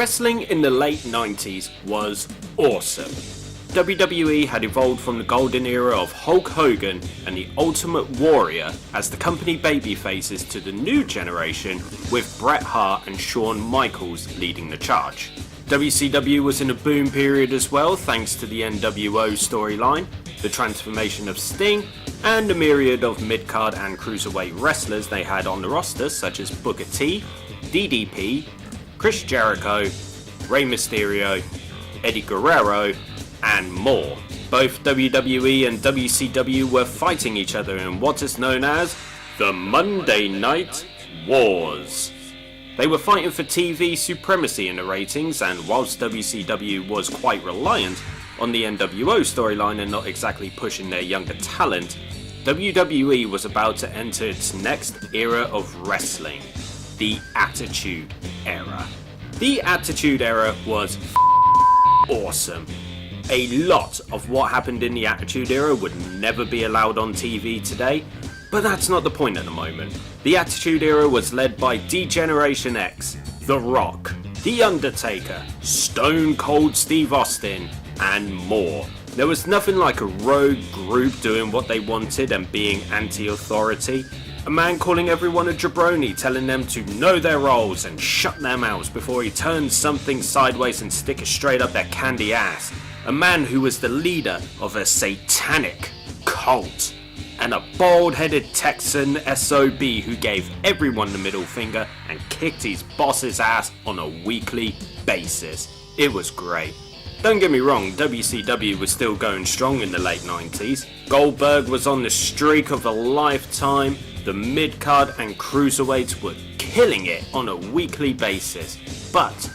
Wrestling in the late 90s was awesome. WWE had evolved from the golden era of Hulk Hogan and the Ultimate Warrior as the company babyfaces to the new generation with Bret Hart and Shawn Michaels leading the charge. WCW was in a boom period as well thanks to the NWO storyline, the transformation of Sting, and the myriad of mid-card and cruiserweight wrestlers they had on the roster such as Booker T, DDP, Chris Jericho, Rey Mysterio, Eddie Guerrero, and more. Both WWE and WCW were fighting each other in what is known as the Monday Night Wars. They were fighting for TV supremacy in the ratings, and whilst WCW was quite reliant on the NWO storyline and not exactly pushing their younger talent, WWE was about to enter its next era of wrestling, the Attitude Era. The Attitude Era was awesome. A lot of what happened in the Attitude Era would never be allowed on TV today, but that's not the point at the moment. The Attitude Era was led by D-Generation X, The Rock, The Undertaker, Stone Cold Steve Austin, and more. There was nothing like a rogue group doing what they wanted and being anti-authority. A man calling everyone a jabroni, telling them to know their roles and shut their mouths before he turns something sideways and stick it straight up their candy ass. A man who was the leader of a satanic cult. And a bald-headed Texan SOB who gave everyone the middle finger and kicked his boss's ass on a weekly basis. It was great. Don't get me wrong, WCW was still going strong in the late 90s. Goldberg was on the streak of a lifetime. The mid-card and cruiserweights were killing it on a weekly basis. But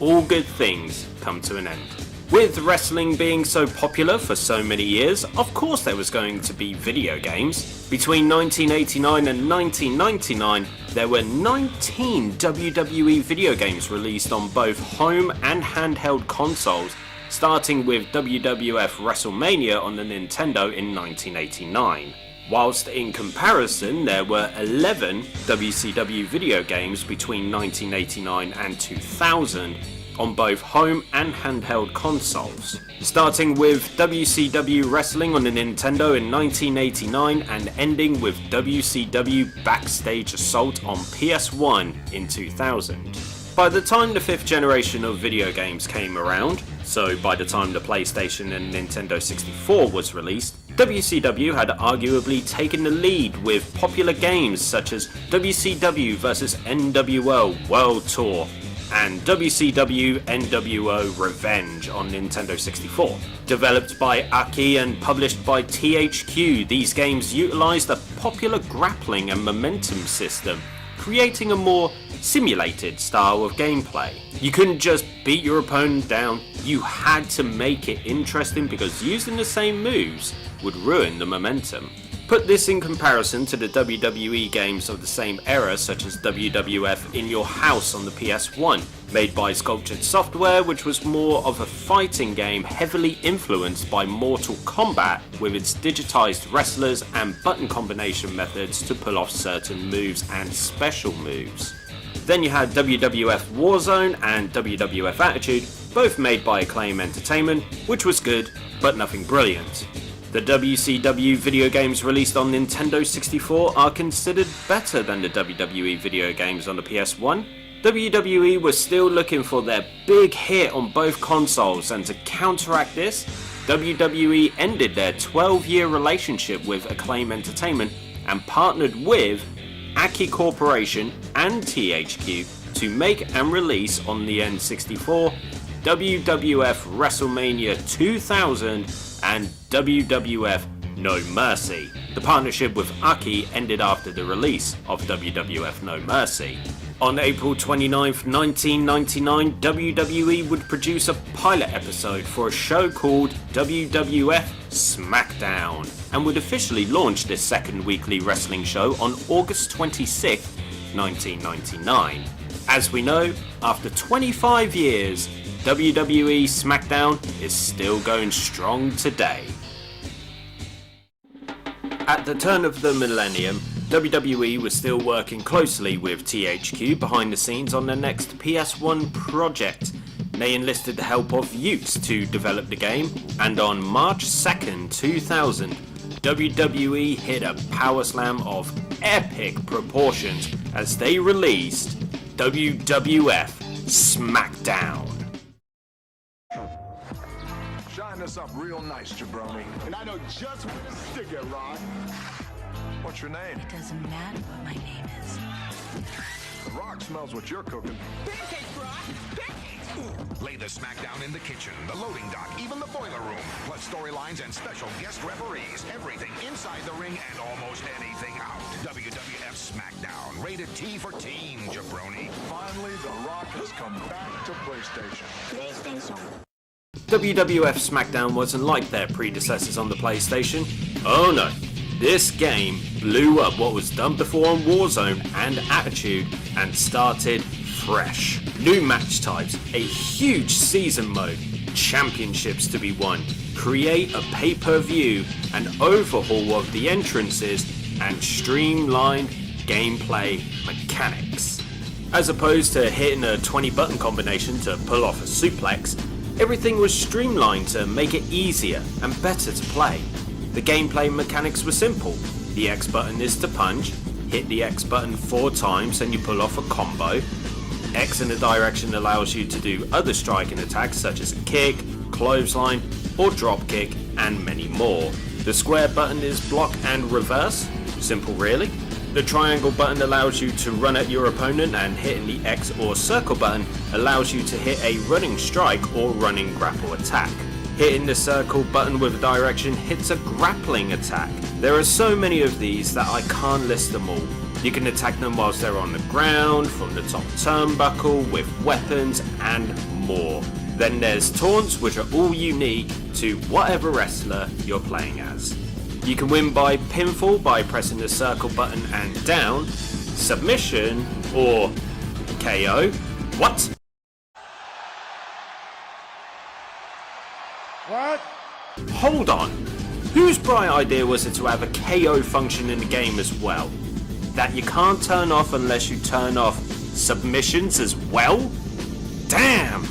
all good things come to an end. With wrestling being so popular for so many years, of course there was going to be video games. Between 1989 and 1999, there were 19 WWE video games released on both home and handheld consoles, starting with WWF WrestleMania on the Nintendo in 1989. Whilst in comparison, there were 11 WCW video games between 1989 and 2000, on both home and handheld consoles, starting with WCW Wrestling on the Nintendo in 1989 and ending with WCW Backstage Assault on PS1 in 2000. By the time the 5th generation of video games came around, so by the time the PlayStation and Nintendo 64 was released, WCW had arguably taken the lead with popular games such as WCW vs NWO World Tour, and WCW NWO Revenge on Nintendo 64. Developed by Aki and published by THQ, these games utilised a popular grappling and momentum system, creating a more simulated style of gameplay. You couldn't just beat your opponent down, you had to make it interesting because using the same moves would ruin the momentum. Put this in comparison to the WWE games of the same era such as WWF In Your House on the PS1, made by Sculptured Software, which was more of a fighting game heavily influenced by Mortal Kombat with its digitized wrestlers and button combination methods to pull off certain moves and special moves. Then you had WWF Warzone and WWF Attitude, both made by Acclaim Entertainment, which was good, but nothing brilliant. The WCW video games released on Nintendo 64 are considered better than the WWE video games on the PS1. WWE was still looking for their big hit on both consoles, and to counteract this, WWE ended their 12-year relationship with Acclaim Entertainment and partnered with Aki Corporation and THQ to make and release on the N64 WWF WrestleMania 2000 and WWF No Mercy. The partnership with Aki ended after the release of WWF No Mercy. On April 29, 1999, WWE would produce a pilot episode for a show called WWF Smackdown and would officially launch this second weekly wrestling show on August 26, 1999. As we know, after 25 years, WWE Smackdown is still going strong today. At the turn of the millennium, WWE was still working closely with THQ behind the scenes on their next PS1 project. They enlisted the help of youths to develop the game, and on March 2nd, 2000, WWE hit a power slam of epic proportions as they released WWF Smackdown. Shine this up real nice, jabroni. And I know just where to stick it, Ron. What's your name? It doesn't matter what my name is. The Rock smells what you're cooking. Pancakes, Ron! Pancakes! Lay the Smackdown in the kitchen, the loading dock, even the boiler room. Plus storylines and special guest referees. Everything inside the ring and almost anything out. WWF Smackdown. Rated T for teen, jabroni. Finally, The Rock has come back to PlayStation. WWF Smackdown wasn't like their predecessors on the PlayStation. Oh no. This game blew up what was done before on Warzone and Attitude and started fresh. New match types, a huge season mode, championships to be won, create a pay-per-view, an overhaul of the entrances, and streamlined gameplay mechanics. As opposed to hitting a 20 button combination to pull off a suplex, everything was streamlined to make it easier and better to play. The gameplay mechanics were simple. The X button is to punch, hit the X button 4 times and you pull off a combo. X in a direction allows you to do other striking attacks such as a kick, clothesline, or drop kick, and many more. The square button is block and reverse. Simple really. The triangle button allows you to run at your opponent, and hitting the X or circle button allows you to hit a running strike or running grapple attack. Hitting the circle button with a direction hits a grappling attack. There are so many of these that I can't list them all. You can attack them whilst they're on the ground, from the top turnbuckle, with weapons, and more. Then there's taunts, which are all unique to whatever wrestler you're playing as. You can win by pinfall by pressing the circle button and down, submission, or KO. What? What? Hold on. Whose bright idea was it to have a KO function in the game as well? That you can't turn off unless you turn off submissions as well? Damn!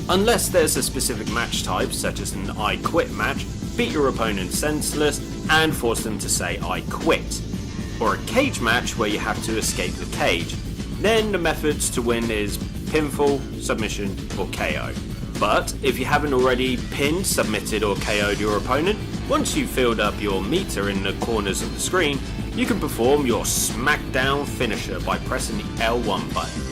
Unless there's a specific match type, such as an I quit match, beat your opponent senseless and force them to say I quit. Or a cage match where you have to escape the cage. Then the methods to win is pinfall, submission, or KO. But if you haven't already pinned, submitted, or KO'd your opponent, once you've filled up your meter in the corners of the screen, you can perform your Smackdown finisher by pressing the L1 button.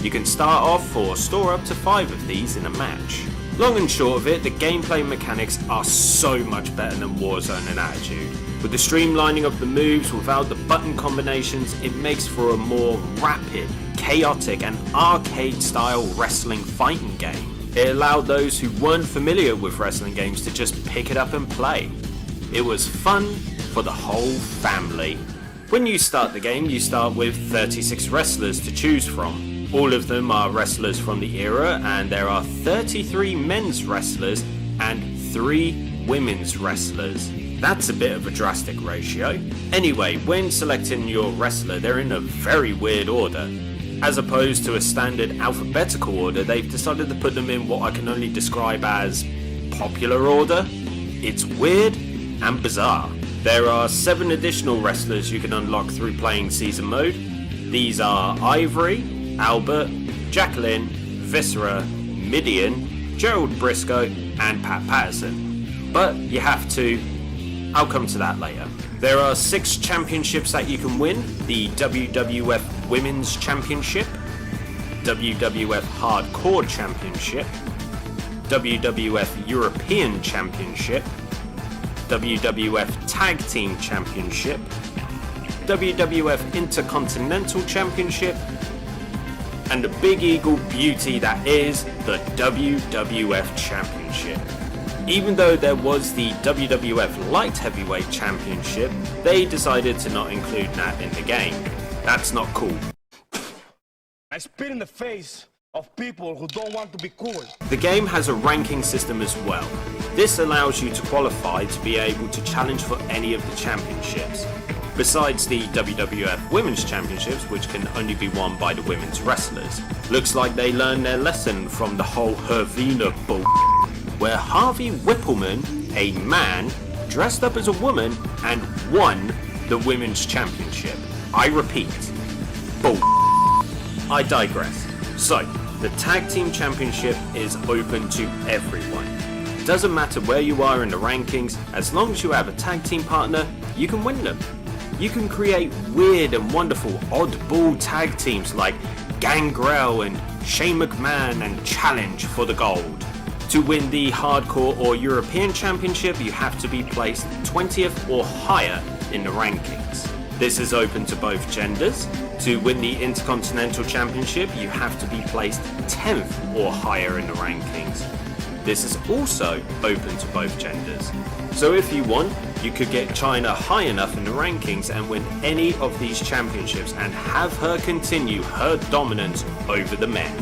You can start off or store up to 5 of these in a match. Long and short of it, the gameplay mechanics are so much better than Warzone and Attitude. With the streamlining of the moves without the button combinations, it makes for a more rapid, chaotic, and arcade-style wrestling fighting game. It allowed those who weren't familiar with wrestling games to just pick it up and play. It was fun for the whole family. When you start the game, you start with 36 wrestlers to choose from. All of them are wrestlers from the era, and there are 33 men's wrestlers and 3 women's wrestlers. That's a bit of a drastic ratio. Anyway, when selecting your wrestler, they're in a very weird order. As opposed to a standard alphabetical order, they've decided to put them in what I can only describe as popular order. It's weird and bizarre. There are 7 additional wrestlers you can unlock through playing season mode. These are Ivory, Albert, Jacqueline, Viscera, Midian, Gerald Briscoe, and Pat Patterson. But you have to. I'll come to that later. There are 6 championships that you can win: the WWF Women's Championship, WWF Hardcore Championship, WWF European Championship, WWF Tag Team Championship, WWF Intercontinental Championship, and the big eagle beauty that is the WWF Championship. Even though there was the WWF Light Heavyweight Championship, they decided to not include that in the game. That's not cool. I spit in the face of people who don't want to be cool. The game has a ranking system as well. This allows you to qualify to be able to challenge for any of the championships. besides the WWF Women's Championships, which can only be won by the women's wrestlers. Looks like they learned their lesson from the whole Hervina bull, where Harvey Whippleman, a man, dressed up as a woman and won the Women's Championship. I repeat, bull. I digress. So, the Tag Team Championship is open to everyone. Doesn't matter where you are in the rankings, as long as you have a tag team partner, you can win them. You can create weird and wonderful oddball tag teams like Gangrel and Shane McMahon and Challenge for the gold. To win the Hardcore or European Championship, you have to be placed 20th or higher in the rankings. This is open to both genders. To win the Intercontinental Championship, you have to be placed 10th or higher in the rankings. This is also open to both genders. So if you want, you could get China high enough in the rankings and win any of these championships and have her continue her dominance over the men.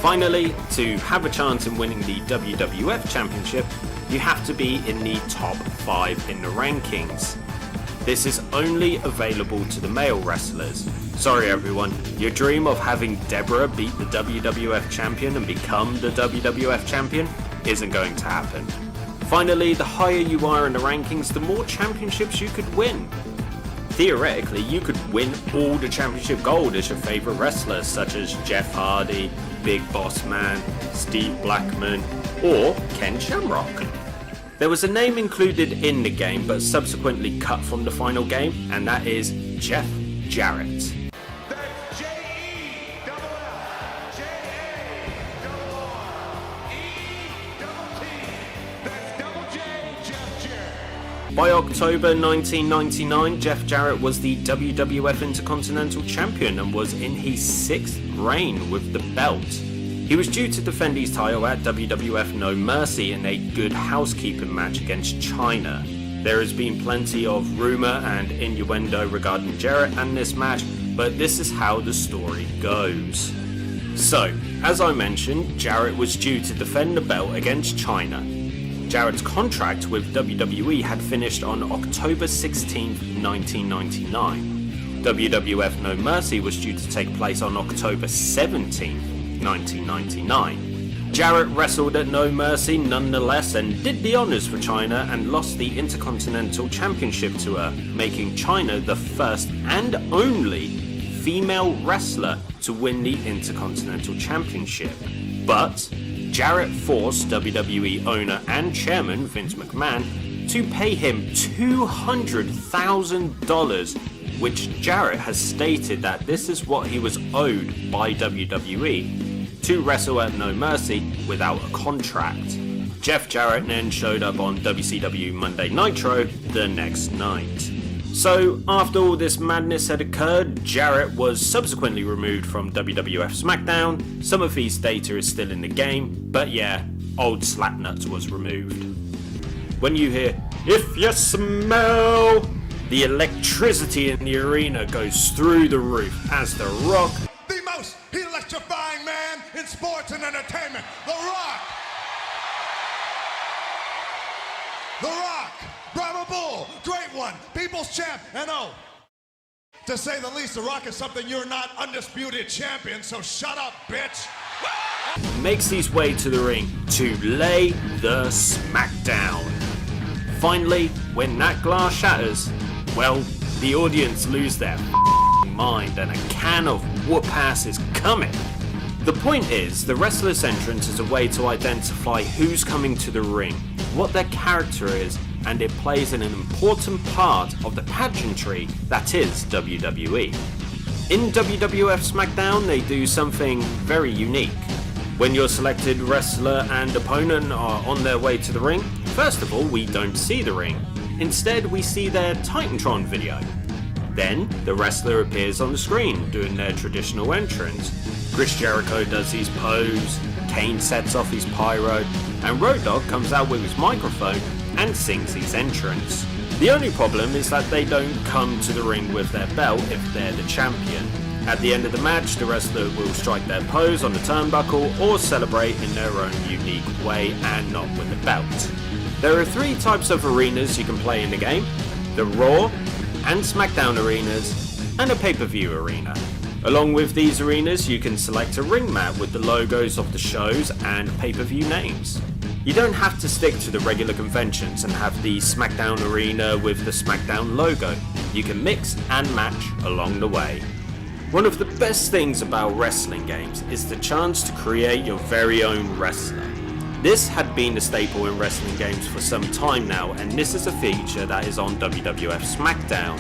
Finally, to have a chance in winning the WWF Championship, you have to be in the top 5 in the rankings. This is only available to the male wrestlers. Sorry everyone, your dream of having Deborah beat the WWF Champion and become the WWF Champion isn't going to happen. Finally, the higher you are in the rankings, the more championships you could win. Theoretically, you could win all the championship gold as your favourite wrestlers, such as Jeff Hardy, Big Boss Man, Steve Blackman, or Ken Shamrock. There was a name included in the game but subsequently cut from the final game, and that is Jeff Jarrett. That's J-E-double-F, J-A-double-R-E-double-T. That's Double J, Jeff Jarrett. By October 1999, Jeff Jarrett was the WWF Intercontinental Champion and was in his 6th reign with the belt. He was due to defend his title at WWF No Mercy in a Good Housekeeping match against China. There has been plenty of rumour and innuendo regarding Jarrett and this match, but this is how the story goes. So, as I mentioned, Jarrett was due to defend the belt against China. Jarrett's contract with WWE had finished on October 16, 1999. WWF No Mercy was due to take place on October 17, 1999. Jarrett wrestled at No Mercy nonetheless and did the honours for China and lost the Intercontinental Championship to her, making China the first and only female wrestler to win the Intercontinental Championship. But Jarrett forced WWE owner and chairman Vince McMahon to pay him $200,000, which Jarrett has stated that this is what he was owed by WWE to wrestle at No Mercy without a contract. Jeff Jarrett then showed up on WCW Monday Nitro the next night. So after all this madness had occurred, Jarrett was subsequently removed from WWF Smackdown. Some of his data is still in the game, but yeah, old Slapnuts was removed. When you hear, "If you smell," the electricity in the arena goes through the roof as The Rock, The most electrifying man in sports and entertainment, The Rock. The Rock, Brahma Bull, Great One, People's Champ, and oh, to say the least, The Rock is something you're not, undisputed champion, so shut up, bitch. makes his way to the ring to lay the smackdown. Finally, when that glass shatters, well, the audience lose their mind and a can of whoop-ass is coming. The point is, the wrestler's entrance is a way to identify who's coming to the ring, what their character is, and it plays an important part of the pageantry that is WWE. In WWF Smackdown, they do something very unique. When your selected wrestler and opponent are on their way to the ring, first of all, we don't see the ring. Instead, we see their Titantron video. Then, the wrestler appears on the screen, doing their traditional entrance. Chris Jericho does his pose, Kane sets off his pyro, and Road Dogg comes out with his microphone and sings his entrance. The only problem is that they don't come to the ring with their belt if they're the champion. At the end of the match, the wrestler will strike their pose on the turnbuckle or celebrate in their own unique way and not with the belt. There are 3 types of arenas you can play in the game: the Raw, and SmackDown arenas, and a pay-per-view arena. Along with these arenas, you can select a ring mat with the logos of the shows and pay-per-view names. You don't have to stick to the regular conventions and have the SmackDown arena with the SmackDown logo. You can mix and match along the way. One of the best things about wrestling games is the chance to create your very own wrestler. This had been a staple in wrestling games for some time now, and this is a feature that is on WWF Smackdown.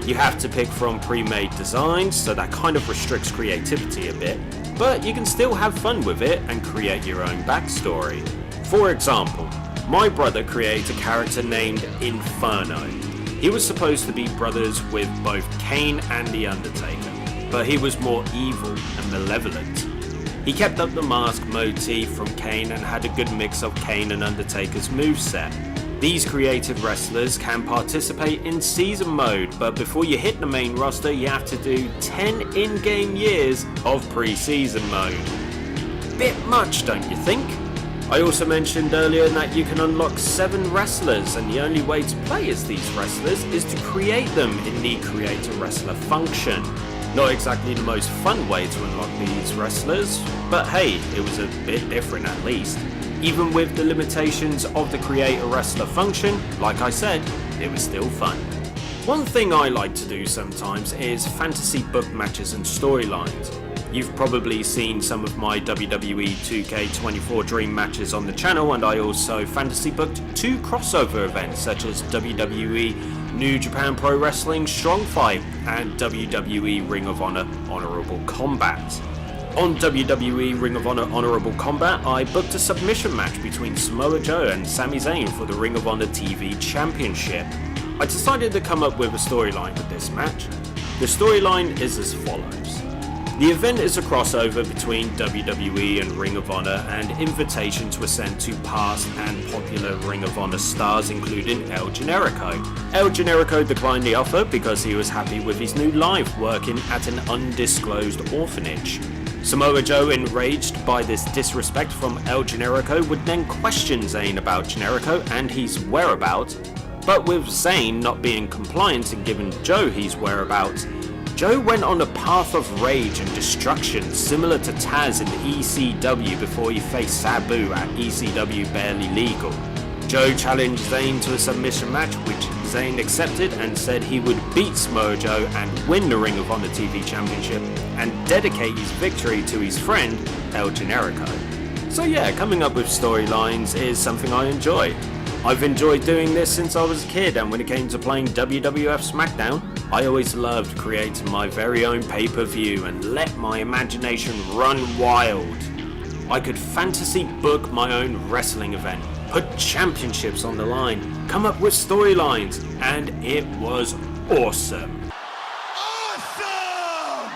You have to pick from pre-made designs, so that kind of restricts creativity a bit, but you can still have fun with it and create your own backstory. For example, my brother created a character named Inferno. He was supposed to be brothers with both Kane and The Undertaker, but he was more evil and malevolent. He kept up the mask motif from Kane and had a good mix of Kane and Undertaker's moveset. These creative wrestlers can participate in season mode, but before you hit the main roster you have to do 10 in-game years of pre-season mode. Bit much, don't you think? I also mentioned earlier that you can unlock 7 wrestlers, and the only way to play as these wrestlers is to create them in the Create a Wrestler function. Not exactly the most fun way to unlock these wrestlers, but hey, it was a bit different at least. Even with the limitations of the Create a Wrestler function, like I said, it was still fun. One thing I like to do sometimes is fantasy book matches and storylines. You've probably seen some of my WWE 2K24 Dream matches on the channel, and I also fantasy booked 2 crossover events such as WWE New Japan Pro Wrestling Strong Fight and WWE Ring of Honor Honorable Combat. On WWE Ring of Honor Honorable Combat, I booked a submission match between Samoa Joe and Sami Zayn for the Ring of Honor TV Championship. I decided to come up with a storyline with this match. The storyline is as follows. The event is a crossover between WWE and Ring of Honor and invitation to ascend to past and popular Ring of Honor stars including El Generico. El Generico declined the offer because he was happy with his new life working at an undisclosed orphanage. Samoa Joe, enraged by this disrespect from El Generico, would then question Zayn about Generico and his whereabouts, but with Zayn not being compliant and giving Joe his whereabouts, Joe went on a path of rage and destruction similar to Taz in ECW before he faced Sabu at ECW Barely Legal. Joe challenged Zayn to a submission match, which Zayn accepted and said he would beat Samoa Joe and win the Ring of Honor TV Championship and dedicate his victory to his friend El Generico. So yeah, coming up with storylines is something I enjoy. I've enjoyed doing this since I was a kid, and when it came to playing WWF Smackdown, I always loved creating my very own pay-per-view and let my imagination run wild. I could fantasy book my own wrestling event, put championships on the line, come up with storylines, and it was awesome. Awesome!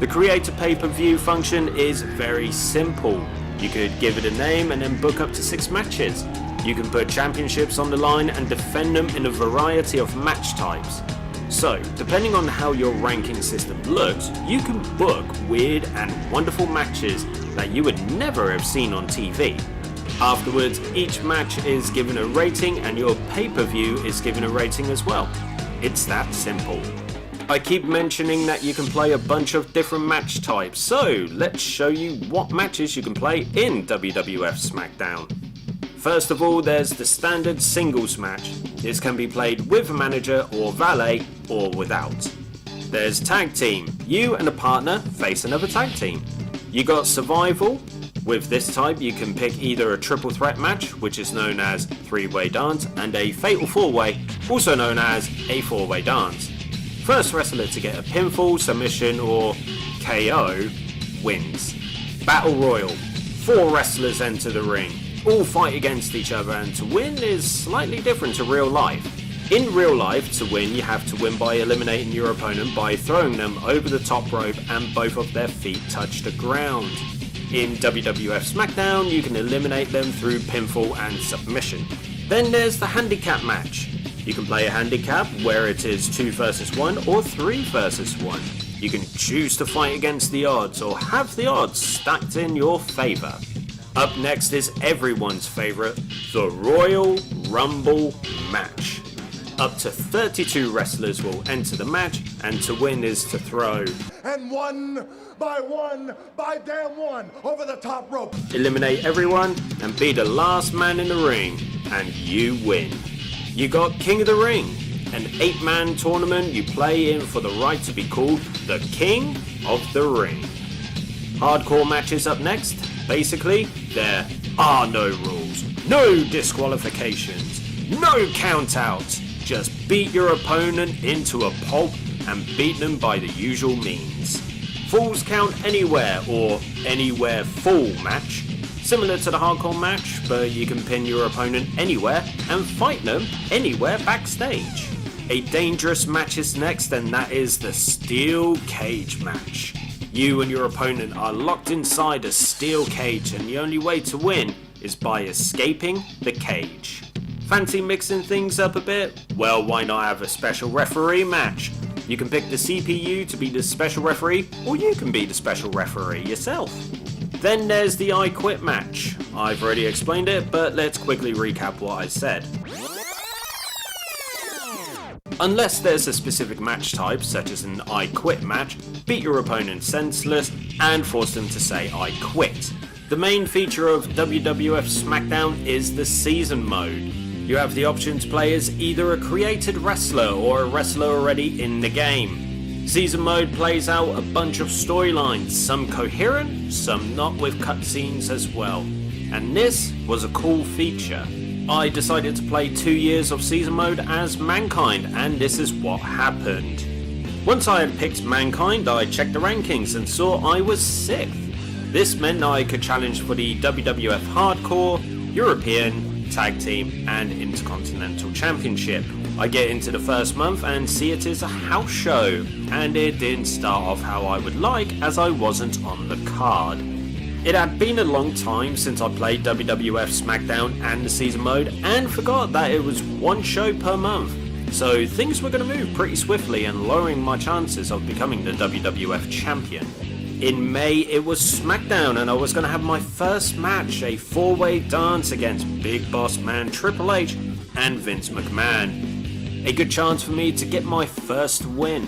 The Create a Pay-Per-View function is very simple. You could give it a name and then book up to 6 matches. You can put championships on the line and defend them in a variety of match types. So, depending on how your ranking system looks, you can book weird and wonderful matches that you would never have seen on TV. Afterwards, each match is given a rating and your pay-per-view is given a rating as well. It's that simple. I keep mentioning that you can play a bunch of different match types, so let's show you what matches you can play in WWF Smackdown. First of all, there's the standard singles match. This can be played with a manager or valet or without. There's tag team. You and a partner face another tag team. You got survival. With this type, you can pick either a triple threat match, which is known as 3-way dance, and a fatal 4-way, also known as a 4-way dance. First wrestler to get a pinfall, submission, or KO wins. Battle Royal. 4 wrestlers enter the ring. All fight against each other, and to win is slightly different to real life. In real life, to win, you have to win by eliminating your opponent by throwing them over the top rope and both of their feet touch the ground. In WWF Smackdown, you can eliminate them through pinfall and submission. Then there's the handicap match. You can play a handicap where it is 2 versus 1 or 3 versus 1. You can choose to fight against the odds or have the odds stacked in your favour. Up next is everyone's favourite, the Royal Rumble match. Up to 32 wrestlers will enter the match, and to win is to throw. And one, by damn one, over the top rope. Eliminate everyone and be the last man in the ring, and you win. You got King of the Ring, an 8-man tournament you play in for the right to be called the King of the Ring. Hardcore matches up next. Basically, there are no rules, no disqualifications, no countouts. Just beat your opponent into a pulp and beat them by the usual means. Falls count anywhere or anywhere fall match. Similar to the hardcore match, but you can pin your opponent anywhere and fight them anywhere backstage. A dangerous match is next, and that is the steel cage match. You and your opponent are locked inside a steel cage, and the only way to win is by escaping the cage. Fancy mixing things up a bit? Well, why not have a special referee match? You can pick the CPU to be the special referee, or you can be the special referee yourself. Then there's the I Quit match. I've already explained it, but let's quickly recap what I said. Unless there's a specific match type, such as an I Quit match, beat your opponent senseless and force them to say I quit. The main feature of WWF Smackdown is the season mode. You have the option to play as either a created wrestler or a wrestler already in the game. Season mode plays out a bunch of storylines, some coherent, some not, with cutscenes as well. And this was a cool feature. I decided to play 2 years of season mode as Mankind, and this is what happened. Once I had picked Mankind, I checked the rankings and saw I was 6th. This meant I could challenge for the WWF Hardcore, European, Tag Team and Intercontinental Championship. I get into the first month and see it is a house show, and it didn't start off how I would like, as I wasn't on the card. It had been a long time since I played WWF Smackdown and the season mode, and forgot that it was one show per month, so things were going to move pretty swiftly and lowering my chances of becoming the WWF champion. In May it was Smackdown, and I was going to have my first match, a 4-way dance against Big Boss Man Triple H and Vince McMahon. A good chance for me to get my first win.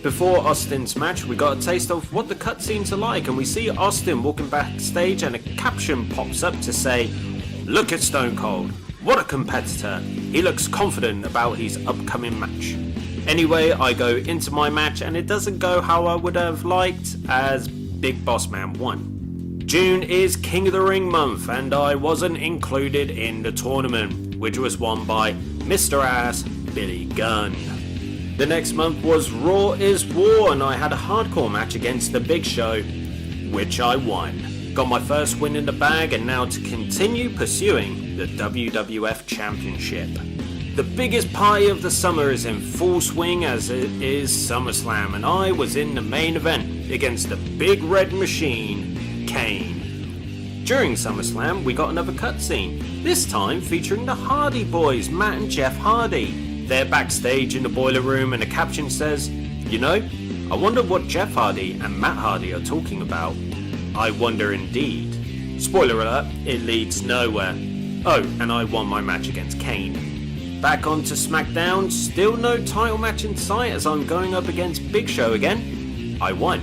Before Austin's match, we got a taste of what the cutscenes are like, and we see Austin walking backstage and a caption pops up to say, "Look at Stone Cold, what a competitor. He looks confident about his upcoming match." Anyway, I go into my match and it doesn't go how I would have liked, as Big Boss Man won. June is King of the Ring month, and I wasn't included in the tournament, which was won by Mr. Ass Billy Gunn. The next month was Raw is War, and I had a hardcore match against The Big Show, which I won. Got my first win in the bag, and now to continue pursuing the WWF Championship. The biggest party of the summer is in full swing, as it is SummerSlam, and I was in the main event against the Big Red Machine, Kane. During SummerSlam, we got another cutscene, this time featuring the Hardy Boys, Matt and Jeff Hardy. They're backstage in the boiler room, and the caption says, "You know, I wonder what Jeff Hardy and Matt Hardy are talking about." I wonder indeed. Spoiler alert, it leads nowhere. Oh, and I won my match against Kane. Back onto SmackDown, still no title match in sight as I'm going up against Big Show again. I won.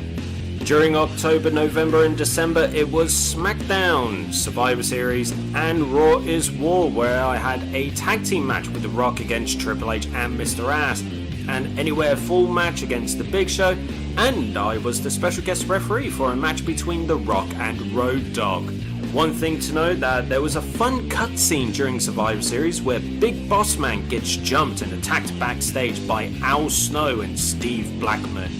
During October, November and December it was SmackDown, Survivor Series and Raw is War, where I had a tag team match with The Rock against Triple H and Mr. Ass, an Anywhere Full match against The Big Show, and I was the special guest referee for a match between The Rock and Road Dogg. One thing to note, that there was a fun cutscene during Survivor Series where Big Boss Man gets jumped and attacked backstage by Al Snow and Steve Blackman.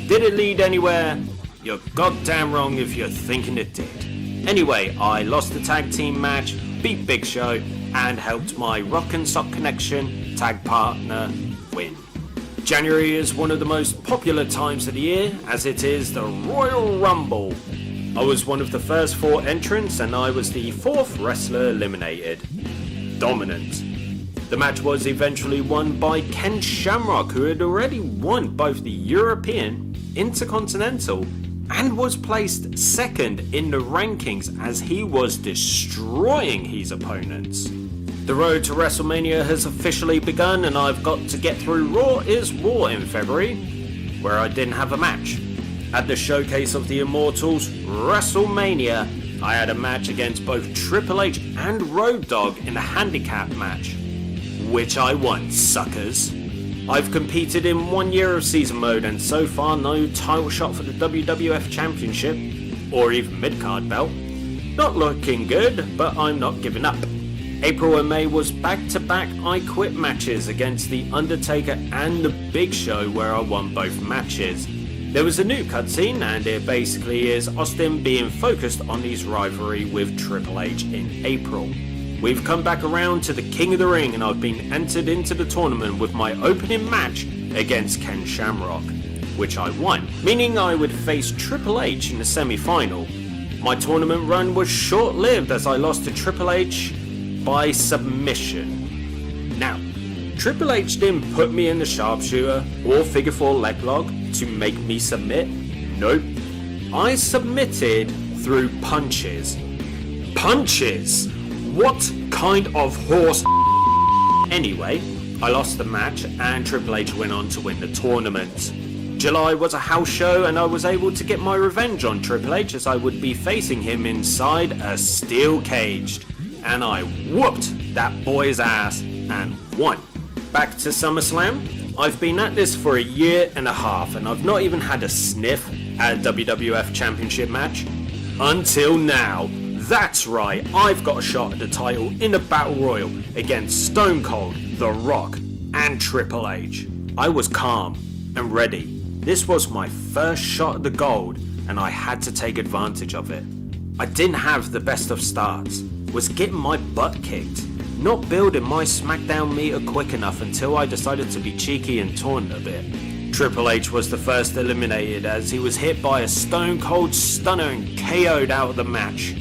Did it lead anywhere? You're goddamn wrong if you're thinking it did. Anyway, I lost the tag team match, beat Big Show, and helped my Rock and Sock Connection tag partner win. January is one of the most popular times of the year, as it is the Royal Rumble. I was one of the first 4 entrants, and I was the 4th wrestler eliminated. Dominant. The match was eventually won by Ken Shamrock, who had already won both the European, Intercontinental, and was placed 2nd in the rankings as he was destroying his opponents. The road to WrestleMania has officially begun, and I've got to get through Raw is Raw in February, where I didn't have a match. At the Showcase of the Immortals, WrestleMania, I had a match against both Triple H and Road Dogg in a handicap match, which I won, suckers. I've competed in 1 year of season mode, and so far no title shot for the WWF Championship, or even mid-card belt. Not looking good, but I'm not giving up. April and May was back-to-back I Quit matches against The Undertaker and The Big Show, where I won both matches. There was a new cutscene, and it basically is Austin being focused on his rivalry with Triple H in April. We've come back around to the King of the Ring, and I've been entered into the tournament with my opening match against Ken Shamrock, which I won, meaning I would face Triple H in the semi-final. My tournament run was short-lived as I lost to Triple H by submission. Now, Triple H didn't put me in the sharpshooter or figure 4 leg lock to make me submit. Nope. I submitted through punches. Punches? What kind of horse? Anyway, I lost the match and Triple H went on to win the tournament. July was a house show, and I was able to get my revenge on Triple H as I would be facing him inside a steel cage. And I whooped that boy's ass and won. Back to SummerSlam. I've been at this for 1.5 years, and I've not even had a sniff at a WWF Championship match. Until now. That's right, I've got a shot at the title in a Battle Royal against Stone Cold, The Rock, and Triple H. I was calm and ready. This was my first shot at the gold, and I had to take advantage of it. I didn't have the best of starts, was getting my butt kicked, not building my SmackDown meter quick enough until I decided to be cheeky and taunt a bit. Triple H was the first eliminated as he was hit by a Stone Cold Stunner and KO'd out of the match.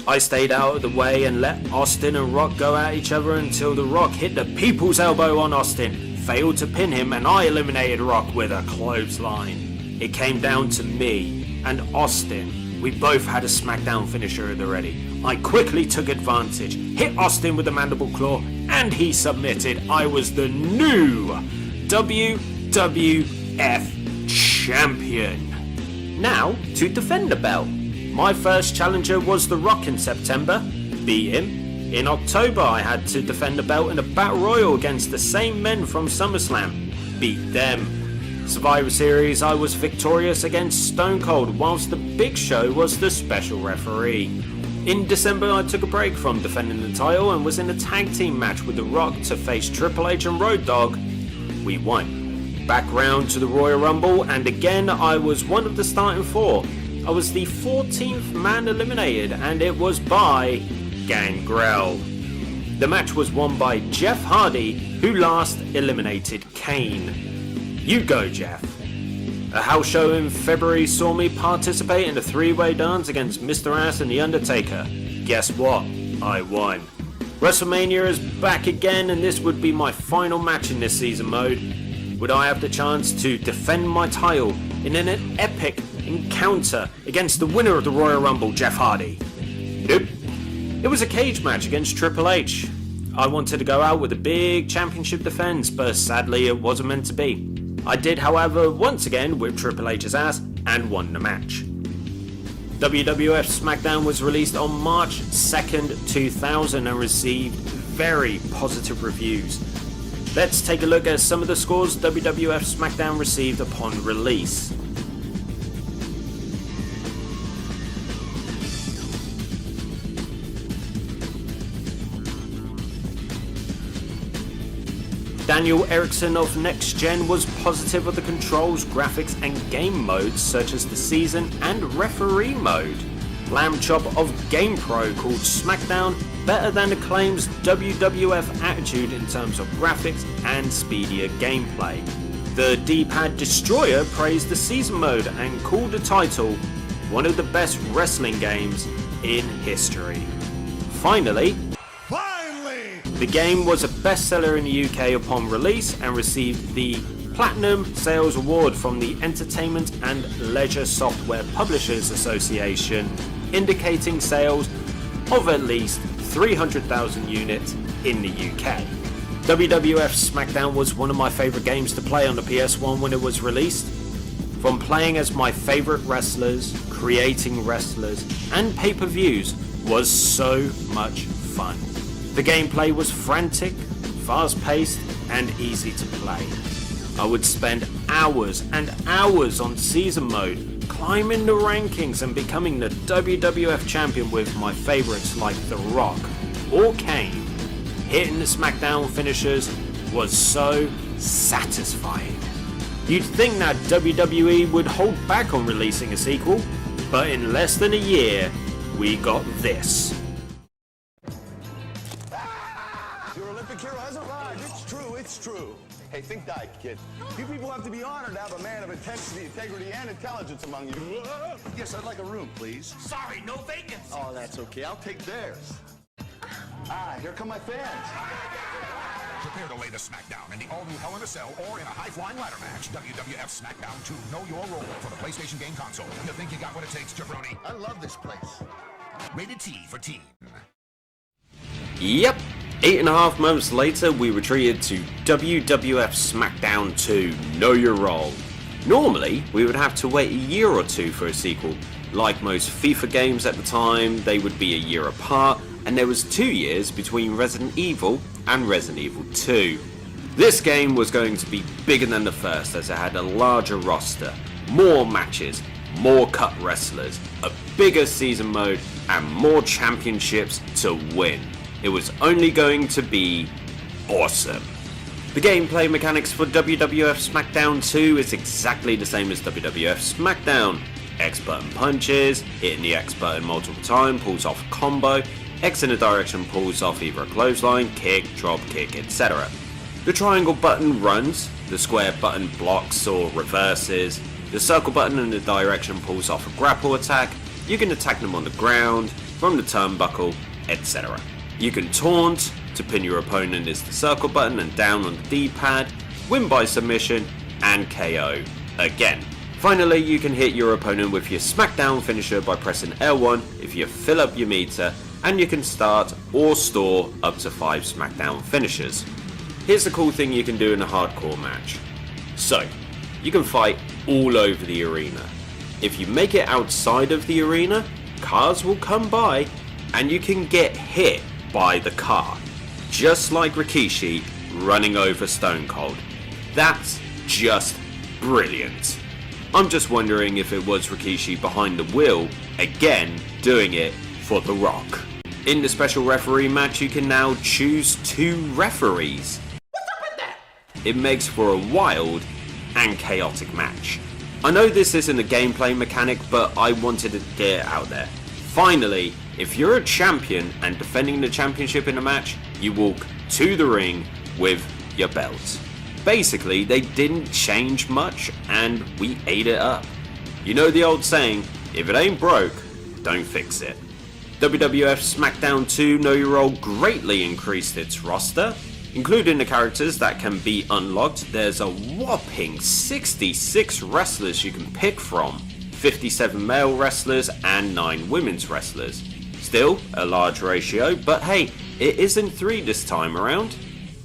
I stayed out of the way and let Austin and Rock go at each other until The Rock hit the people's elbow on Austin, failed to pin him, and I eliminated Rock with a clothesline. It came down to me and Austin. We both had a SmackDown finisher at the ready. I quickly took advantage, hit Austin with a mandible claw, and he submitted. I was the new WWF Champion. Now to defend the belt. My first challenger was The Rock in September, beat him. In October I had to defend the belt in a Battle Royal against the same men from SummerSlam, beat them. Survivor Series I was victorious against Stone Cold, whilst The Big Show was the special referee. In December I took a break from defending the title and was in a tag team match with The Rock to face Triple H and Road Dogg. We won. Back round to the Royal Rumble, and again I was one of the starting 4. I was the 14th man eliminated, and it was by Gangrel. The match was won by Jeff Hardy, who last eliminated Kane. You go, Jeff. A house show in February saw me participate in a 3-way dance against Mr. Ass and The Undertaker. Guess what? I won. WrestleMania is back again, and this would be my final match in this season mode. Would I have the chance to defend my title in an epic encounter against the winner of the Royal Rumble, Jeff Hardy? Nope. It was a cage match against Triple H. I wanted to go out with a big championship defense, but sadly it wasn't meant to be. I did, however, once again whip Triple H's ass and won the match. WWF Smackdown was released on March 2nd, 2000 and received very positive reviews. Let's take a look at some of the scores WWF Smackdown received upon release. Daniel Erickson of Next Gen was positive of the controls, graphics and game modes such as the season and referee mode. Lamb Chop of GamePro called Smackdown better than Acclaim's WWF Attitude in terms of graphics and speedier gameplay. The D-Pad Destroyer praised the season mode and called the title one of the best wrestling games in history. Finally, the game was a bestseller in the UK upon release and received the Platinum Sales Award from the Entertainment and Leisure Software Publishers Association, indicating sales of at least 300,000 units in the UK. WWF Smackdown was one of my favourite games to play on the PS1 when it was released. From playing as my favourite wrestlers, creating wrestlers, and pay-per-views was so much fun. The gameplay was frantic, fast-paced, and easy to play. I would spend hours and hours on season mode, climbing the rankings and becoming the WWF champion with my favourites like The Rock or Kane. Hitting the Smackdown finishers was so satisfying. You'd think that WWE would hold back on releasing a sequel, but in less than a year, we got this. Your Olympic hero has arrived. It's true. Hey, think die, kid. You people have to be honored to have a man of intensity, integrity, and intelligence among you. Yes, I'd like a room, please. Sorry, no vacancy. Oh, that's okay. I'll take theirs. Here come my fans. Prepare to lay the Smackdown in the all-new Hell in a Cell or in a high-flying ladder match. WWF Smackdown 2, Know Your Role for the PlayStation game console. You think you got what it takes, jabroni? I love this place. Rated T for teen. Yep, 8.5 months later we were treated to WWF Smackdown 2, Know Your Role. Normally, we would have to wait a year or two for a sequel. Like most FIFA games at the time, they would be a year apart, and there was 2 years between Resident Evil and Resident Evil 2. This game was going to be bigger than the first as it had a larger roster, more matches, more cut wrestlers, a bigger season mode, and more championships to win. It was only going to be awesome. The gameplay mechanics for WWF Smackdown 2 is exactly the same as WWF Smackdown. X button punches, hitting the X button multiple times pulls off a combo, X in a direction pulls off either a clothesline, kick, drop kick, etc. The triangle button runs, the square button blocks or reverses, the circle button in the direction pulls off a grapple attack, you can attack them on the ground, from the turnbuckle, etc. You can taunt, to pin your opponent is the circle button and down on the D-pad, win by submission, and KO again. Finally, you can hit your opponent with your Smackdown finisher by pressing L1 if you fill up your meter, and you can start or store up to 5 Smackdown finishers. Here's the cool thing you can do in a hardcore match. So, you can fight all over the arena. If you make it outside of the arena, cars will come by and you can get hit by the car. Just like Rikishi running over Stone Cold. That's just brilliant. I'm just wondering if it was Rikishi behind the wheel, again doing it for The Rock. In the special referee match you can now choose 2 referees. What's up with that? It makes for a wild and chaotic match. I know this isn't a gameplay mechanic, but I wanted to get it out there. Finally, if you're a champion and defending the championship in a match, you walk to the ring with your belt. Basically, they didn't change much and we ate it up. You know the old saying, if it ain't broke, don't fix it. WWF Smackdown 2 Know Your Role greatly increased its roster, including the characters that can be unlocked. There's a whopping 66 wrestlers you can pick from, 57 male wrestlers and 9 women's wrestlers. Still a large ratio, but hey, it isn't 3 this time around.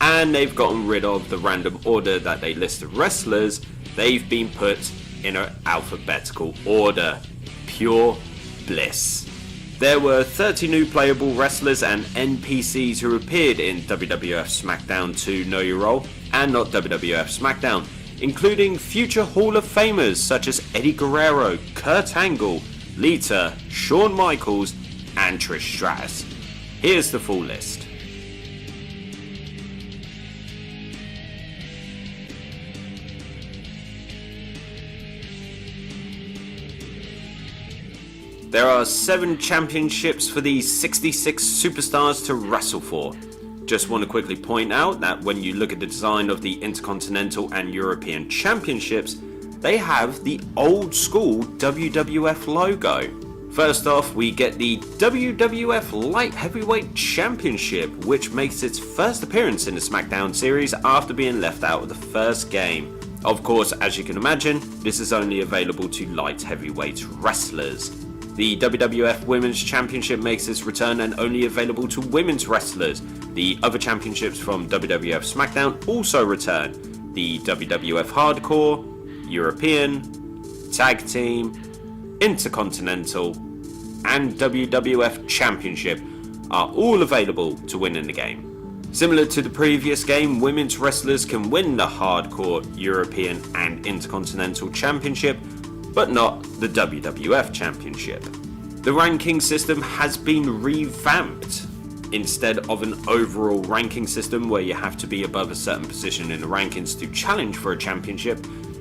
And they've gotten rid of the random order that they listed wrestlers. They've been put in an alphabetical order. Pure bliss. There were 30 new playable wrestlers and NPCs who appeared in WWF Smackdown 2 Know Your Role and not WWF Smackdown, including future Hall of Famers such as Eddie Guerrero, Kurt Angle, Lita, Shawn Michaels, and Trish Stratus. Here's the full list. There are 7 championships for these 66 superstars to wrestle for. Just want to quickly point out that when you look at the design of the Intercontinental and European Championships, they have the old school WWF logo. First off, we get the WWF Light Heavyweight Championship, which makes its first appearance in the Smackdown series after being left out of the first game. Of course, as you can imagine, this is only available to light heavyweight wrestlers. The WWF Women's Championship makes its return and only available to women's wrestlers. The other championships from WWF Smackdown also return. The WWF Hardcore, European, Tag Team, Intercontinental, and WWF Championship are all available to win in the game. Similar to the previous game, women's wrestlers can win the Hardcore, European, and Intercontinental Championship, but not the WWF Championship. The ranking system has been revamped. Instead of an overall ranking system where you have to be above a certain position in the rankings to challenge for a championship,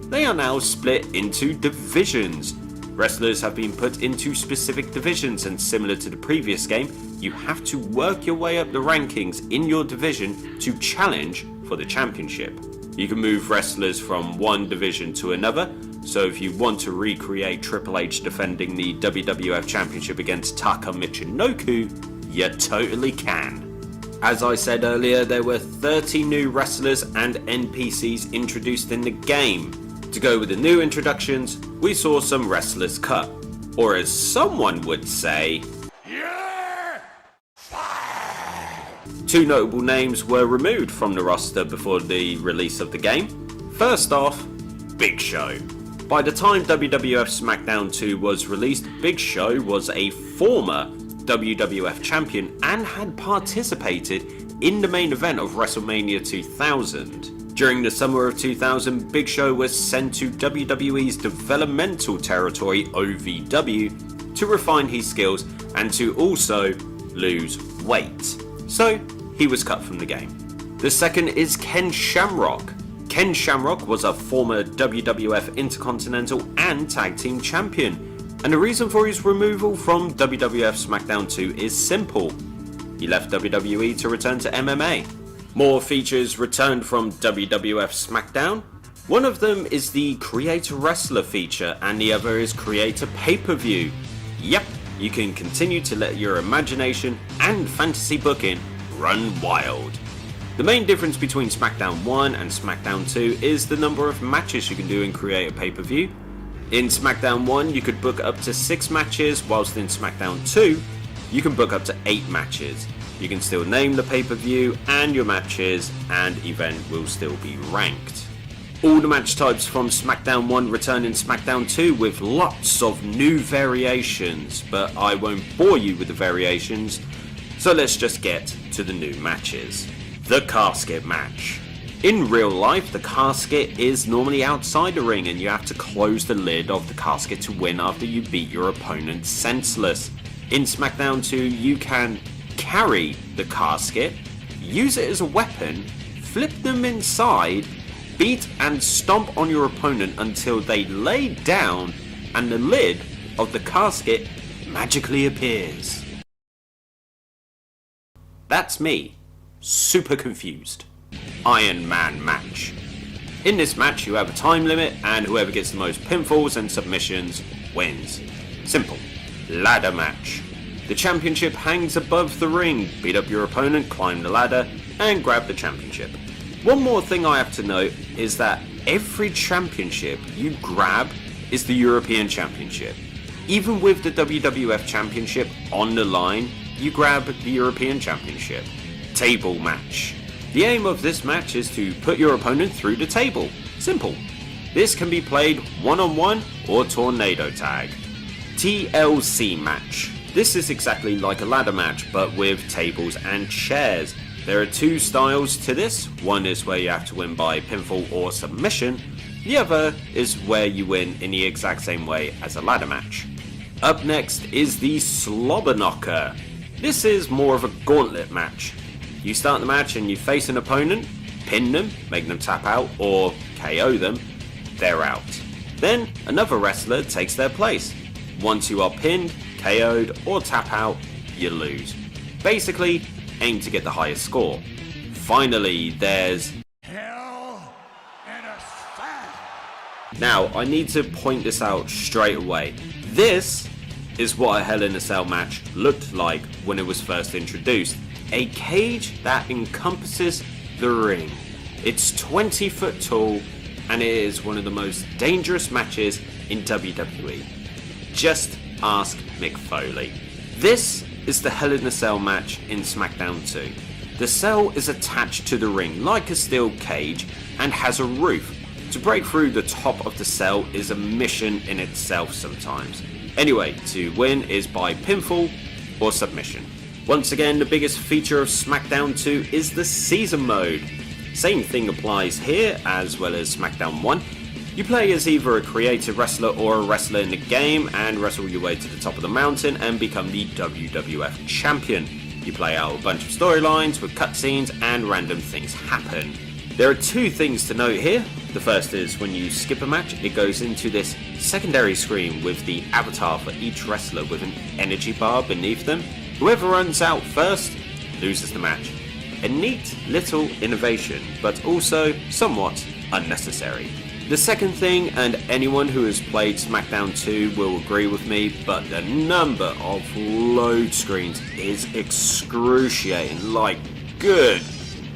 they are now split into divisions. Wrestlers have been put into specific divisions, and similar to the previous game, you have to work your way up the rankings in your division to challenge for the championship. You can move wrestlers from one division to another, so if you want to recreate Triple H defending the WWF Championship against Taka Michinoku, you totally can. As I said earlier, there were 30 new wrestlers and NPCs introduced in the game. To go with the new introductions, we saw some wrestlers cut, or as someone would say, Yeah! two notable names were removed from the roster before the release of the game. First off, Big Show. By the time WWF Smackdown 2 was released, Big Show was a former WWF champion and had participated in the main event of WrestleMania 2000. During the summer of 2000, Big Show was sent to WWE's developmental territory, OVW, to refine his skills and to also lose weight. So, he was cut from the game. The second is Ken Shamrock. Ken Shamrock was a former WWF Intercontinental and Tag Team Champion, and the reason for his removal from WWF Smackdown 2 is simple. He left WWE to return to MMA. More features returned from WWF Smackdown. One of them is the Create a Wrestler feature, and the other is Create a Pay-Per-View. Yep, you can continue to let your imagination and fantasy booking run wild. The main difference between Smackdown 1 and Smackdown 2 is the number of matches you can do in Create a Pay-Per-View. In Smackdown 1 you could book up to 6 matches, whilst in Smackdown 2 you can book up to 8 matches. You can still name the pay-per-view and your matches, and event will still be ranked. All the match types from Smackdown 1 return in Smackdown 2 with lots of new variations, but I won't bore you with the variations, so let's just get to the new matches. The Casket Match. In real life, the casket is normally outside the ring and you have to close the lid of the casket to win after you beat your opponent senseless. In Smackdown 2, you can carry the casket, use it as a weapon, flip them inside, beat and stomp on your opponent until they lay down and the lid of the casket magically appears. That's me, super confused. Iron Man match. In this match you have a time limit and whoever gets the most pinfalls and submissions wins. Simple. Ladder match. The championship hangs above the ring. Beat up your opponent, climb the ladder, and grab the championship. One more thing I have to note is that every championship you grab is the European Championship. Even with the WWF Championship on the line, you grab the European Championship. Table match. The aim of this match is to put your opponent through the table. Simple. This can be played one-on-one or tornado tag. TLC match. This is exactly like a ladder match, but with tables and chairs. There are 2 styles to this. One is where you have to win by pinfall or submission. The other is where you win in the exact same way as a ladder match. Up next is the Slobber Knocker. This is more of a gauntlet match. You start the match and you face an opponent, pin them, make them tap out, or KO them, they're out. Then another wrestler takes their place. Once you are pinned, KO'd, or tap out, you lose. Basically, aim to get the highest score. Finally, there's Hell in a Cell. Now, I need to point this out straight away. This is what a Hell in a Cell match looked like when it was first introduced. A cage that encompasses the ring. It's 20 foot tall and it is one of the most dangerous matches in WWE. Just ask Mick Foley. This is the Hell in a Cell match in Smackdown 2. The cell is attached to the ring like a steel cage and has a roof. To break through the top of the cell is a mission in itself sometimes. Anyway, to win is by pinfall or submission. Once again, the biggest feature of Smackdown 2 is the season mode. Same thing applies here as well as Smackdown 1. You play as either a creative wrestler or a wrestler in the game and wrestle your way to the top of the mountain and become the WWF champion. You play out a bunch of storylines with cutscenes and random things happen. There are two things to note here. The first is when you skip a match, it goes into this secondary screen with the avatar for each wrestler with an energy bar beneath them. Whoever runs out first loses the match. A neat little innovation, but also somewhat unnecessary. The second thing, and anyone who has played Smackdown 2 will agree with me, but the number of load screens is excruciating. Like, good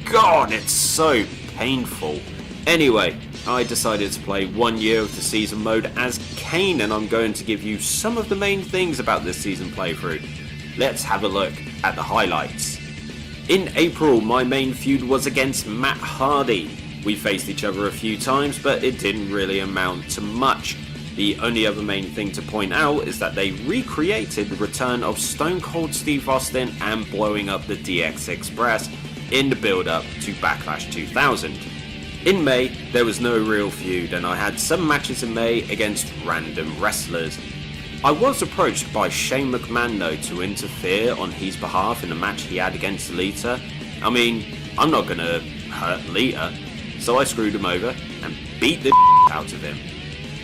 God, it's so painful. Anyway, I decided to play 1 year of the season mode as Kane, and I'm going to give you some of the main things about this season playthrough. Let's have a look at the highlights. In April, my main feud was against Matt Hardy. We faced each other a few times, but it didn't really amount to much. The only other main thing to point out is that they recreated the return of Stone Cold Steve Austin and blowing up the DX Express in the build-up to Backlash 2000. In May, there was no real feud, and I had some matches in May against random wrestlers. I was approached by Shane McMahon though to interfere on his behalf in the match he had against Lita. I mean, I'm not gonna hurt Lita, so I screwed him over and beat the out of him.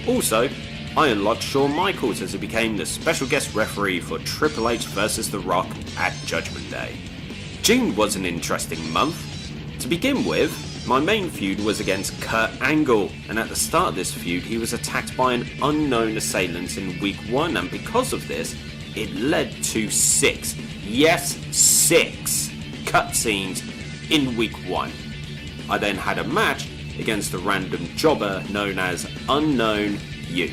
Also, I unlocked Shawn Michaels as he became the special guest referee for Triple H vs The Rock at Judgment Day. June was an interesting month. To begin with, my main feud was against Kurt Angle, and at the start of this feud he was attacked by an unknown assailant in week 1, and because of this, it led to 6 cutscenes in week 1. I then had a match against a random jobber known as Unknown You.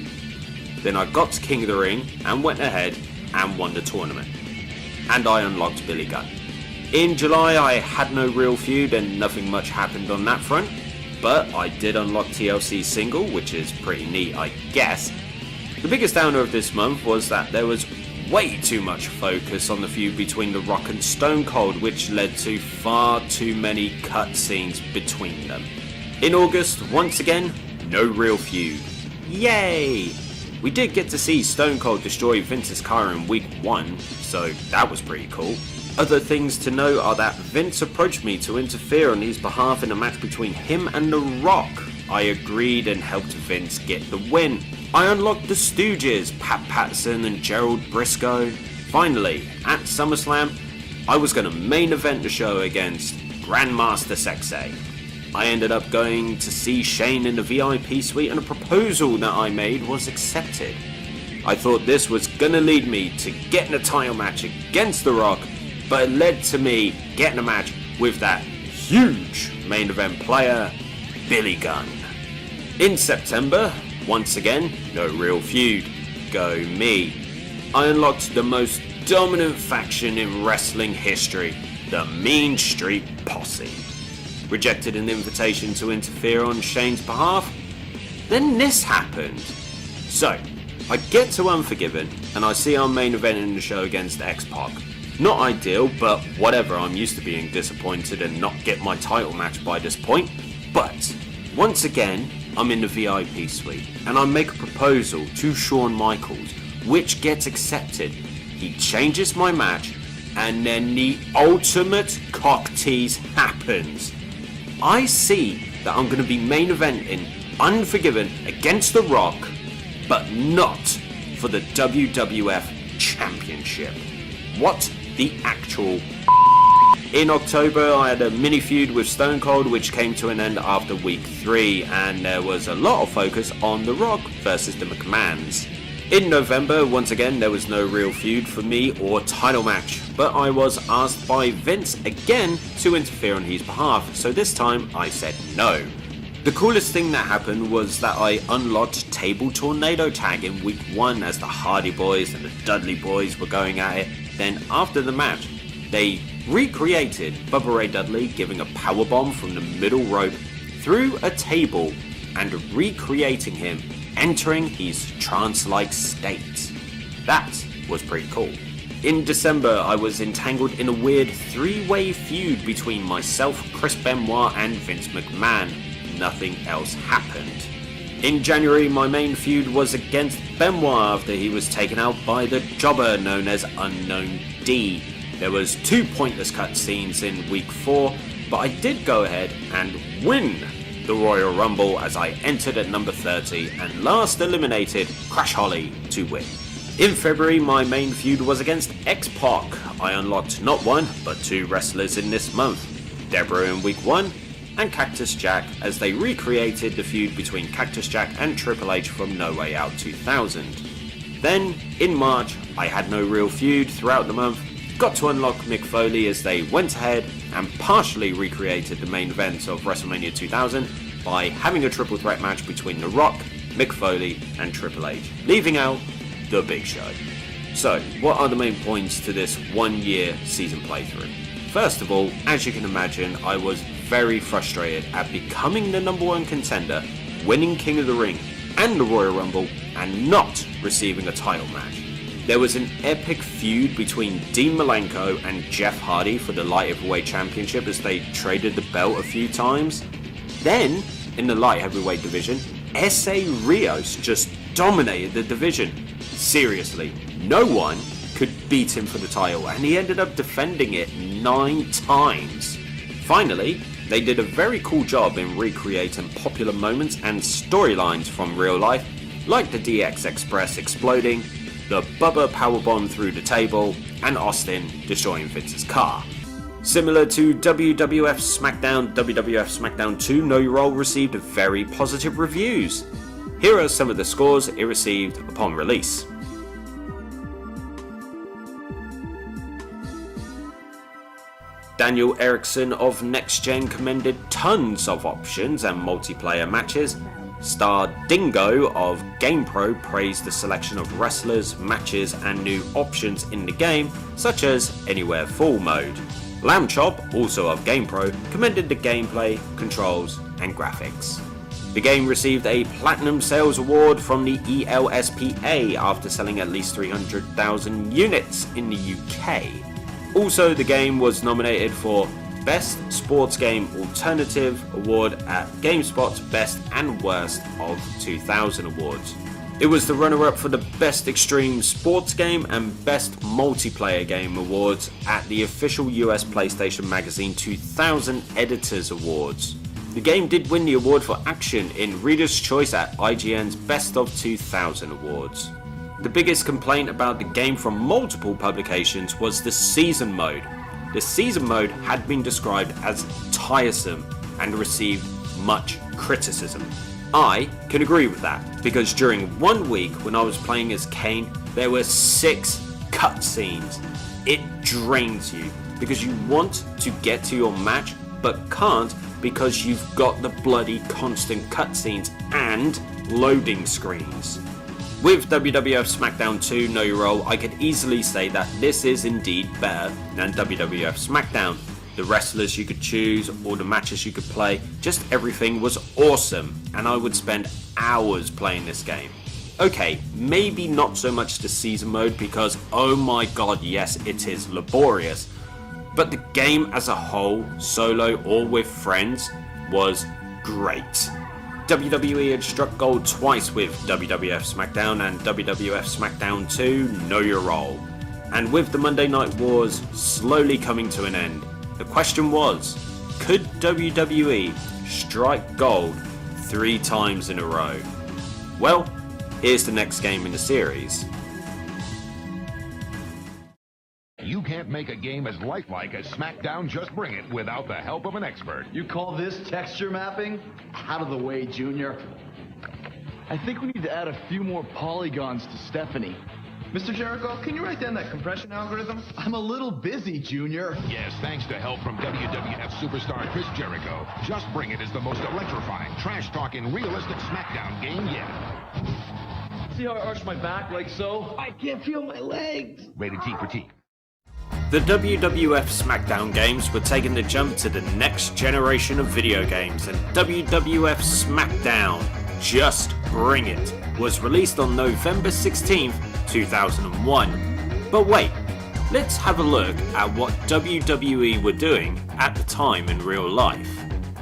Then I got to King of the Ring and went ahead and won the tournament. And I unlocked Billy Gunn. In July I had no real feud and nothing much happened on that front, but I did unlock TLC single, which is pretty neat I guess. The biggest downer of this month was that there was way too much focus on the feud between The Rock and Stone Cold, which led to far too many cutscenes between them. In August, once again, no real feud. Yay! We did get to see Stone Cold destroy Vince's car in week 1, so that was pretty cool. Other things to note are that Vince approached me to interfere on his behalf in a match between him and The Rock. I agreed and helped Vince get the win. I unlocked the Stooges, Pat Patterson and Gerald Briscoe. Finally, at SummerSlam, I was going to main event the show against Grandmaster Sexay. I ended up going to see Shane in the VIP suite and a proposal that I made was accepted. I thought this was going to lead me to getting a title match against The Rock, but it led to me getting a match with that huge main event player, Billy Gunn. In September, once again, no real feud. Go me. I unlocked the most dominant faction in wrestling history, the Mean Street Posse. Rejected an invitation to interfere on Shane's behalf. Then this happened. So, I get to Unforgiven and I see our main event in the show against X-Pac. Not ideal, but whatever, I'm used to being disappointed and not get my title match by this point. But, once again, I'm in the VIP suite, and I make a proposal to Shawn Michaels, which gets accepted. He changes my match, and then the ultimate cock tease happens. I see that I'm going to be main eventing Unforgiven against The Rock, but not for the WWF Championship. What the actual In October I had a mini feud with Stone Cold which came to an end after week 3, and there was a lot of focus on The Rock versus the McMahons. In November, once again, there was no real feud for me or title match, but I was asked by Vince again to interfere on his behalf, so this time I said no. The coolest thing that happened was that I unlocked Table Tornado Tag in week 1 as the Hardy Boys and the Dudley Boys were going at it. Then after the match, they recreated Bubba Ray Dudley giving a powerbomb from the middle rope through a table and recreating him entering his trance-like state. That was pretty cool. In December, I was entangled in a weird three-way feud between myself, Chris Benoit, and Vince McMahon. Nothing else happened. In January, my main feud was against Benoit after he was taken out by the jobber known as Unknown D. There was 2 pointless cutscenes in week 4, but I did go ahead and win the Royal Rumble as I entered at number 30 and last eliminated Crash Holly to win. In February, my main feud was against X-Pac. I unlocked not 1, but 2 wrestlers in this month. Deborah in week 1, and Cactus Jack as they recreated the feud between Cactus Jack and Triple H from No Way Out 2000. Then, in March, I had no real feud throughout the month, got to unlock Mick Foley as they went ahead and partially recreated the main event of WrestleMania 2000 by having a triple threat match between The Rock, Mick Foley and Triple H, leaving out The Big Show. So, what are the main points to this 1-year season playthrough? First of all, as you can imagine, I was very frustrated at becoming the #1 contender, winning King of the Ring and the Royal Rumble, and not receiving a title match. There was an epic feud between Dean Malenko and Jeff Hardy for the Light Heavyweight Championship as they traded the belt a few times. Then, in the Light Heavyweight division, S.A. Rios just dominated the division. Seriously, no one could beat him for the title, and he ended up defending it 9 times. Finally, they did a very cool job in recreating popular moments and storylines from real life, like the DX Express exploding, the Bubba powerbomb through the table, and Austin destroying Vince's car. Similar to WWF Smackdown, WWF Smackdown 2 Know Your Role received very positive reviews. Here are some of the scores it received upon release. Daniel Erickson of Next Gen commended tons of options and multiplayer matches. Star Dingo of GamePro praised the selection of wrestlers, matches and new options in the game, such as Anywhere Full mode. Lamb Chop, also of GamePro, commended the gameplay, controls and graphics. The game received a Platinum Sales Award from the ELSPA after selling at least 300,000 units in the UK. Also, the game was nominated for Best Sports Game Alternative Award at GameSpot's Best and Worst of 2000 awards. It was the runner-up for the Best Extreme Sports Game and Best Multiplayer Game awards at the official US PlayStation Magazine 2000 Editors Awards. The game did win the award for action in Reader's Choice at IGN's Best of 2000 awards. The biggest complaint about the game from multiple publications was the season mode. The season mode had been described as tiresome and received much criticism. I can agree with that, because during 1 week when I was playing as Kane, there were 6 cutscenes. It drains you because you want to get to your match but can't because you've got the bloody constant cutscenes and loading screens. With WWF Smackdown 2 Know Your Role, I could easily say that this is indeed better than WWF Smackdown. The wrestlers you could choose, all the matches you could play, just everything was awesome, and I would spend hours playing this game. Okay, maybe not so much the season mode because oh my god yes, it is laborious, but the game as a whole, solo or with friends, was great. WWE had struck gold twice with WWF Smackdown and WWF Smackdown 2 Know Your Role. And with the Monday Night Wars slowly coming to an end, the question was, could WWE strike gold 3 times in a row? Well, here's the next game in the series. You can't make a game as lifelike as Smackdown Just Bring It without the help of an expert. You call this texture mapping? Out of the way, Junior. I think we need to add a few more polygons to Stephanie. Mr. Jericho, can you write down that compression algorithm? I'm a little busy, Junior. Yes, thanks to help from WWF superstar Chris Jericho, Just Bring It is the most electrifying, trash-talking, realistic Smackdown game yet. See how I arch my back like so? I can't feel my legs. Rated T for T. The WWF Smackdown games were taking the jump to the next generation of video games, and WWF Smackdown, Just Bring It, was released on November 16th, 2001. But wait, let's have a look at what WWE were doing at the time in real life.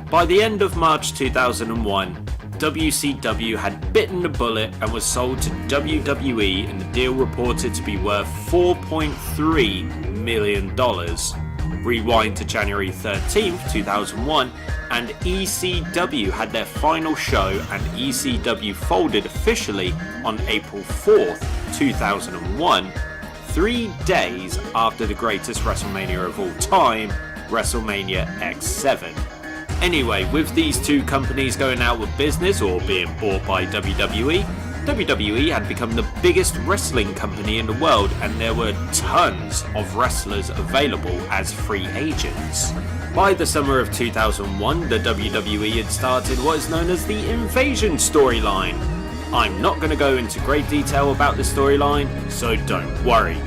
By the end of March 2001, WCW had bitten the bullet and was sold to WWE, and the deal reported to be worth $4.3 million. Rewind to January 13th, 2001, and ECW had their final show, and ECW folded officially on April 4th, 2001, 3 days after the greatest WrestleMania of all time, WrestleMania X7. Anyway, with these two companies going out of business or being bought by WWE, WWE had become the biggest wrestling company in the world, and there were tons of wrestlers available as free agents. By the summer of 2001, the WWE had started what is known as the Invasion storyline. I'm not going to go into great detail about the storyline, so don't worry.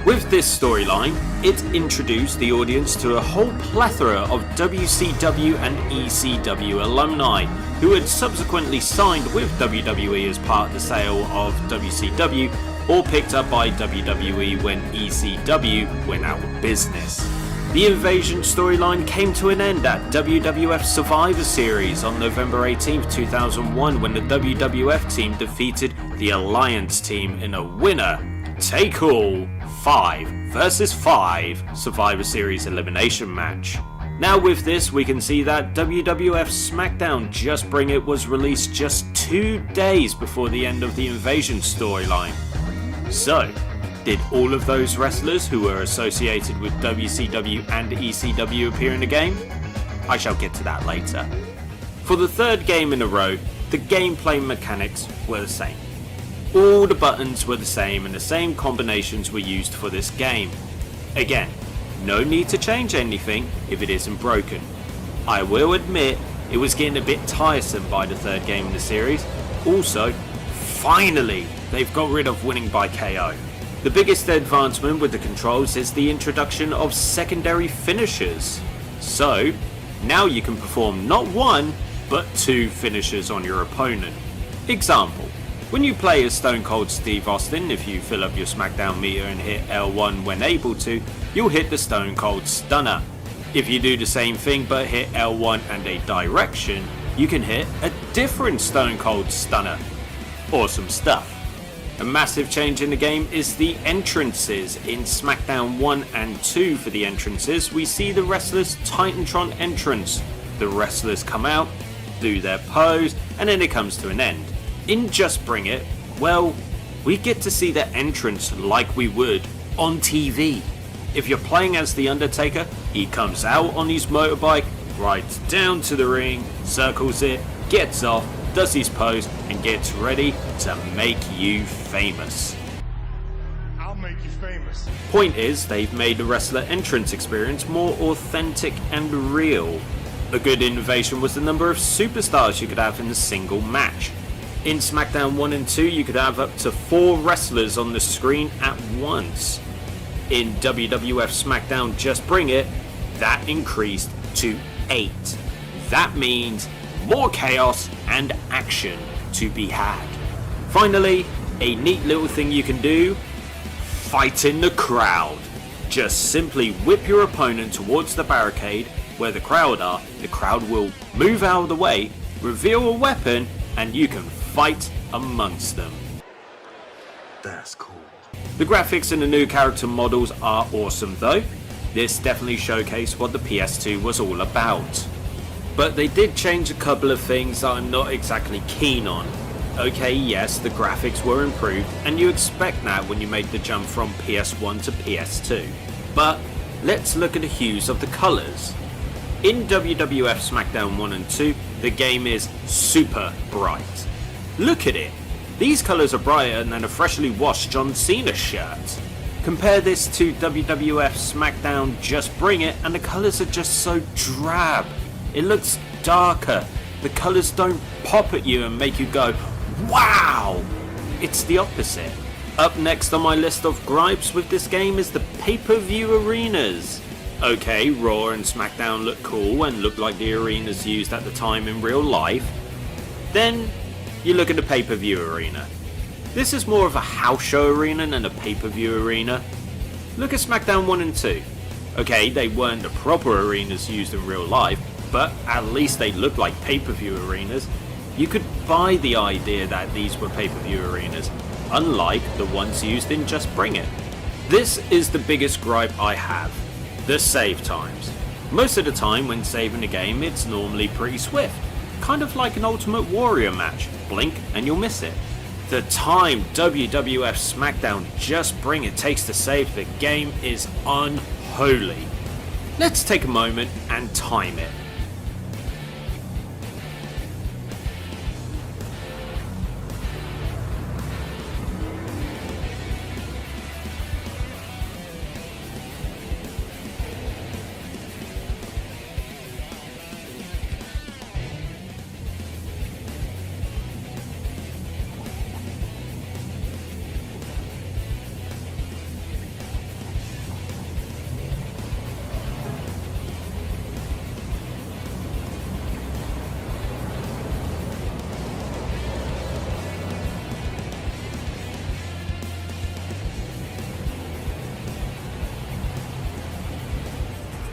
With this storyline, it introduced the audience to a whole plethora of WCW and ECW alumni who had subsequently signed with WWE as part of the sale of WCW or picked up by WWE when ECW went out of business. The Invasion storyline came to an end at WWF Survivor Series on November 18th, 2001, when the WWF team defeated the Alliance team in a winner-take-all 5 versus 5 Survivor Series elimination match. Now with this, we can see that WWF Smackdown Just Bring It was released just 2 days before the end of the Invasion storyline. So, did all of those wrestlers who were associated with WCW and ECW appear in the game? I shall get to that later. For the third game in a row, the gameplay mechanics were the same. All the buttons were the same and the same combinations were used for this game. Again, no need to change anything if it isn't broken. I will admit it was getting a bit tiresome by the third game in the series. Also, finally, they've got rid of winning by KO. The biggest advancement with the controls is the introduction of secondary finishers. So, now you can perform not one, but 2 finishers on your opponent. Example. When you play as Stone Cold Steve Austin, if you fill up your Smackdown meter and hit L1 when able to, you'll hit the Stone Cold Stunner. If you do the same thing but hit L1 and a direction, you can hit a different Stone Cold Stunner. Awesome stuff. A massive change in the game is the entrances. In Smackdown 1 and 2 for the entrances, we see the wrestlers' Titantron entrance. The wrestlers come out, do their pose, and then it comes to an end. In Just Bring It, well, we get to see the entrance like we would on TV. If you're playing as The Undertaker, he comes out on his motorbike, rides down to the ring, circles it, gets off, does his pose, and gets ready to make you famous. I'll make you famous. Point is, they've made the wrestler entrance experience more authentic and real. A good innovation was the number of superstars you could have in a single match. In Smackdown 1 and 2, you could have up to 4 wrestlers on the screen at once. In WWF Smackdown Just Bring It, that increased to 8. That means more chaos and action to be had. Finally, a neat little thing you can do, fight in the crowd. Just simply whip your opponent towards the barricade where the crowd are, the crowd will move out of the way, reveal a weapon, and you can fight amongst them. That's cool. The graphics and the new character models are awesome though. This definitely showcased what the PS2 was all about. But they did change a couple of things that I'm not exactly keen on. Okay, yes, the graphics were improved, and you expect that when you make the jump from PS1 to PS2. But let's look at the hues of the colours. In WWF Smackdown 1 and 2, the game is super bright. Look at it! These colours are brighter than a freshly washed John Cena shirt. Compare this to WWF Smackdown Just Bring It, and the colours are just so drab. It looks darker. The colours don't pop at you and make you go, wow! It's the opposite. Up next on my list of gripes with this game is the pay-per-view arenas. Okay, Raw and SmackDown look cool and look like the arenas used at the time in real life. Then you look at the pay-per-view arena. This is more of a house show arena than a pay-per-view arena. Look at SmackDown 1 and 2. Okay, they weren't the proper arenas used in real life, but at least they look like pay-per-view arenas. You could buy the idea that these were pay-per-view arenas, unlike the ones used in Just Bring It. This is the biggest gripe I have, the save times. Most of the time when saving a game it's normally pretty swift, kind of like an Ultimate Warrior match, blink and you'll miss it. The time WWF Smackdown Just Bring It takes to save the game is unholy. Let's take a moment and time it.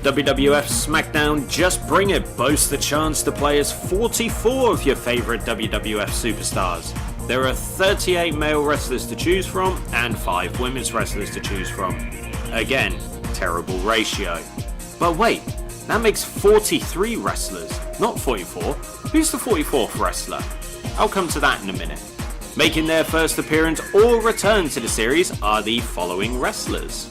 WWF Smackdown Just Bring It boasts the chance to play as 44 of your favourite WWF superstars. There are 38 male wrestlers to choose from and 5 women's wrestlers to choose from. Again, terrible ratio. But wait, that makes 43 wrestlers, not 44. Who's the 44th wrestler? I'll come to that in a minute. Making their first appearance or return to the series are the following wrestlers.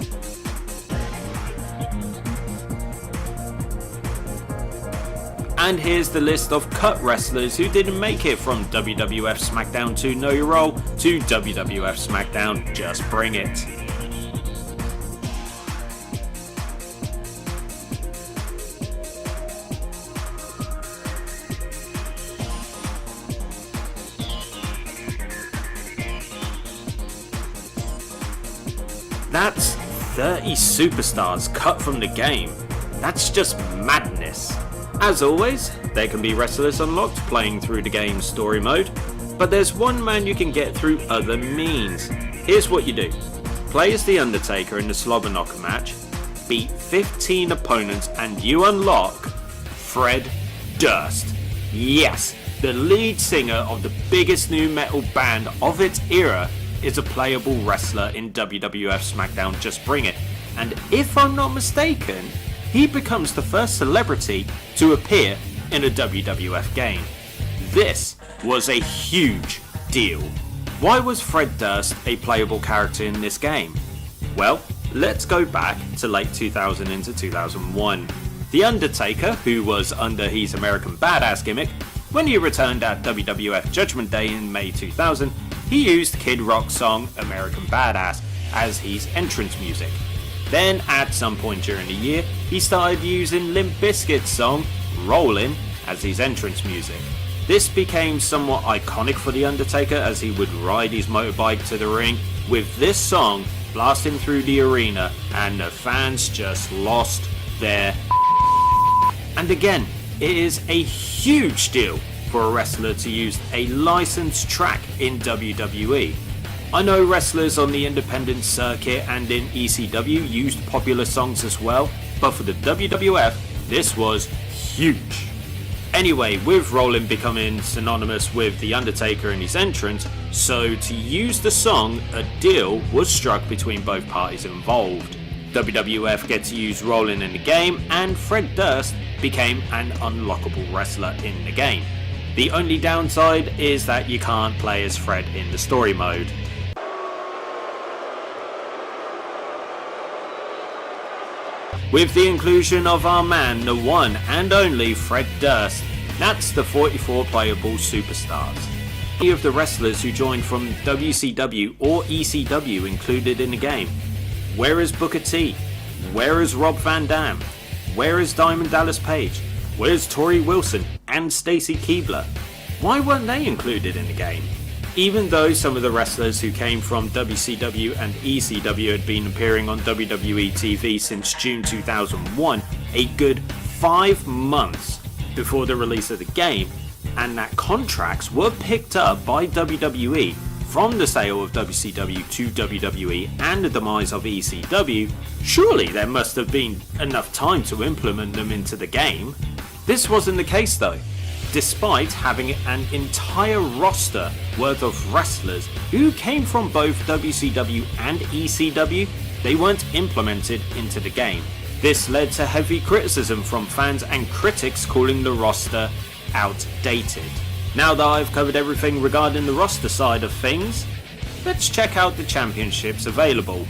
And here's the list of cut wrestlers who didn't make it from WWF Smackdown 2 Know Your Role to WWF Smackdown Just Bring It. That's 30 superstars cut from the game. That's just madness. As always, there can be wrestlers unlocked playing through the game's story mode, but there's one man you can get through other means. Here's what you do. Play as The Undertaker in the Slobber Knocker match, beat 15 opponents and you unlock Fred Durst. Yes, the lead singer of the biggest nu metal band of its era is a playable wrestler in WWF Smackdown Just Bring It, and if I'm not mistaken, he becomes the first celebrity to appear in a WWF game. This was a huge deal. Why was Fred Durst a playable character in this game? Well, let's go back to late 2000 into 2001. The Undertaker, who was under his American Badass gimmick, when he returned at WWF Judgment Day in May 2000, he used Kid Rock's song American Badass as his entrance music. Then, at some point during the year, he started using Limp Bizkit's song Rollin' as his entrance music. This became somewhat iconic for The Undertaker as he would ride his motorbike to the ring with this song blasting through the arena, and the fans just lost their And again, it is a huge deal for a wrestler to use a licensed track in WWE. I know wrestlers on the independent circuit and in ECW used popular songs as well, but for the WWF, this was huge. Anyway, with Rollin' becoming synonymous with The Undertaker and his entrance, so to use the song, a deal was struck between both parties involved. WWF get to use Rollin' in the game, and Fred Durst became an unlockable wrestler in the game. The only downside is that you can't play as Fred in the story mode. With the inclusion of our man, the one and only Fred Durst, that's the 44 playable superstars. Any of the wrestlers who joined from WCW or ECW included in the game. Where is Booker T? Where is Rob Van Dam? Where is Diamond Dallas Page? Where's Tori Wilson and Stacy Keibler? Why weren't they included in the game? Even though some of the wrestlers who came from WCW and ECW had been appearing on WWE TV since June 2001, a good 5 months before the release of the game, and that contracts were picked up by WWE from the sale of WCW to WWE and the demise of ECW, surely there must have been enough time to implement them into the game. This wasn't the case though. Despite having an entire roster worth of wrestlers who came from both WCW and ECW, they weren't implemented into the game. This led to heavy criticism from fans and critics calling the roster outdated. Now that I've covered everything regarding the roster side of things, let's check out the championships available.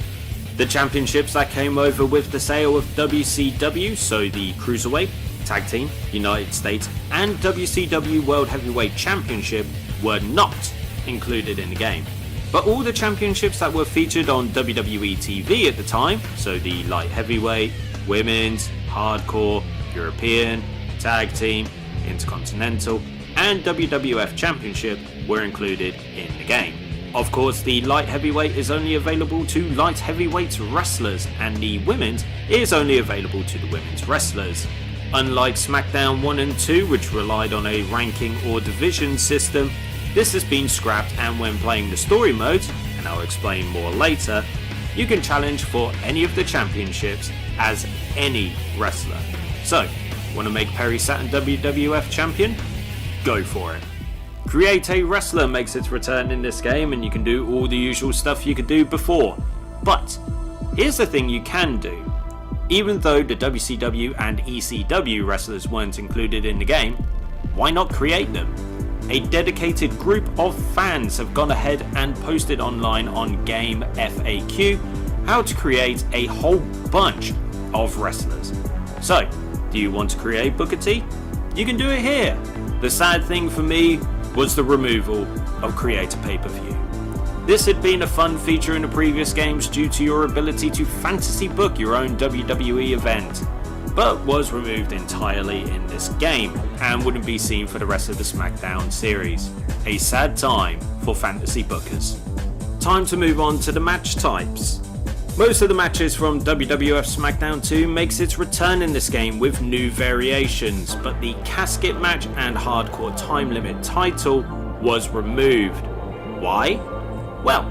The championships that came over with the sale of WCW, so the Cruiserweight, Tag Team, United States, and WCW World Heavyweight Championship were not included in the game. But all the championships that were featured on WWE TV at the time, so the Light Heavyweight, Women's, Hardcore, European, Tag Team, Intercontinental, and WWF Championship were included in the game. Of course, the Light Heavyweight is only available to Light Heavyweight wrestlers, and the Women's is only available to the Women's wrestlers. Unlike SmackDown 1 and 2, which relied on a ranking or division system, this has been scrapped, and when playing the story mode, and I'll explain more later, you can challenge for any of the championships as any wrestler. So, want to make Perry Saturn WWF champion? Go for it. Create a Wrestler makes its return in this game, and you can do all the usual stuff you could do before. But, here's the thing you can do. Even though the WCW and ECW wrestlers weren't included in the game, why not create them? A dedicated group of fans have gone ahead and posted online on Game FAQ how to create a whole bunch of wrestlers. So, do you want to create Booker T? You can do it here. The sad thing for me was the removal of Create a Pay-Per-View. This had been a fun feature in the previous games due to your ability to fantasy book your own WWE event, but was removed entirely in this game and wouldn't be seen for the rest of the SmackDown series. A sad time for fantasy bookers. Time to move on to the match types. Most of the matches from WWF Smackdown 2 makes its return in this game with new variations, but the casket match and hardcore time limit title was removed. Why? Well,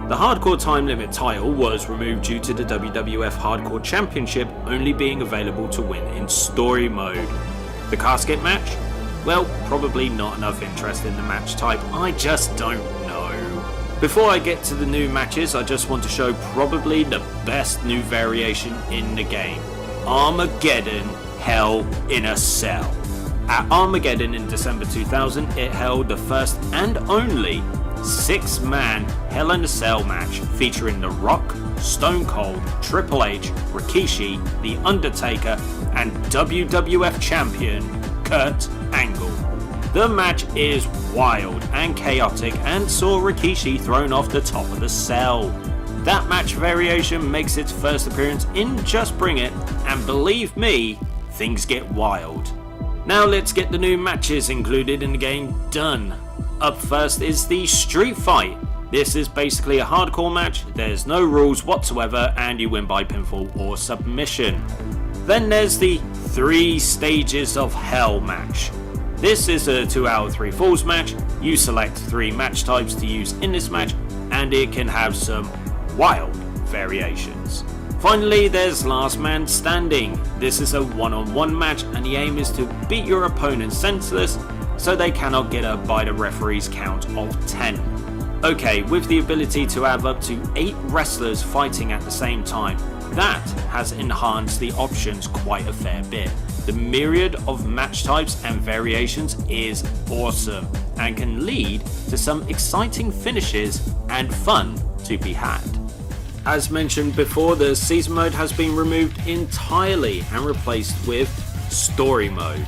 the hardcore time limit title was removed due to the WWF Hardcore Championship only being available to win in story mode. The casket match? Well, probably not enough interest in the match type, I just don't know. Before I get to the new matches, I just want to show probably the best new variation in the game. Armageddon Hell in a Cell. At Armageddon in December 2000, it held the first and only 6-man Hell in a Cell match featuring The Rock, Stone Cold, Triple H, Rikishi, The Undertaker, and WWF Champion Kurt Angle. The match is wild and chaotic and saw Rikishi thrown off the top of the cell. That match variation makes its first appearance in Just Bring It, and believe me, things get wild. Now let's get the new matches included in the game done. Up first is the Street Fight. This is basically a hardcore match, there's no rules whatsoever, and you win by pinfall or submission. Then there's the 3 Stages of Hell match. This is a 2 out 3 falls match. You select 3 match types to use in this match, and it can have some wild variations. Finally, there's Last Man Standing. This is a one-on-one match, and the aim is to beat your opponent senseless so they cannot get up by the referee's count of 10. Okay, with the ability to have up to 8 wrestlers fighting at the same time, that has enhanced the options quite a fair bit. The myriad of match types and variations is awesome and can lead to some exciting finishes and fun to be had. As mentioned before, the season mode has been removed entirely and replaced with story mode.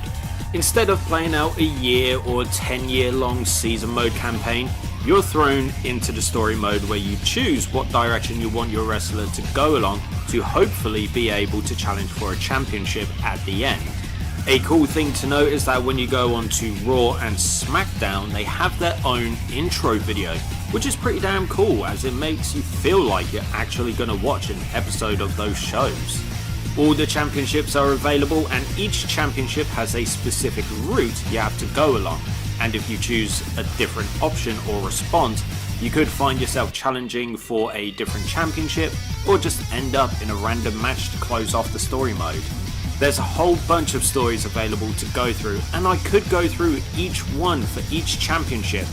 Instead of playing out a year or 10-year long season mode campaign, you're thrown into the story mode where you choose what direction you want your wrestler to go along to hopefully be able to challenge for a championship at the end. A cool thing to note is that when you go onto Raw and Smackdown, they have their own intro video, which is pretty damn cool as it makes you feel like you're actually going to watch an episode of those shows. All the championships are available and each championship has a specific route you have to go along, and if you choose a different option or response, you could find yourself challenging for a different championship or just end up in a random match to close off the story mode. There's a whole bunch of stories available to go through, and I could go through each one for each championship,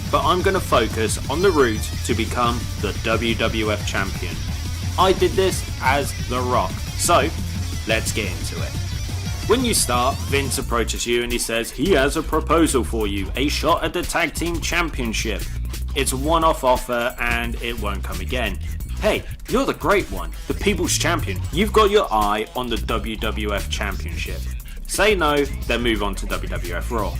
but I'm going to focus on the route to become the WWF champion. I did this as The Rock, so let's get into it. When you start, Vince approaches you and he says he has a proposal for you, a shot at the tag team championship. It's a one-off offer and it won't come again. Hey, you're the great one, the people's champion. You've got your eye on the WWF championship. Say no, then move on to WWF Raw.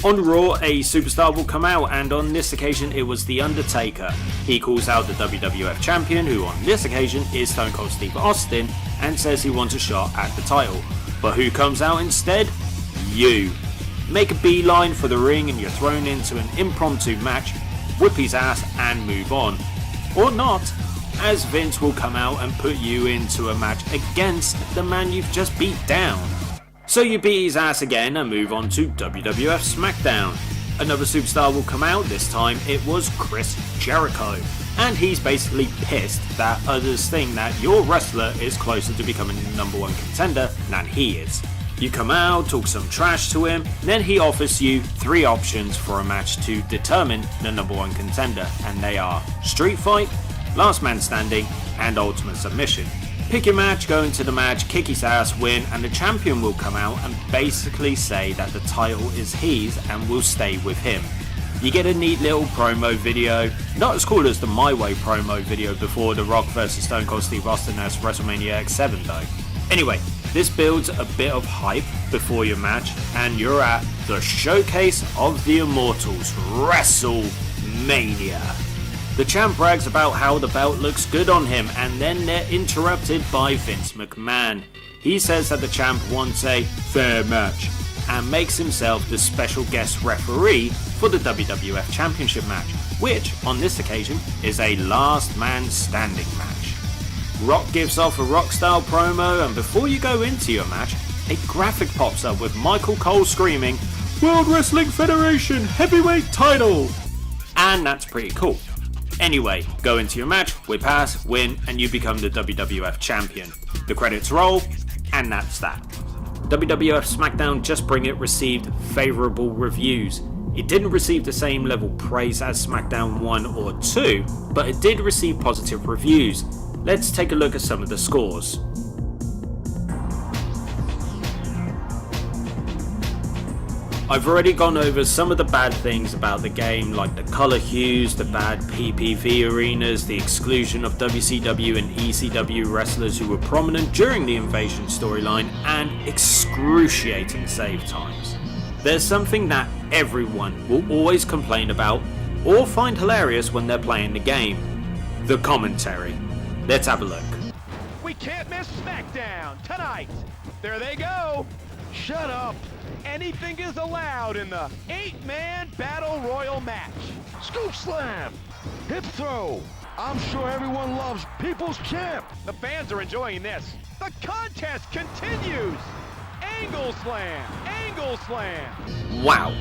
On Raw, a superstar will come out, and on this occasion it was The Undertaker. He calls out the WWF champion, who on this occasion is Stone Cold Steve Austin, and says he wants a shot at the title. But who comes out instead? You. Make a beeline for the ring and you're thrown into an impromptu match, whip his ass and move on. Or not, as Vince will come out and put you into a match against the man you've just beat down. So you beat his ass again and move on to WWF Smackdown. Another superstar will come out, this time it was Chris Jericho. And he's basically pissed that others think that your wrestler is closer to becoming the #1 contender than he is. You come out, talk some trash to him, then he offers you 3 options for a match to determine the #1 contender, and they are Street Fight, Last Man Standing, and Ultimate Submission. Pick your match, go into the match, kick his ass, win, and the champion will come out and basically say that the title is his and will stay with him. You get a neat little promo video, not as cool as the My Way promo video before The Rock vs Stone Cold Steve Austin at WrestleMania X7 though. Anyway, this builds a bit of hype before your match, and you're at the Showcase of the Immortals, WrestleMania. The champ brags about how the belt looks good on him, and then they're interrupted by Vince McMahon. He says that the champ wants a fair match, and makes himself the special guest referee for the WWF Championship match, which on this occasion is a last man standing match. Rock gives off a rock style promo, and before you go into your match, a graphic pops up with Michael Cole screaming, "World Wrestling Federation Heavyweight Title!" And that's pretty cool. Anyway, go into your match, whip ass, win, and you become the WWF champion. The credits roll, and that's that. WWF Smackdown Just Bring It received favourable reviews. It didn't receive the same level praise as Smackdown 1 or 2, but it did receive positive reviews. Let's take a look at some of the scores. I've already gone over some of the bad things about the game, like the colour hues, the bad PPV arenas, the exclusion of WCW and ECW wrestlers who were prominent during the Invasion storyline, and excruciating save times. There's something that everyone will always complain about or find hilarious when they're playing the game: the commentary. Let's have a look. We can't miss Smackdown tonight. There they go. Shut up. Anything is allowed in the 8-man Battle Royal match. Scoop slam! Hip throw! I'm sure everyone loves People's Champ! The fans are enjoying this. The contest continues. Angle slam! Angle slam! Wow,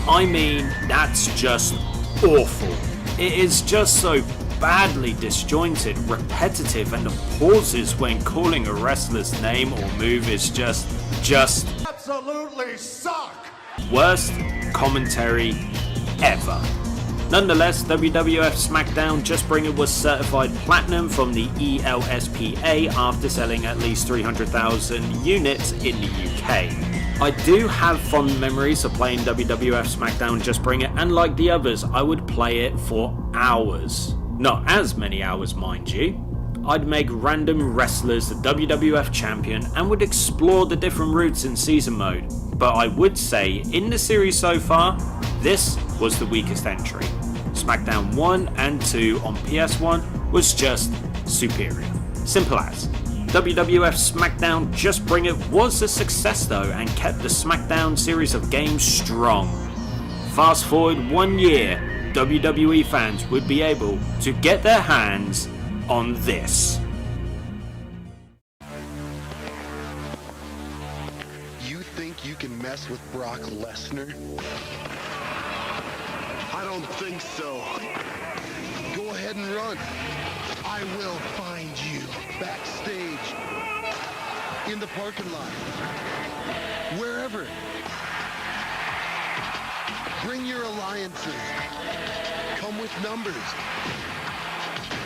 I mean, that's just awful. It is just so badly disjointed, repetitive, and the pauses when calling a wrestler's name or move is just Absolutely suck! worst commentary ever. Nonetheless, WWF Smackdown Just Bring It was certified platinum from the ELSPA after selling at least 300,000 units in the UK. I do have fond memories of playing WWF Smackdown Just Bring It, and like the others, I would play it for hours. Not as many hours, mind you. I'd make random wrestlers the WWF champion and would explore the different routes in season mode. But I would say, in the series so far, this was the weakest entry. Smackdown 1 and 2 on PS1 was just superior. Simple as. WWF Smackdown Just Bring It was a success though, and kept the Smackdown series of games strong. Fast forward 1 year, WWE fans would be able to get their hands on this. You think you can mess with Brock Lesnar? I don't think so. Go ahead and run. I will find you backstage, in the parking lot, wherever. Bring your alliances. Come with numbers.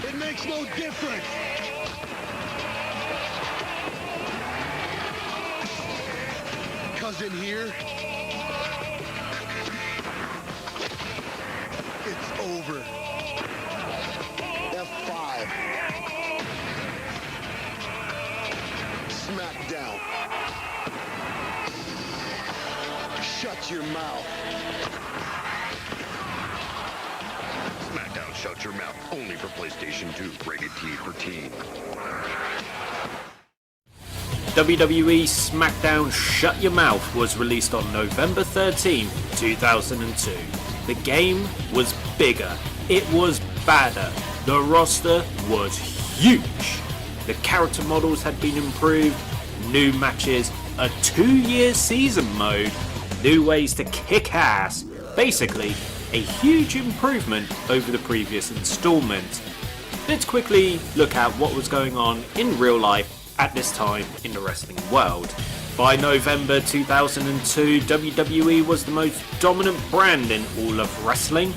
It makes no difference. Cause in here, it's over. F5. Smackdown. Shut your mouth. Smackdown Shut Your Mouth, only for PlayStation 2, rated T for teen. WWE Smackdown Shut Your Mouth was released on November 13, 2002. The game was bigger, it was badder, the roster was huge. The character models had been improved, new matches, a 2-year season mode, new ways to kick ass, basically a huge improvement over the previous installment. Let's quickly look at what was going on in real life at this time in the wrestling world. By November 2002, WWE was the most dominant brand in all of wrestling.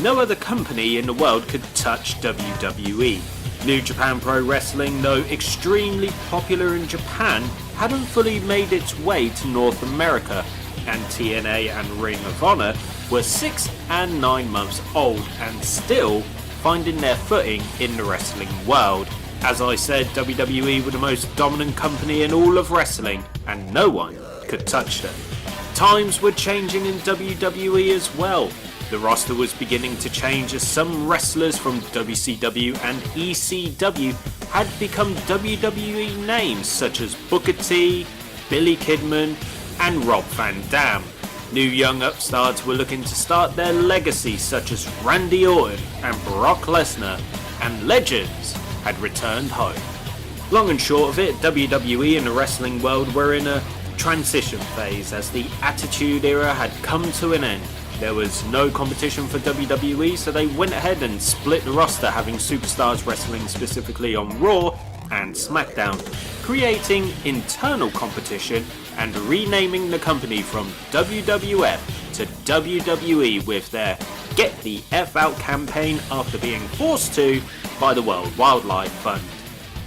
No other company in the world could touch WWE. New Japan Pro Wrestling, though extremely popular in Japan, hadn't fully made its way to North America, and TNA and Ring of Honor were 6 and 9 months old and still finding their footing in the wrestling world. As I said, WWE were the most dominant company in all of wrestling, and no one could touch them. Times were changing in WWE as well. The roster was beginning to change as some wrestlers from WCW and ECW had become WWE names such as Booker T, Billy Kidman, and Rob Van Dam. New young upstarts were looking to start their legacy such as Randy Orton and Brock Lesnar, and legends had returned home. Long and short of it, WWE and the wrestling world were in a transition phase as the Attitude Era had come to an end. There was no competition for WWE, so they went ahead and split the roster, having superstars wrestling specifically on Raw and SmackDown, creating internal competition and renaming the company from WWF to WWE with their Get the F Out campaign after being forced to by the World Wildlife Fund.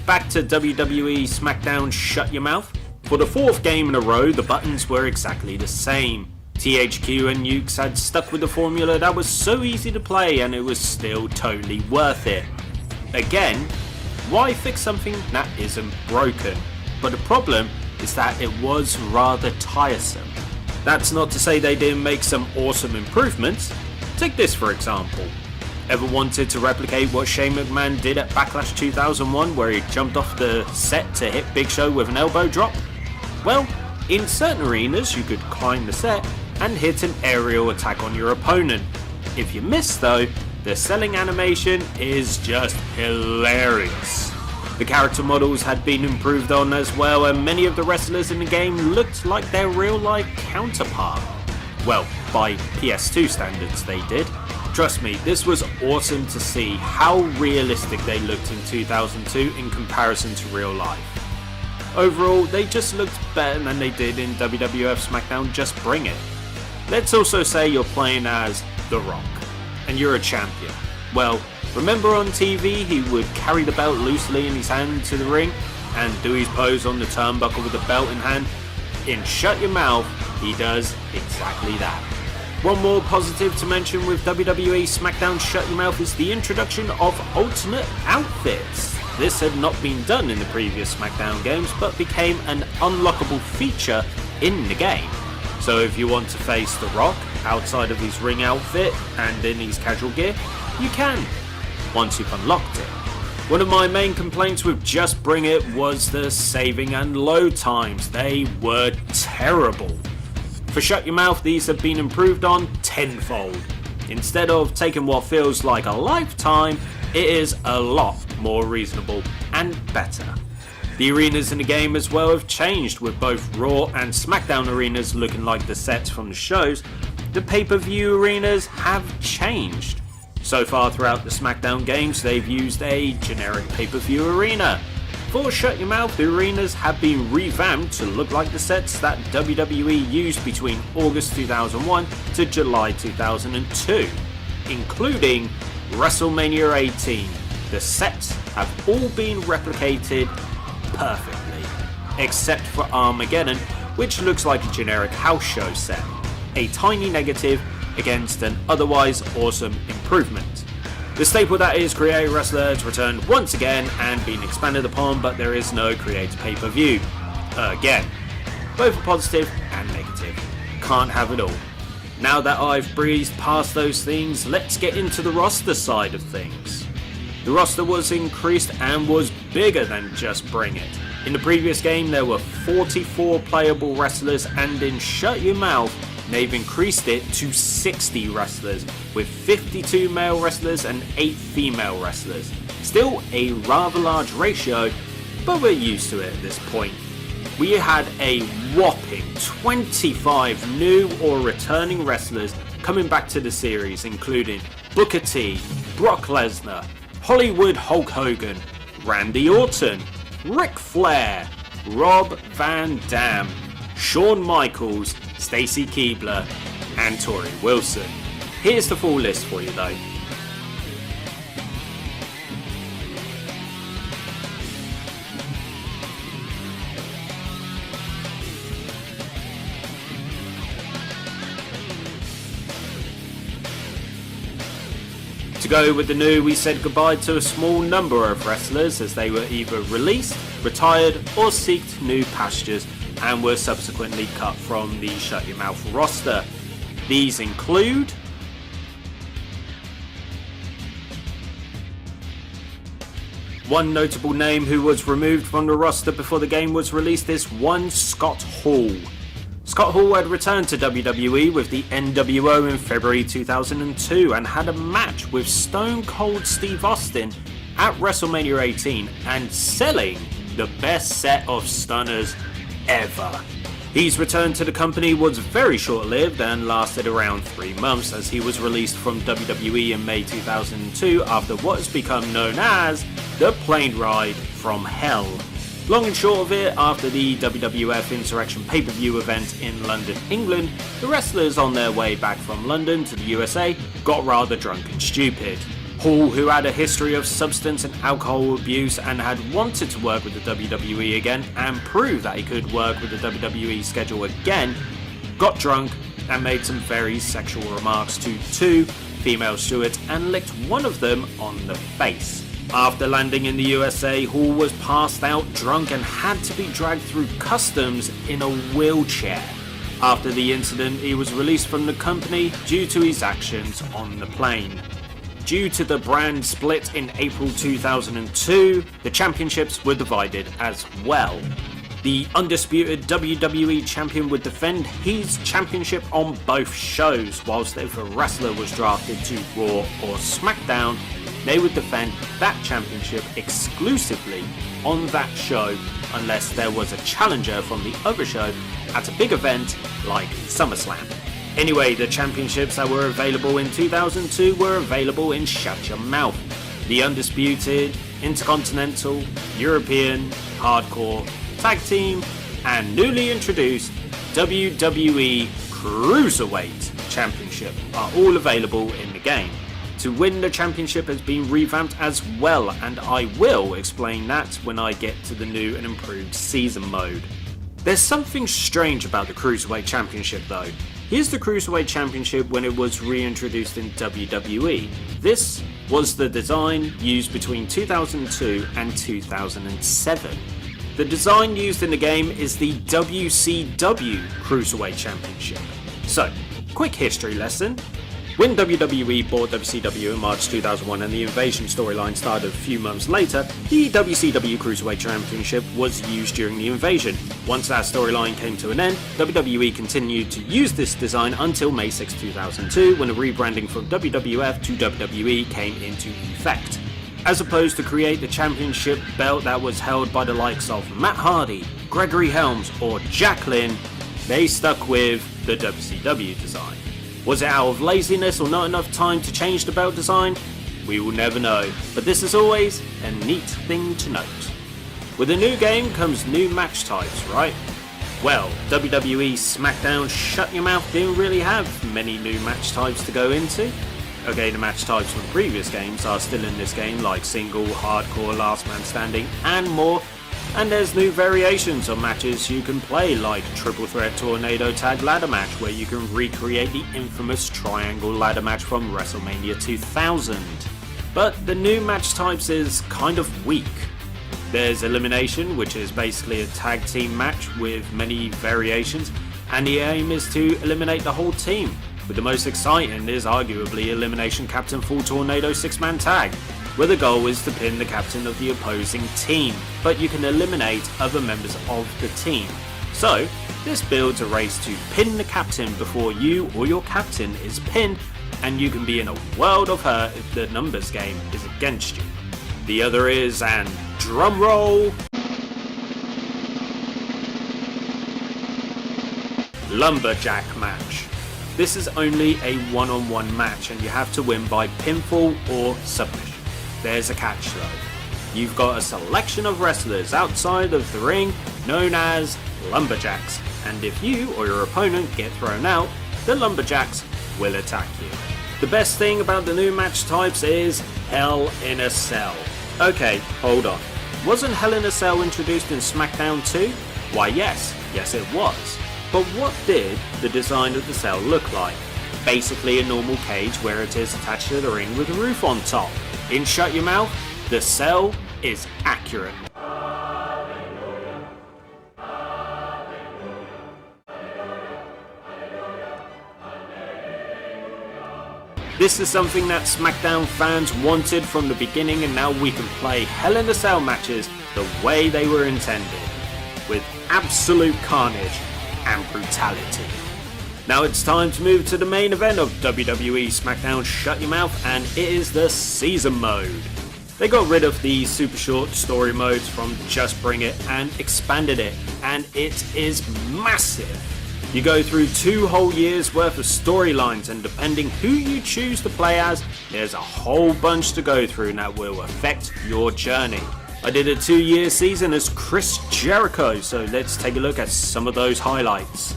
Back to WWE Smackdown Shut Your Mouth. For the 4th game in a row, the buttons were exactly the same. THQ and Ukes had stuck with the formula that was so easy to play, and it was still totally worth it. Again, why fix something that isn't broken? But the problem is that it was rather tiresome. That's not to say they didn't make some awesome improvements. Take this for example. Ever wanted to replicate what Shane McMahon did at Backlash 2001 where he jumped off the set to hit Big Show with an elbow drop? Well, in certain arenas you could climb the set and hit an aerial attack on your opponent. If you miss though, the selling animation is just hilarious. The character models had been improved on as well, and many of the wrestlers in the game looked like their real life counterpart. Well, by PS2 standards they did. Trust me, this was awesome to see how realistic they looked in 2002 in comparison to real life. Overall, they just looked better than they did in WWF Smackdown Just Bring It. Let's also say you're playing as The Rock, and you're a champion. Well, remember on TV he would carry the belt loosely in his hand to the ring and do his pose on the turnbuckle with the belt in hand? In Shut Your Mouth, he does exactly that. One more positive to mention with WWE Smackdown Shut Your Mouth is the introduction of alternate outfits. This had not been done in the previous Smackdown games, but became an unlockable feature in the game. So if you want to face The Rock outside of his ring outfit and in his casual gear, you can, once you've unlocked it. One of my main complaints with Just Bring It was the saving and load times. They were terrible. For Shut Your Mouth, these have been improved on tenfold. Instead of taking what feels like a lifetime, it is a lot more reasonable and better. The arenas in the game as well have changed, with both Raw and SmackDown arenas looking like the sets from the shows. The pay-per-view arenas have changed. So far throughout the SmackDown games, they've used a generic pay-per-view arena. For Shut Your Mouth, the arenas have been revamped to look like the sets that WWE used between August 2001 to July 2002, including WrestleMania 18. The sets have all been replicated perfectly, except for Armageddon, which looks like a generic house show set, a tiny negative against an otherwise awesome improvement. The staple that is Create Wrestler has returned once again and been expanded upon, but there is no Create pay-per-view. Again, both are positive and negative. Can't have it all. Now that I've breezed past those things, let's get into the roster side of things. The roster was increased and was bigger than Just Bring It. In the previous game there were 44 playable wrestlers, and in Shut Your Mouth they've increased it to 60 wrestlers, with 52 male wrestlers and 8 female wrestlers. Still a rather large ratio, but we're used to it at this point. We had a whopping 25 new or returning wrestlers coming back to the series, including Booker T, Brock Lesnar, Hollywood Hulk Hogan, Randy Orton, Ric Flair, Rob Van Dam, Shawn Michaels, Stacy Keibler, and Tori Wilson. Here's the full list for you though. To go with the new, we said goodbye to a small number of wrestlers as they were either released, retired, or seeked new pastures and were subsequently cut from the Shut Your Mouth roster. These include one notable name who was removed from the roster before the game was released is one Scott Hall. Scott Hall had returned to WWE with the NWO in February 2002 and had a match with Stone Cold Steve Austin at WrestleMania 18 and selling the best set of stunners ever. His return to the company was very short-lived and lasted around 3 months, as he was released from WWE in May 2002 after what has become known as the plane ride from hell. Long and short of it, after the WWF Insurrection pay-per-view event in London, England, the wrestlers on their way back from London to the USA got rather drunk and stupid. Hall, who had a history of substance and alcohol abuse and had wanted to work with the WWE again and prove that he could work with the WWE schedule again, got drunk and made some very sexual remarks to 2 female stewards and licked one of them on the face. After landing in the USA, Hall was passed out drunk and had to be dragged through customs in a wheelchair. After the incident, he was released from the company due to his actions on the plane. Due to the brand split in April 2002, the championships were divided as well. The undisputed WWE champion would defend his championship on both shows, whilst if a wrestler was drafted to Raw or SmackDown, they would defend that championship exclusively on that show unless there was a challenger from the other show at a big event like SummerSlam. Anyway, the championships that were available in 2002 were available in Shut Your Mouth. The undisputed Intercontinental, European, Hardcore, Tag Team, and newly introduced WWE Cruiserweight Championship are all available in the game. To win the championship has been revamped as well, and I will explain that when I get to the new and improved season mode. There's something strange about the Cruiserweight Championship though. Here's the Cruiserweight Championship when it was reintroduced in WWE. This was the design used between 2002 and 2007. The design used in the game is the WCW Cruiserweight Championship. So, quick history lesson. When WWE bought WCW in March 2001 and the Invasion storyline started a few months later, the WCW Cruiserweight Championship was used during the Invasion. Once that storyline came to an end, WWE continued to use this design until May 6, 2002, when a rebranding from WWF to WWE came into effect. As opposed to create the championship belt that was held by the likes of Matt Hardy, Gregory Helms or Jacqueline, they stuck with the WCW design. Was it out of laziness or not enough time to change the belt design? We will never know, but this is always a neat thing to note. With a new game comes new match types, right? Well, WWE Smackdown Shut Your Mouth didn't really have many new match types to go into. Okay, the match types from previous games are still in this game, like single, hardcore, last man standing, and more. And there's new variations of matches you can play, like Triple Threat Tornado Tag Ladder Match, where you can recreate the infamous Triangle Ladder Match from WrestleMania 2000. But the new match types is kind of weak. There's Elimination, which is basically a tag team match with many variations, and the aim is to eliminate the whole team. With the most exciting is arguably Elimination Captain Full Tornado 6-man tag, where the goal is to pin the captain of the opposing team, but you can eliminate other members of the team. So, this builds a race to pin the captain before you or your captain is pinned, and you can be in a world of hurt if the numbers game is against you. The other is, and drum roll, Lumberjack match. This is only a one-on-one match and you have to win by pinfall or submission. There's a catch though. You've got a selection of wrestlers outside of the ring known as Lumberjacks, and if you or your opponent get thrown out, the Lumberjacks will attack you. The best thing about the new match types is Hell in a Cell. Okay, hold on. Wasn't Hell in a Cell introduced in SmackDown 2? Why yes it was. But what did the design of the cell look like? Basically a normal cage where it is attached to the ring with a roof on top. In Shut Your Mouth, the cell is accurate. This is something that SmackDown fans wanted from the beginning, and now we can play Hell in a Cell matches the way they were intended, with absolute carnage and brutality. Now it's time to move to the main event of WWE Smackdown Shut Your Mouth, and it is the season mode. They got rid of the super short story modes from Just Bring It and expanded it, and it is massive. You go through 2 whole years worth of storylines, and depending who you choose to play as, there's a whole bunch to go through that will affect your journey. I did a 2-year season as Chris Jericho, so let's take a look at some of those highlights.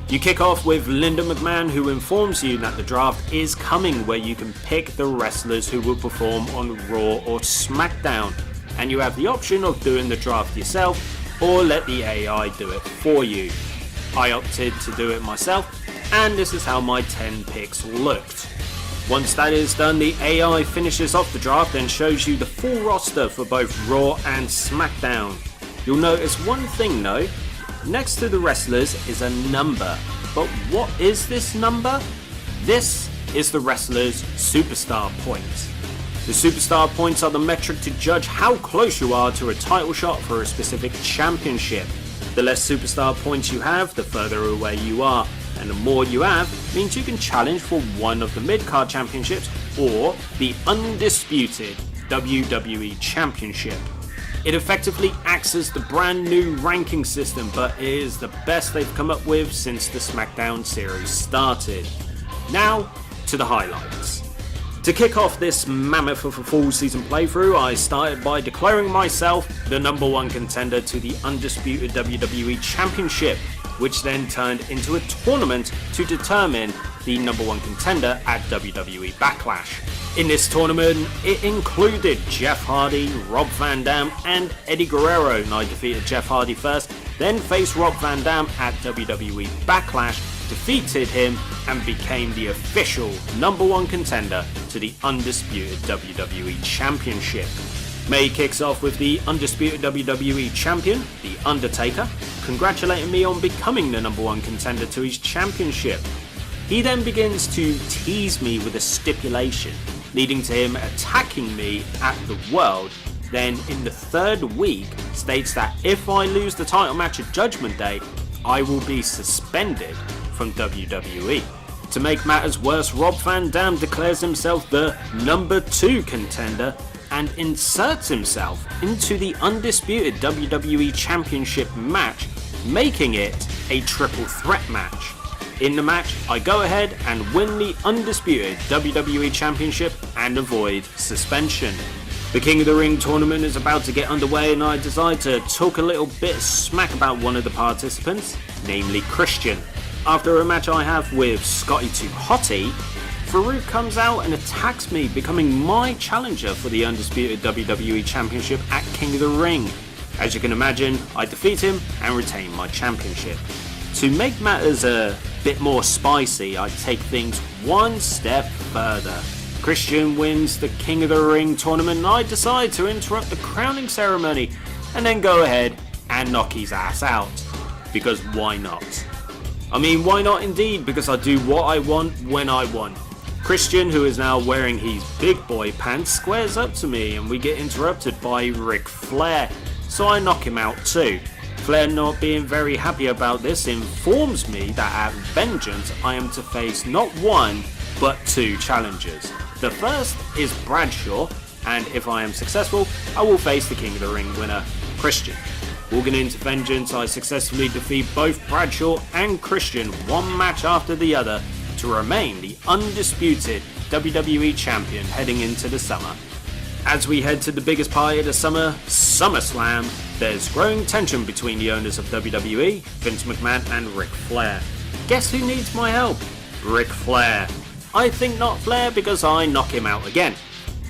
You kick off with Linda McMahon, who informs you that the draft is coming, where you can pick the wrestlers who will perform on Raw or SmackDown, and you have the option of doing the draft yourself or let the AI do it for you. I opted to do it myself, and this is how my 10 picks looked. Once that is done, the AI finishes off the draft and shows you the full roster for both Raw and SmackDown. You'll notice one thing though, next to the wrestlers is a number. But what is this number? This is the wrestler's superstar points. The superstar points are the metric to judge how close you are to a title shot for a specific championship. The less superstar points you have, the further away you are. And the more you have means you can challenge for one of the mid-card championships or the undisputed WWE Championship. It effectively acts as the brand new ranking system, but it is the best they've come up with since the SmackDown series started. Now to the highlights. To kick off this mammoth of a full season playthrough, I started by declaring myself the #1 contender to the undisputed WWE Championship, which then turned into a tournament to determine the #1 contender at WWE Backlash. In this tournament, it included Jeff Hardy, Rob Van Dam, and Eddie Guerrero, and I defeated Jeff Hardy first, then faced Rob Van Dam at WWE Backlash, defeated him, and became the official #1 contender to the undisputed WWE Championship. May kicks off with the undisputed WWE Champion, The Undertaker, congratulating me on becoming the #1 contender to his championship. He then begins to tease me with a stipulation, leading to him attacking me at the World. Then in the third week states that if I lose the title match at Judgment Day, I will be suspended from WWE. To make matters worse, Rob Van Dam declares himself the number 2 contender and inserts himself into the undisputed WWE Championship match, making it a triple threat match. In the match, I go ahead and win the undisputed WWE Championship and avoid suspension. The King of the Ring tournament is about to get underway, and I decide to talk a little bit smack about one of the participants, namely Christian. After a match I have with Scotty 2 Hottie, Farouk comes out and attacks me, becoming my challenger for the undisputed WWE Championship at King of the Ring. As you can imagine, I defeat him and retain my championship. To make matters a bit more spicy, I take things one step further. Christian wins the King of the Ring tournament, and I decide to interrupt the crowning ceremony and then go ahead and knock his ass out. Because why not? I mean, why not indeed, because I do what I want when I want. Christian, who is now wearing his big boy pants, squares up to me and we get interrupted by Ric Flair, so I knock him out too. Flair, not being very happy about this, informs me that at Vengeance I am to face not one, but 2 challengers. The first is Bradshaw, and if I am successful, I will face the King of the Ring winner, Christian. Walking into Vengeance, I successfully defeat both Bradshaw and Christian one match after the other to remain the undisputed WWE Champion heading into the summer. As we head to the biggest party of the summer, SummerSlam, there's growing tension between the owners of WWE, Vince McMahon and Ric Flair. Guess who needs my help? Ric Flair. I think not Flair, because I knock him out again.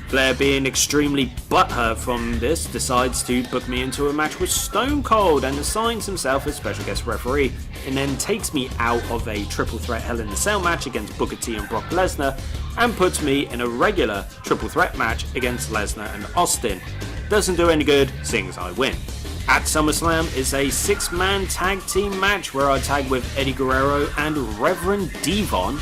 Flair, being extremely butthurt from this, decides to book me into a match with Stone Cold and assigns himself as special guest referee, and then takes me out of a triple threat Hell in a Cell match against Booker T and Brock Lesnar and puts me in a regular triple threat match against Lesnar and Austin. Doesn't do any good, seeing as I win. At SummerSlam is a 6-man tag team match where I tag with Eddie Guerrero and Reverend Devon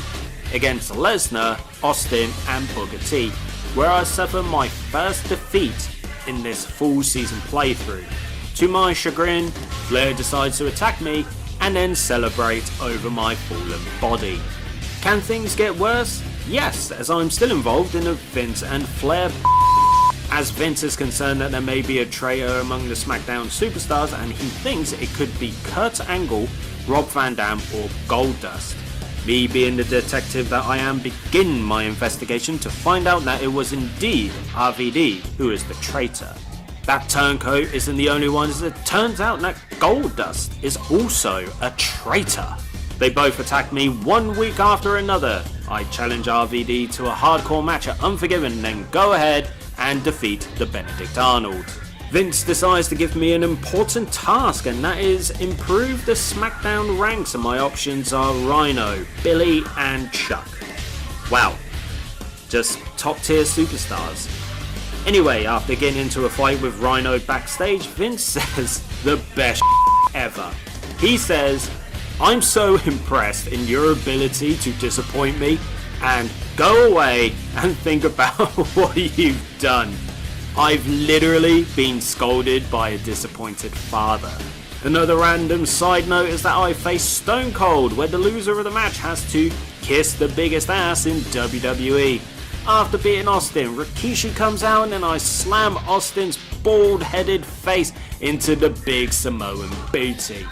against Lesnar, Austin and Booker T, where I suffer my first defeat in this full season playthrough. To my chagrin, Flair decides to attack me and then celebrate over my fallen body. Can things get worse? Yes, as I'm still involved in a Vince and Flair as Vince is concerned that there may be a traitor among the SmackDown superstars, and he thinks it could be Kurt Angle, Rob Van Dam or Goldust. Me, being the detective that I am, begin my investigation to find out that it was indeed RVD who is the traitor. That turncoat isn't the only one, as it turns out that Goldust is also a traitor. They both attack me one week after another. I challenge RVD to a hardcore match at Unforgiven and then go ahead and defeat the Benedict Arnold. Vince decides to give me an important task, and that is improve the SmackDown ranks, and my options are Rhino, Billy and Chuck. Wow, just top tier superstars. Anyway, after getting into a fight with Rhino backstage, Vince says the best ever. He says, "I'm so impressed in your ability to disappoint me, and go away and think about what you've done. I've literally been scolded by a disappointed father." Another random side note is that I face Stone Cold, where the loser of the match has to kiss the biggest ass in WWE. After beating Austin, Rikishi comes out and then I slam Austin's bald-headed face into the big Samoan booty.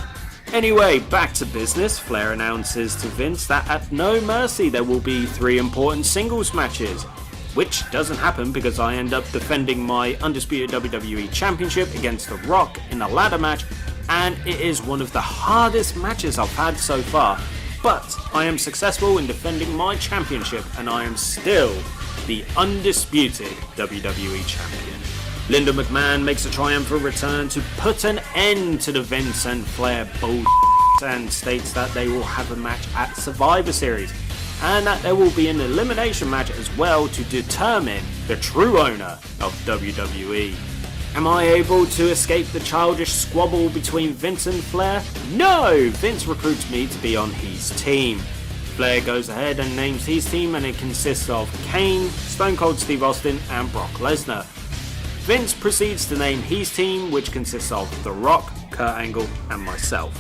Anyway, back to business. Flair announces to Vince that at No Mercy there will be 3 important singles matches, which doesn't happen because I end up defending my undisputed WWE Championship against The Rock in a ladder match, and it is one of the hardest matches I've had so far, but I am successful in defending my championship and I am still the undisputed WWE Champion. Linda McMahon makes a triumphant return to put an end to the Vince and Flair bullshit and states that they will have a match at Survivor Series, and that there will be an elimination match as well to determine the true owner of WWE. Am I able to escape the childish squabble between Vince and Flair? No! Vince recruits me to be on his team. Flair goes ahead and names his team, and it consists of Kane, Stone Cold Steve Austin and Brock Lesnar. Vince proceeds to name his team, which consists of The Rock, Kurt Angle and myself.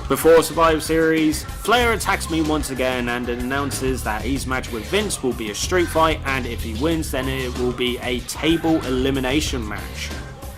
Before Survivor Series, Flair attacks me once again and announces that his match with Vince will be a street fight, and if he wins then it will be a table elimination match.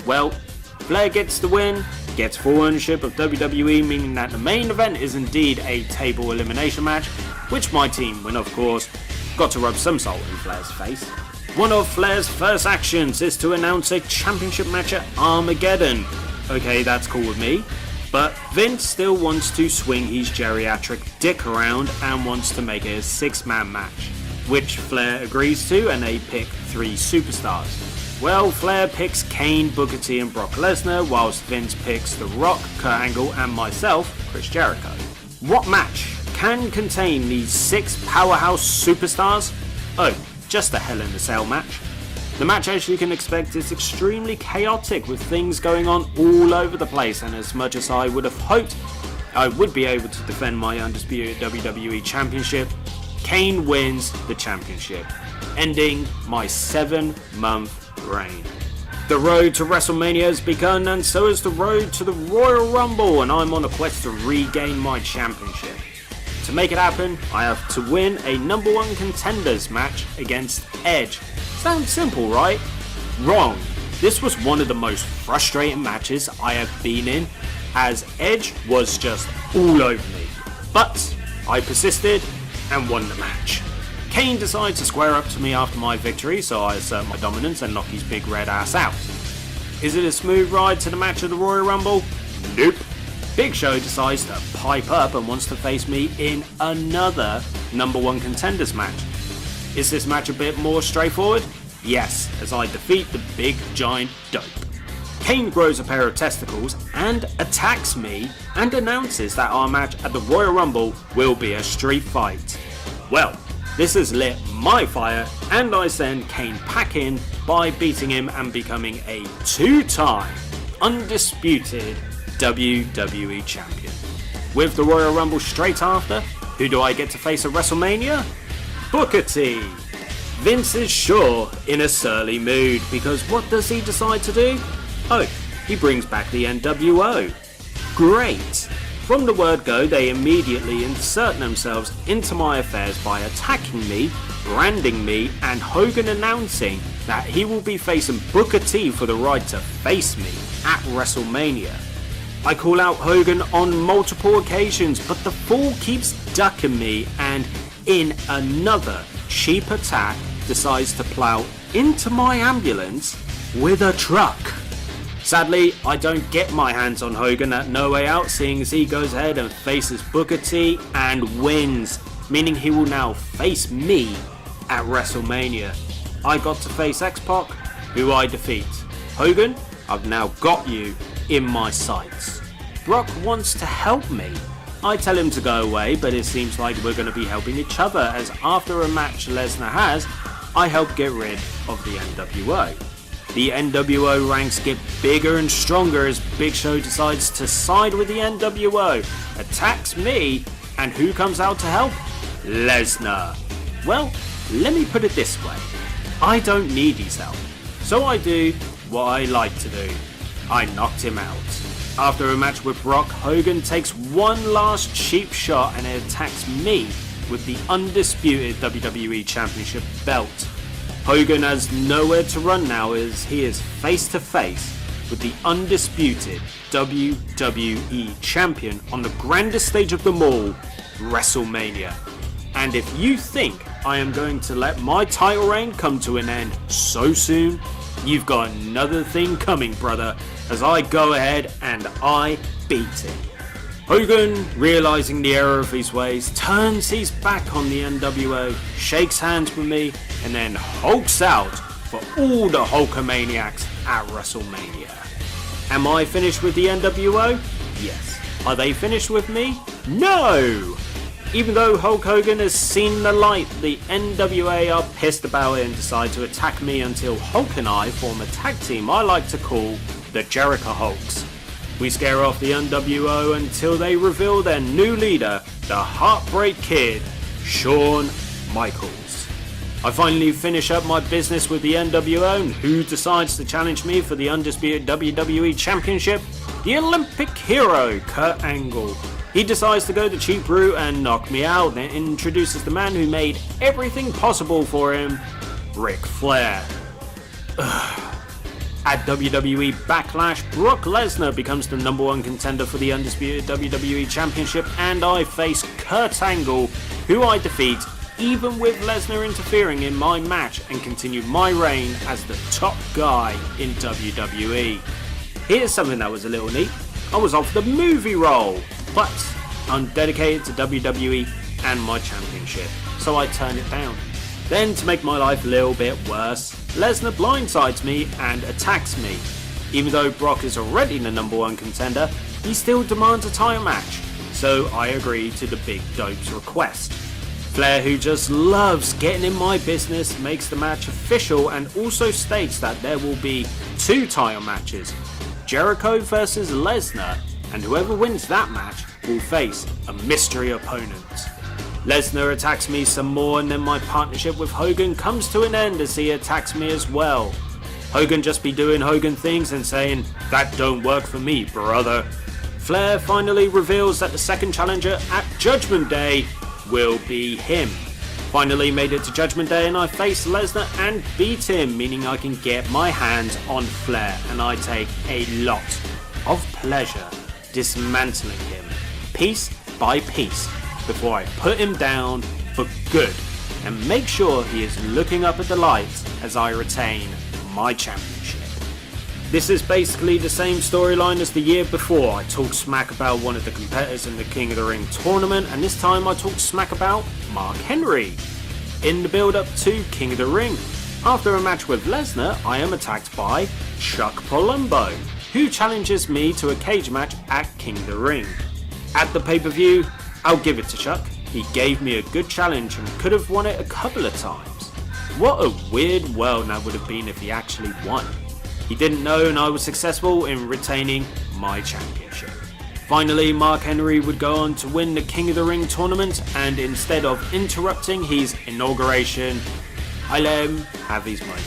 Well, Flair gets the win, gets full ownership of WWE, meaning that the main event is indeed a table elimination match, which my team win, of course. Got to rub some salt in Flair's face. One of Flair's first actions is to announce a championship match at Armageddon. Okay, that's cool with me. But Vince still wants to swing his geriatric dick around and wants to make it a 6-man match, which Flair agrees to, and they pick 3 superstars. Well, Flair picks Kane, Booker T and Brock Lesnar, whilst Vince picks The Rock, Kurt Angle and myself, Chris Jericho. What match can contain these 6 powerhouse superstars? Oh, just a Hell in a Cell match. The match, as you can expect, is extremely chaotic with things going on all over the place, and as much as I would have hoped I would be able to defend my undisputed WWE Championship, Kane wins the championship, ending my 7-month reign. The road to WrestleMania has begun, and so is the road to the Royal Rumble, and I'm on a quest to regain my championship. To make it happen, I have to win a number 1 contenders match against Edge. Sounds simple, right? Wrong. This was one of the most frustrating matches I have been in, as Edge was just all over me. But I persisted and won the match. Kane decides to square up to me after my victory, so I assert my dominance and knock his big red ass out. Is it a smooth ride to the match of the Royal Rumble? Nope. Big Show decides to pipe up and wants to face me in another number 1 contenders match. Is this match a bit more straightforward? Yes, as I defeat the big giant dope. Kane grows a pair of testicles and attacks me and announces that our match at the Royal Rumble will be a street fight. Well, this has lit my fire, and I send Kane packing by beating him and becoming a 2-time undisputed WWE champion. With the Royal Rumble straight after, who do I get to face at WrestleMania? Booker T. Vince is sure in a surly mood, because what does he decide to do? Oh, he brings back the NWO. Great. From the word go, they immediately insert themselves into my affairs by attacking me, branding me, and Hogan announcing that he will be facing Booker T for the right to face me at WrestleMania. I call out Hogan on multiple occasions, but the fool keeps ducking me, and in another cheap attack decides to plow into my ambulance with a truck. Sadly, I don't get my hands on Hogan at No Way Out, seeing as he goes ahead and faces Booker T and wins, meaning he will now face me at WrestleMania. I got to face X-Pac, who I defeat. Hogan, I've now got you in my sights. Brock wants to help me. I tell him to go away, but it seems like we're going to be helping each other, as after a match Lesnar has, I help get rid of the NWO. The NWO ranks get bigger and stronger as Big Show decides to side with the NWO, attacks me, and who comes out to help? Lesnar. Well, let me put it this way. I don't need his help, so I do what I like to do. I knocked him out. After a match with Brock, Hogan takes one last cheap shot and attacks me with the undisputed WWE Championship belt. Hogan has nowhere to run now, as he is face to face with the undisputed WWE Champion on the grandest stage of them all, WrestleMania. And if you think I am going to let my title reign come to an end so soon, you've got another thing coming, brother, as I go ahead and I beat him. Hogan, realizing the error of his ways, turns his back on the NWO, shakes hands with me, and then hulks out for all the Hulkamaniacs at WrestleMania. Am I finished with the NWO? Yes. Are they finished with me? No! Even though Hulk Hogan has seen the light, the NWA are pissed about it and decide to attack me until Hulk and I form a tag team I like to call the Jericho Hulks. We scare off the NWO until they reveal their new leader, the Heartbreak Kid, Shawn Michaels. I finally finish up my business with the NWO, and who decides to challenge me for the undisputed WWE Championship? The Olympic hero, Kurt Angle. He decides to go the cheap route and knock me out, then introduces the man who made everything possible for him, Ric Flair. At WWE Backlash, Brock Lesnar becomes the #1 contender for the undisputed WWE Championship, and I face Kurt Angle, who I defeat even with Lesnar interfering in my match, and continue my reign as the top guy in WWE. Here's something that was a little neat. I was offered a movie role, but I'm dedicated to WWE and my championship, so I turned it down. Then, to make my life a little bit worse, Lesnar blindsides me and attacks me. Even though Brock is already the #1 contender, he still demands a title match, so I agree to the Big Dope's request. Flair, who just loves getting in my business, makes the match official and also states that there will be 2 title matches, Jericho versus Lesnar, and whoever wins that match will face a mystery opponent. Lesnar attacks me some more, and then my partnership with Hogan comes to an end as he attacks me as well. Hogan just be doing Hogan things and saying, "That don't work for me, brother." Flair finally reveals that the second challenger at Judgment Day will be him. Finally made it to Judgment Day, and I face Lesnar and beat him, meaning I can get my hands on Flair, and I take a lot of pleasure dismantling him piece by piece before I put him down for good and make sure he is looking up at the lights as I retain my championship. This is basically the same storyline as the year before. I talked smack about one of the competitors in the King of the Ring tournament, and this time I talked smack about Mark Henry. In the build up to King of the Ring, after a match with Lesnar, I am attacked by Chuck Palumbo, who challenges me to a cage match at King of the Ring. At the pay-per-view, I'll give it to Chuck. He gave me a good challenge and could have won it a couple of times. What a weird world that would have been if he actually won. He didn't know, and I was successful in retaining my championship. Finally, Mark Henry would go on to win the King of the Ring tournament, and instead of interrupting his inauguration, I let him have his moment.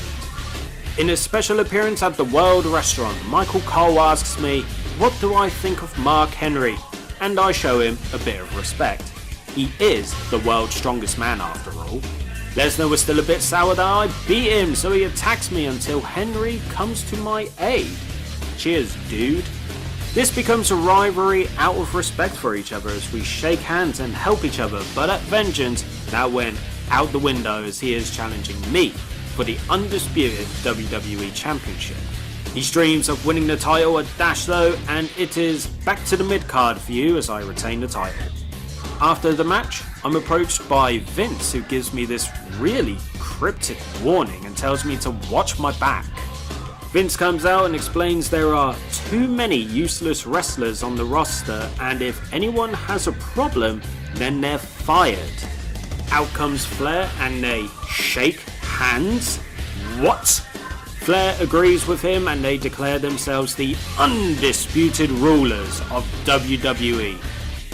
In a special appearance at the World Restaurant, Michael Cole asks me, what do I think of Mark Henry? And I show him a bit of respect. He is the world's strongest man after all. Lesnar was still a bit sour that I beat him, so he attacks me until Henry comes to my aid. Cheers, dude. This becomes a rivalry out of respect for each other as we shake hands and help each other, but at Vengeance, that went out the window as he is challenging me for the undisputed WWE Championship. He dreams of winning the title at Dash though, and it is back to the mid-card for you as I retain the title. After the match, I'm approached by Vince, who gives me this really cryptic warning and tells me to watch my back. Vince comes out and explains there are too many useless wrestlers on the roster, and if anyone has a problem, then they're fired. Out comes Flair and they shake hands. What? Flair agrees with him and they declare themselves the undisputed rulers of WWE.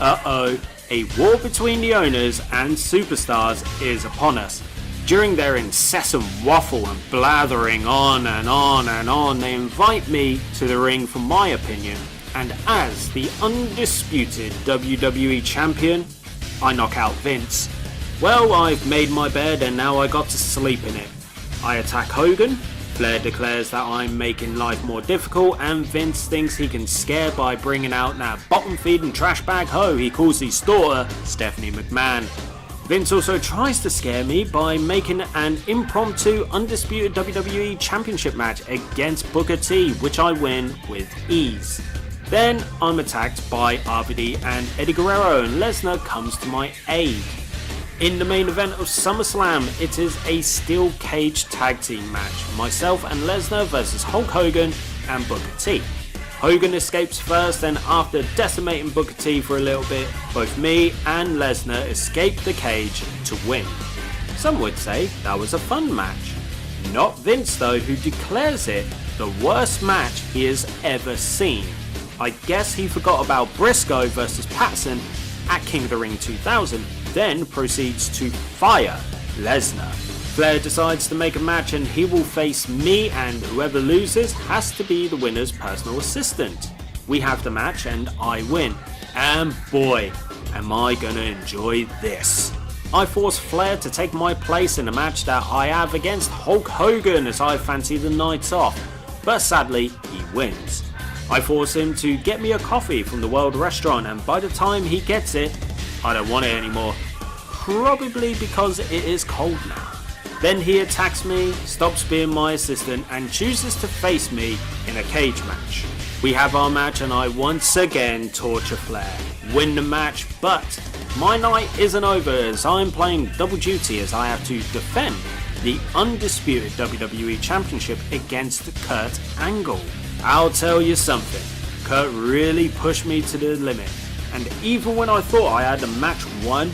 Uh-oh. A war between the owners and superstars is upon us. During their incessant waffle and blathering on and on and on, they invite me to the ring for my opinion, and as the undisputed WWE champion, I knock out Vince. Well, I've made my bed and now I got to sleep in it. I attack Hogan. Flair declares that I'm making life more difficult, and Vince thinks he can scare by bringing out that bottom-feeding trash bag hoe he calls his daughter, Stephanie McMahon. Vince also tries to scare me by making an impromptu undisputed WWE Championship match against Booker T, which I win with ease. Then I'm attacked by RVD and Eddie Guerrero, and Lesnar comes to my aid. In the main event of SummerSlam, it is a steel cage tag team match, myself and Lesnar versus Hulk Hogan and Booker T. Hogan escapes first, and after decimating Booker T for a little bit, both me and Lesnar escape the cage to win. Some would say that was a fun match. Not Vince though, who declares it the worst match he has ever seen. I guess he forgot about Briscoe versus Patterson at King of the Ring 2000, then proceeds to fire Lesnar. Flair decides to make a match and he will face me, and whoever loses has to be the winner's personal assistant. We have the match and I win. And boy, am I gonna enjoy this. I force Flair to take my place in a match that I have against Hulk Hogan as I fancy the night off, but sadly he wins. I force him to get me a coffee from the World Restaurant, and by the time he gets it, I don't want it anymore. Probably because it is cold now. Then he attacks me, stops being my assistant, and chooses to face me in a cage match. We have our match and I once again torture Flair, win the match, but my night isn't over as I'm playing double duty as I have to defend the undisputed WWE Championship against Kurt Angle. I'll tell you something, Kurt really pushed me to the limit, and even when I thought I had the match won,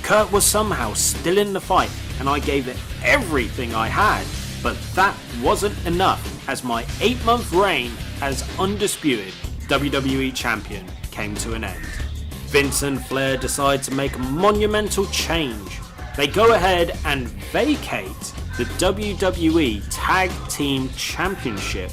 Kurt was somehow still in the fight and I gave it everything I had. But that wasn't enough as my 8-month reign as undisputed WWE Champion came to an end. Vince and Flair decide to make a monumental change. They go ahead and vacate the WWE Tag Team Championship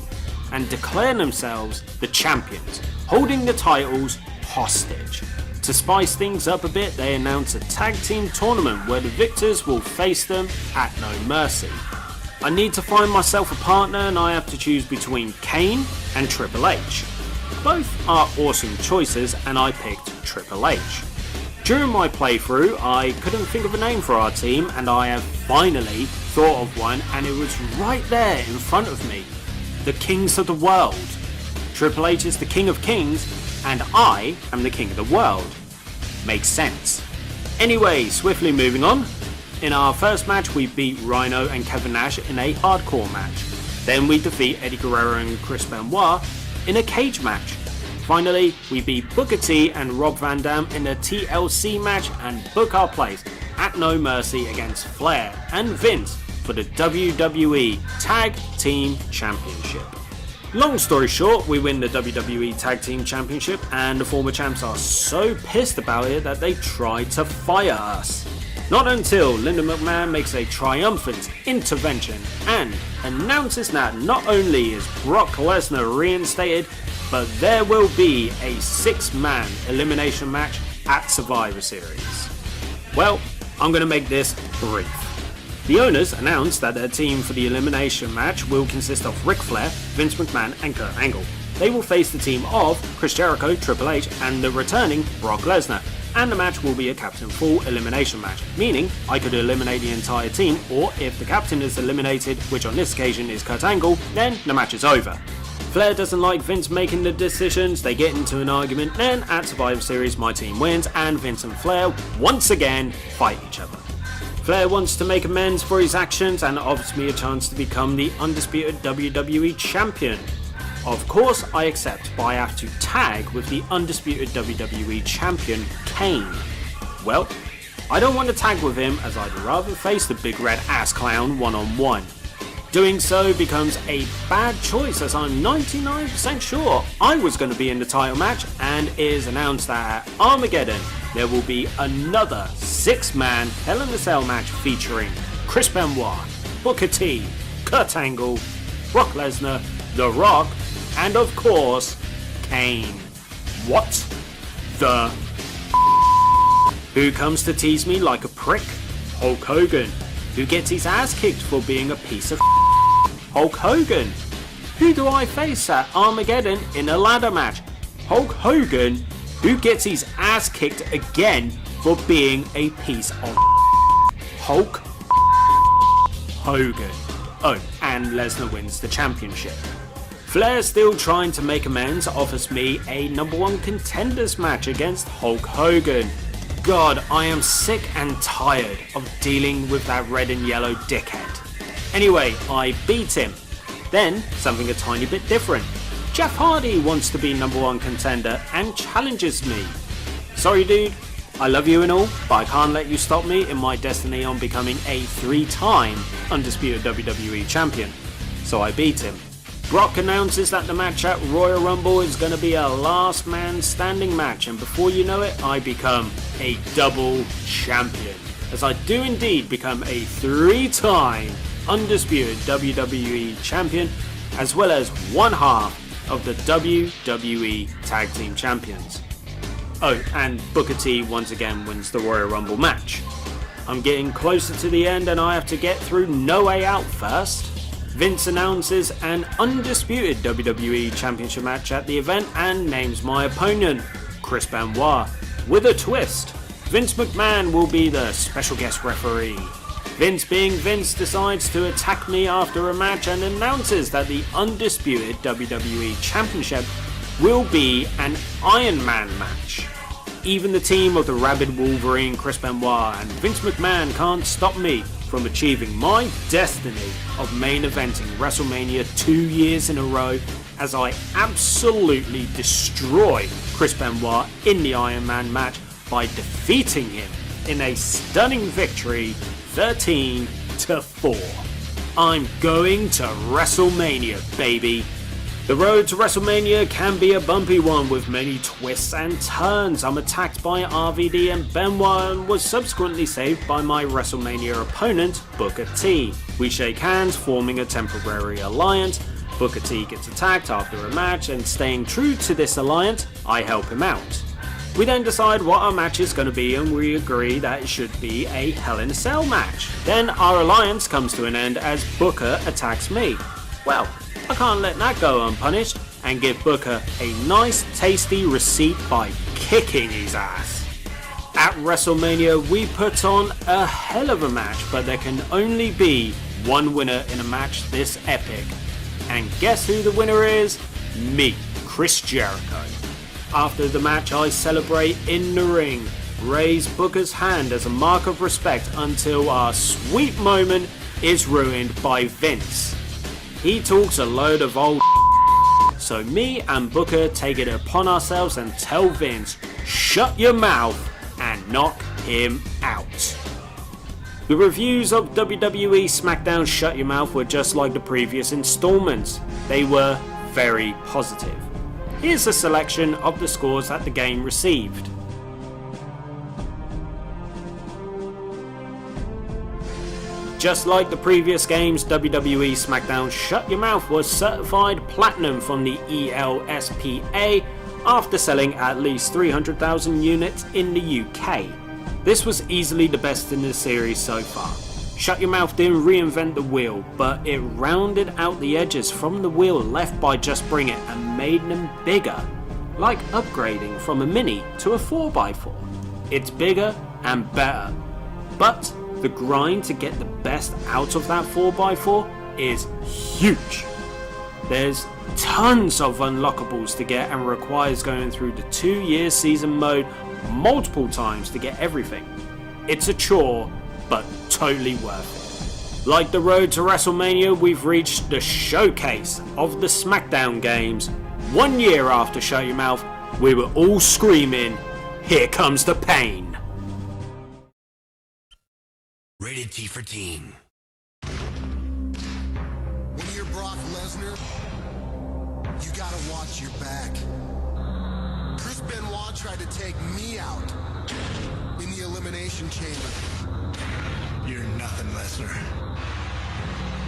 and declare themselves the champions, holding the titles hostage. To spice things up a bit, they announce a tag team tournament where the victors will face them at No Mercy. I need to find myself a partner and I have to choose between Kane and Triple H. Both are awesome choices and I picked Triple H. During my playthrough I couldn't think of a name for our team and I have finally thought of one, and it was right there in front of me. The Kings of the World. Triple H is the King of Kings and I am the King of the World. Makes sense. Anyway, swiftly moving on. In our first match we beat Rhino and Kevin Nash in a hardcore match. Then we defeat Eddie Guerrero and Chris Benoit in a cage match. Finally, we beat Booker T and Rob Van Dam in a TLC match and book our place at No Mercy against Flair and Vince for the WWE Tag Team Championship. Long story short, we win the WWE Tag Team Championship and the former champs are so pissed about it that they try to fire us. Not until Linda McMahon makes a triumphant intervention and announces that not only is Brock Lesnar reinstated, but there will be a 6-man elimination match at Survivor Series. Well, I'm going to make this brief. The owners announced that their team for the elimination match will consist of Ric Flair, Vince McMahon and Kurt Angle. They will face the team of Chris Jericho, Triple H and the returning Brock Lesnar. And the match will be a captain full elimination match, meaning I could eliminate the entire team, or if the captain is eliminated, which on this occasion is Kurt Angle, then the match is over. Flair doesn't like Vince making the decisions, they get into an argument, then at Survivor Series my team wins and Vince and Flair once again fight each other. Flair wants to make amends for his actions and offers me a chance to become the undisputed WWE Champion. Of course I accept, but I have to tag with the undisputed WWE Champion, Kane. Well, I don't want to tag with him as I'd rather face the big red ass clown one-on-one. Doing so becomes a bad choice as I'm 99% sure I was going to be in the title match, and it is announced that at Armageddon there will be another 6-man Hell in a Cell match featuring Chris Benoit, Booker T, Kurt Angle, Brock Lesnar, The Rock, and of course, Kane. What the Who comes to tease me like a prick? Hulk Hogan. Who gets his ass kicked for being a piece of Hulk Hogan. Who do I face at Armageddon in a ladder match? Hulk Hogan. Who gets his ass kicked again for being a piece of Hulk Hogan. Oh, and Lesnar wins the championship. Flair, still trying to make amends, offers me a #1 contenders match against Hulk Hogan. God, I am sick and tired of dealing with that red and yellow dickhead. Anyway, I beat him. Then, something a tiny bit different. Jeff Hardy wants to be #1 contender and challenges me. Sorry dude, I love you and all, but I can't let you stop me in my destiny on becoming a 3-time undisputed WWE champion. So I beat him. Brock announces that the match at Royal Rumble is going to be a last man standing match, and before you know it, I become a double champion, as I do indeed become a 3-time undisputed WWE champion, as well as one half of the WWE Tag Team Champions. Oh, and Booker T once again wins the Royal Rumble match. I'm getting closer to the end and I have to get through No Way Out first. Vince announces an undisputed WWE Championship match at the event and names my opponent, Chris Benoit, with a twist. Vince McMahon will be the special guest referee. Vince, being Vince, decides to attack me after a match and announces that the undisputed WWE Championship will be an Iron Man match. Even the team of the Rabid Wolverine, Chris Benoit, and Vince McMahon can't stop me from achieving my destiny of main eventing WrestleMania 2 years in a row, as I absolutely destroy Chris Benoit in the Iron Man match by defeating him in a stunning victory 13-4. I'm going to WrestleMania, baby. The road to WrestleMania can be a bumpy one with many twists and turns. I'm attacked by RVD and Benoit and was subsequently saved by my WrestleMania opponent, Booker T. We shake hands, forming a temporary alliance. Booker T gets attacked after a match, and staying true to this alliance, I help him out. We then decide what our match is going to be, and we agree that it should be a Hell in a Cell match. Then our alliance comes to an end as Booker attacks me. Well, I can't let that go unpunished and give Booker a nice tasty receipt by kicking his ass. At WrestleMania we put on a hell of a match, but there can only be one winner in a match this epic. And guess who the winner is? Me, Chris Jericho. After the match I celebrate in the ring, raise Booker's hand as a mark of respect until our sweet moment is ruined by Vince. He talks a load of old so me and Booker take it upon ourselves and tell Vince, shut your mouth and knock him out. The reviews of WWE Smackdown Shut Your Mouth were just like the previous installments. They were very positive. Here's a selection of the scores that the game received. Just like the previous games, WWE Smackdown Shut Your Mouth was certified platinum from the ELSPA after selling at least 300,000 units in the UK. This was easily the best in the series so far. Shut Your Mouth didn't reinvent the wheel, but it rounded out the edges from the wheel left by Just Bring It and made them bigger, like upgrading from a mini to a 4x4. It's bigger and better, but the grind to get the best out of that 4x4 is huge. There's tons of unlockables to get and requires going through the 2-year season mode multiple times to get everything. It's a chore, but totally worth it. Like the road to WrestleMania, we've reached the showcase of the Smackdown games. 1 year after Shut Your Mouth, we were all screaming, "Here comes the pain." Rated T for Teen. When you're Brock Lesnar, you gotta watch your back. Chris Benoit tried to take me out in the Elimination Chamber. You're nothing, Lesnar.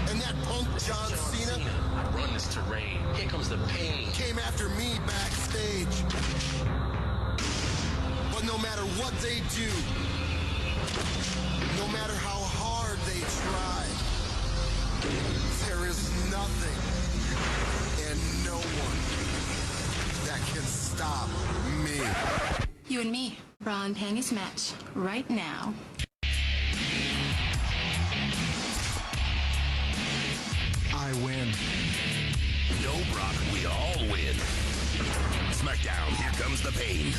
And that punk John Cena I run this terrain. Here comes the pain. came after me backstage. But no matter what they do, no matter how hard they try, there is nothing and no one that can stop me. You and me, bra and panties match right now. I win. No, Brock, we all win. Smackdown, here comes the pain.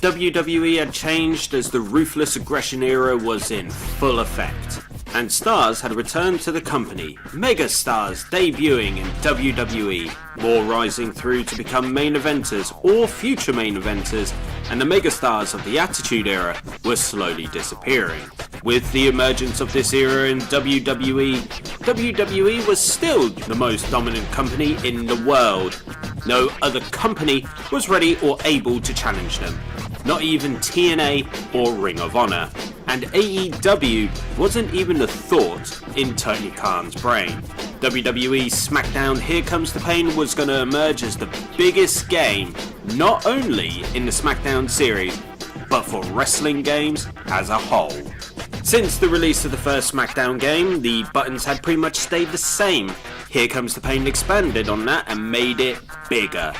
WWE had changed as the ruthless aggression era was in full effect, and stars had returned to the company, mega stars debuting in WWE, more rising through to become main eventers or future main eventers, and the mega stars of the Attitude Era were slowly disappearing. With the emergence of this era in WWE was still the most dominant company in the world. No other company was ready or able to challenge them. Not even TNA or Ring of Honor. And AEW wasn't even a thought in Tony Khan's brain. WWE Smackdown Here Comes the Pain was going to emerge as the biggest game, not only in the Smackdown series, but for wrestling games as a whole. Since the release of the first Smackdown game, the buttons had pretty much stayed the same. Here Comes the Pain expanded on that and made it bigger.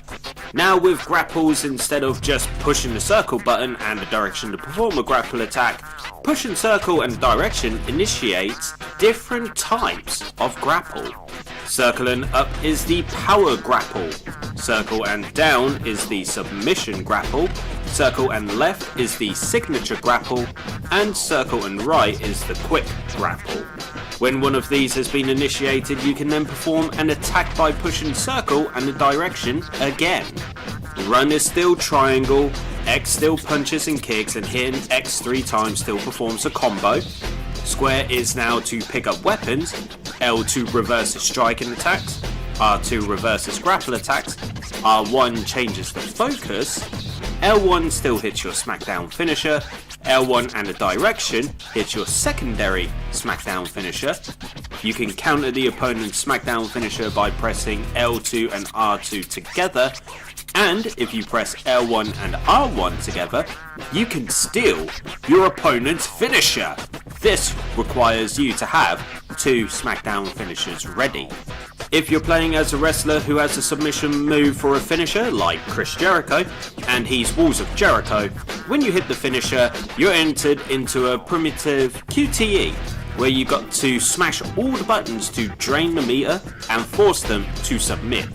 Now with grapples, instead of just pushing the circle button and the direction to perform a grapple attack, push and circle and direction initiates different types of grapple. Circle and up is the power grapple. Circle and down is the submission grapple. Circle and left is the signature grapple. And circle and right is the quick grapple. When one of these has been initiated, you can then perform an attack by pushing circle and the direction again. Run is still triangle, X still punches and kicks, and hitting X 3 times still performs a combo. Square is now to pick up weapons, L2 reverses striking attacks, R2 reverses grapple attacks, R1 changes the focus, L1 still hits your Smackdown finisher, L1 and the direction hits your secondary Smackdown finisher. You can counter the opponent's Smackdown finisher by pressing L2 and R2 together, and if you press L1 and R1 together, you can steal your opponent's finisher. This requires you to have 2 Smackdown finishers ready. If you're playing as a wrestler who has a submission move for a finisher, like Chris Jericho, and he's Walls of Jericho, when you hit the finisher, you're entered into a primitive QTE, where you got to smash all the buttons to drain the meter and force them to submit,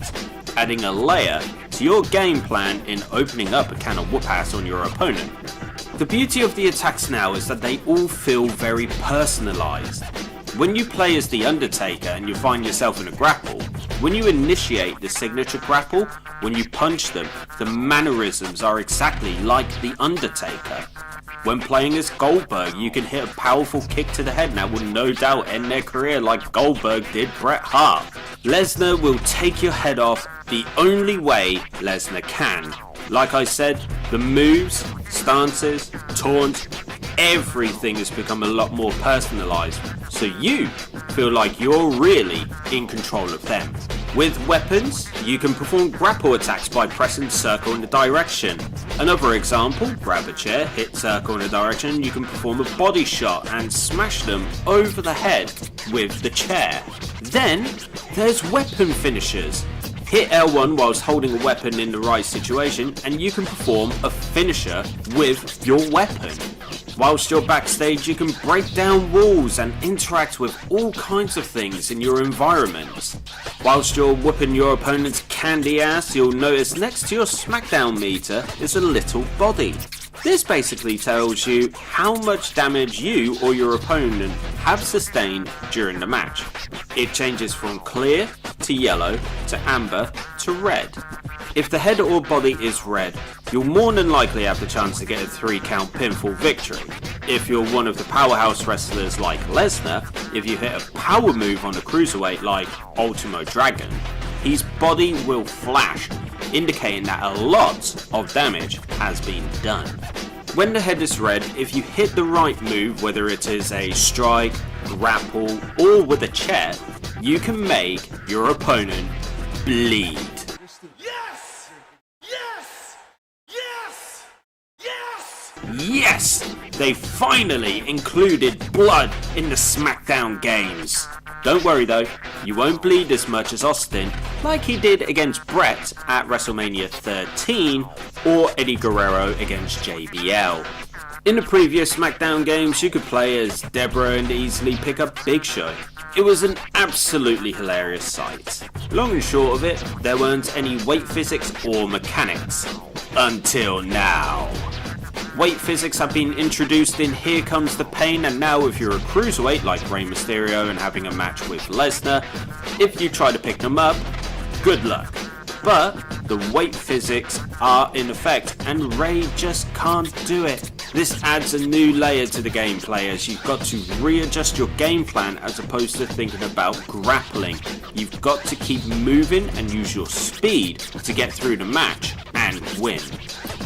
adding a layer to your game plan in opening up a can of whoop-ass on your opponent. The beauty of the attacks now is that they all feel very personalised. When you play as The Undertaker and you find yourself in a grapple, when you initiate the signature grapple, when you punch them, the mannerisms are exactly like The Undertaker. When playing as Goldberg, you can hit a powerful kick to the head and that will no doubt end their career like Goldberg did Bret Hart. Lesnar will take your head off the only way Lesnar can. Like I said, the moves, stances, taunts, everything has become a lot more personalised, so you feel like you're really in control of them. With weapons, you can perform grapple attacks by pressing circle in the direction. Another example, grab a chair, hit circle in the direction, you can perform a body shot and smash them over the head with the chair. Then, there's weapon finishers. Hit L1 whilst holding a weapon in the right situation and you can perform a finisher with your weapon. Whilst you're backstage, you can break down walls and interact with all kinds of things in your environment. Whilst you're whooping your opponent's candy ass, you'll notice next to your Smackdown meter is a little body. This basically tells you how much damage you or your opponent have sustained during the match. It changes from clear to yellow to amber to red. If the head or body is red, you'll more than likely have the chance to get a 3-count pinfall victory. If you're one of the powerhouse wrestlers like Lesnar, if you hit a power move on a cruiserweight like Ultimo Dragon, his body will flash, indicating that a lot of damage has been done. When the head is red, if you hit the right move, whether it is a strike, grapple, or with a chair, you can make your opponent bleed. Yes! Yes! Yes! Yes! Yes! They finally included blood in the Smackdown games. Don't worry though, you won't bleed as much as Austin, like he did against Bret at WrestleMania 13 or Eddie Guerrero against JBL. In the previous Smackdown games, you could play as Deborah and easily pick up Big Show. It was an absolutely hilarious sight. Long and short of it, there weren't any weight physics or mechanics. Until now. Weight physics have been introduced in Here Comes the Pain, and now if you're a cruiserweight like Rey Mysterio and having a match with Lesnar, if you try to pick them up, good luck. But the weight physics are in effect, and Ray just can't do it. This adds a new layer to the gameplay, as you've got to readjust your game plan as opposed to thinking about grappling. You've got to keep moving and use your speed to get through the match and win.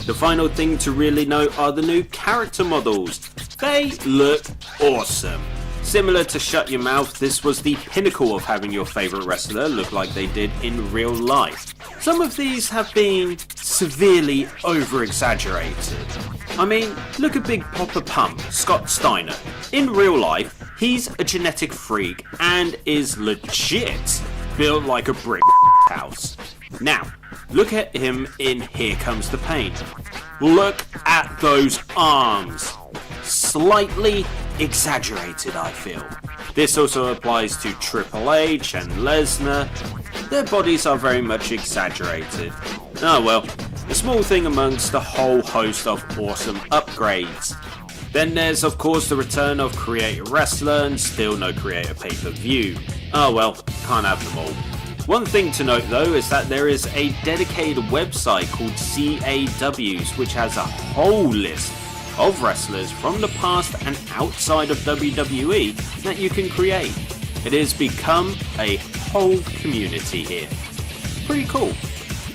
The final thing to really note are the new character models. They look awesome. Similar to Shut Your Mouth, this was the pinnacle of having your favourite wrestler look like they did in real life. Some of these have been severely over-exaggerated. I mean, look at Big Papa Pump, Scott Steiner. In real life, he's a genetic freak and is legit built like a brick house. Now, look at him in Here Comes the Pain. Look at those arms. Slightly exaggerated, I feel. This also applies to Triple H and Lesnar. Their bodies are very much exaggerated. Oh well, a small thing amongst a whole host of awesome upgrades. Then there's of course the return of Create a Wrestler and still no Create a Pay-Per-View. Oh well, can't have them all. One thing to note though is that there is a dedicated website called CAWs which has a whole list of wrestlers from the past and outside of WWE that you can create. It has become a whole community here. Pretty cool.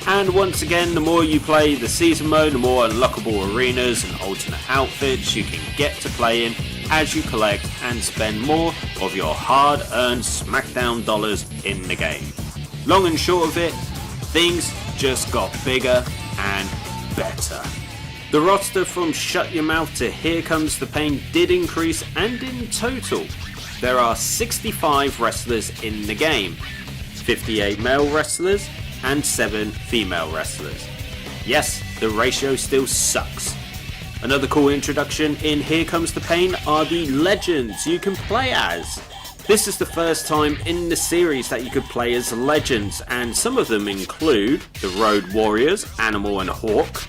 And once again, the more you play the season mode, the more unlockable arenas and alternate outfits you can get to play in as you collect and spend more of your hard-earned SmackDown dollars in the game. Long and short of it, things just got bigger and better. The roster from Shut Your Mouth to Here Comes the Pain did increase, and in total, there are 65 wrestlers in the game, 58 male wrestlers and 7 female wrestlers. Yes, the ratio still sucks. Another cool introduction in Here Comes the Pain are the legends you can play as. This is the first time in the series that you could play as legends, and some of them include the Road Warriors, Animal and Hawk,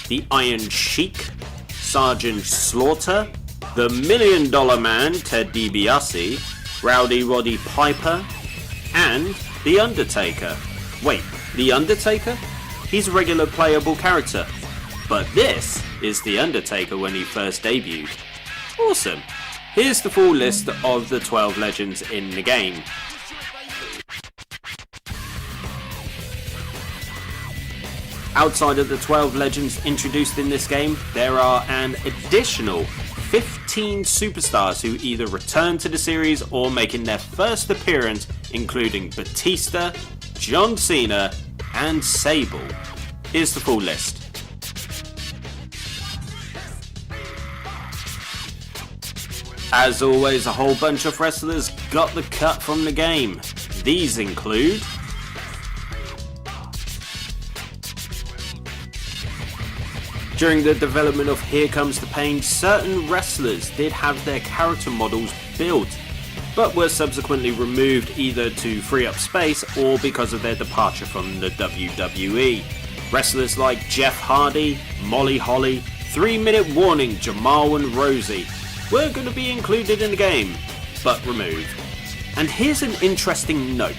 the Iron Sheik, Sergeant Slaughter, the $1 Million Man, Ted DiBiase, Rowdy Roddy Piper, and The Undertaker. Wait, The Undertaker? He's a regular playable character, but this is The Undertaker when he first debuted. Awesome. Here's the full list of the 12 legends in the game. Outside of the 12 legends introduced in this game, there are an additional 15 superstars who either return to the series or making their first appearance, including Batista, John Cena, and Sable. Here's the full list. As always, a whole bunch of wrestlers got the cut from the game. These include during the development of Here Comes the Pain, certain wrestlers did have their character models built, but were subsequently removed either to free up space or because of their departure from the WWE. Wrestlers like Jeff Hardy, Molly Holly, 3 Minute Warning, Jamal and Rosie were going to be included in the game, but removed. And here's an interesting note.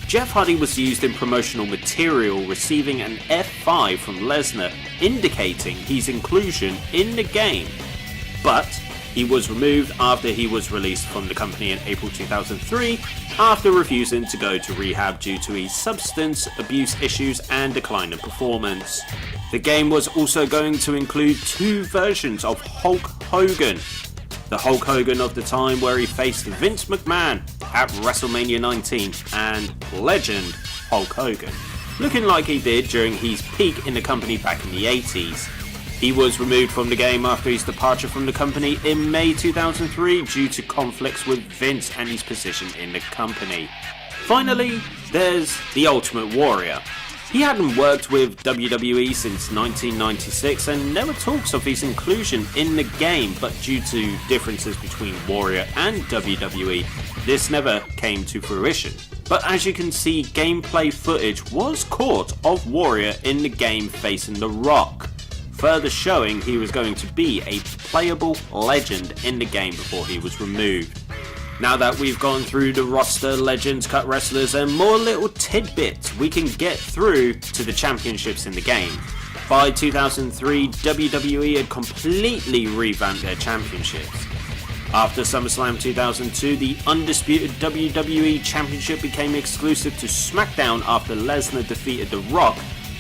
Jeff Hardy was used in promotional material, receiving an F5 from Lesnar, indicating his inclusion in the game. But he was removed after he was released from the company in April 2003, after refusing to go to rehab due to his substance abuse issues and decline in performance. The game was also going to include 2 versions of Hulk Hogan. The Hulk Hogan of the time where he faced Vince McMahon at WrestleMania 19, and legend Hulk Hogan, looking like he did during his peak in the company back in the 80s. He was removed from the game after his departure from the company in May 2003 due to conflicts with Vince and his position in the company. Finally, there's the Ultimate Warrior. He hadn't worked with WWE since 1996 and never talks of his inclusion in the game, but due to differences between Warrior and WWE, this never came to fruition. But as you can see, gameplay footage was caught of Warrior in the game facing The Rock, further showing he was going to be a playable legend in the game before he was removed. Now that we've gone through the roster, legends, cut wrestlers, and more little tidbits, we can get through to the championships in the game. By 2003, WWE had completely revamped their championships. After SummerSlam 2002, the undisputed WWE Championship became exclusive to SmackDown after Lesnar defeated The Rock,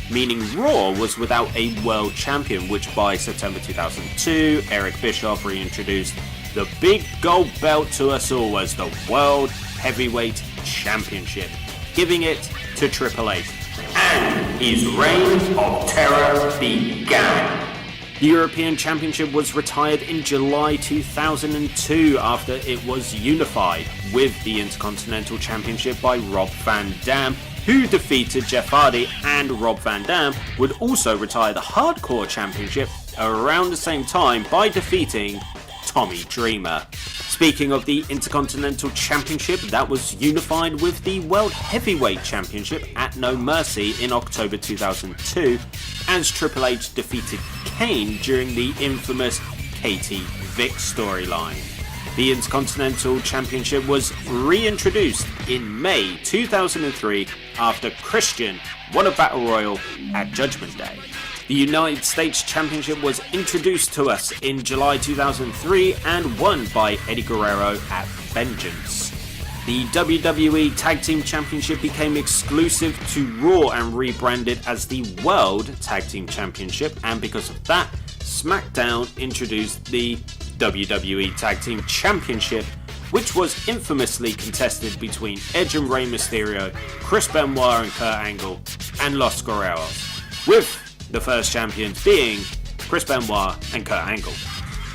meaning Raw was without a world champion, which by September 2002, Eric Bischoff reintroduced the big gold belt to us all as the World Heavyweight Championship, giving it to Triple H. And his reign of terror began. The European Championship was retired in July 2002 after it was unified with the Intercontinental Championship by Rob Van Dam, who defeated Jeff Hardy, and Rob Van Dam would also retire the Hardcore Championship around the same time by defeating Tommy Dreamer. Speaking of the Intercontinental Championship, that was unified with the World Heavyweight Championship at No Mercy in October 2002 as Triple H defeated Kane during the infamous Katie Vick storyline. The Intercontinental Championship was reintroduced in May 2003 after Christian won a Battle Royal at Judgment Day. The United States Championship was introduced to us in July 2003 and won by Eddie Guerrero at Vengeance. The WWE Tag Team Championship became exclusive to Raw and rebranded as the World Tag Team Championship, and because of that, SmackDown introduced the WWE Tag Team Championship, which was infamously contested between Edge and Rey Mysterio, Chris Benoit and Kurt Angle, and Los Guerreros, with the first champions being Chris Benoit and Kurt Angle.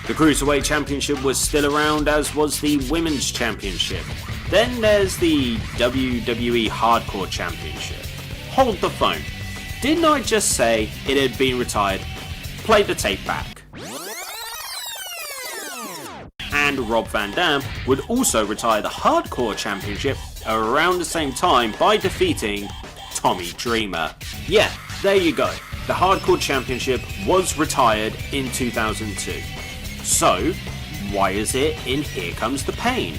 The Cruiserweight Championship was still around, as was the Women's Championship. Then there's the WWE Hardcore Championship. Hold the phone. Didn't I just say it had been retired? Play the tape back. And Rob Van Dam would also retire the Hardcore Championship around the same time by defeating Tommy Dreamer. Yeah, there you go. The Hardcore Championship was retired in 2002. So, why is it in Here Comes the Pain?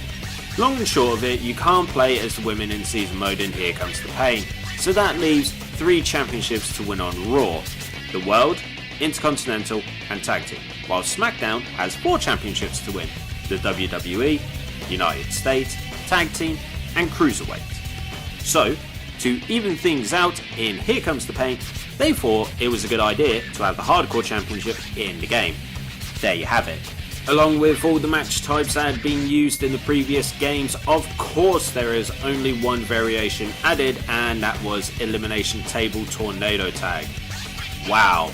Long and short of it, you can't play as the women in season mode in Here Comes the Pain, so that leaves 3 championships to win on Raw: the World, Intercontinental and Tag Team, while SmackDown has 4 championships to win: the WWE, United States, Tag Team and Cruiserweight. So, to even things out in Here Comes the Pain, they thought it was a good idea to have the Hardcore Championship in the game. There you have it. Along with all the match types that had been used in the previous games, of course there is only one variation added, and that was Elimination Table Tornado Tag. Wow,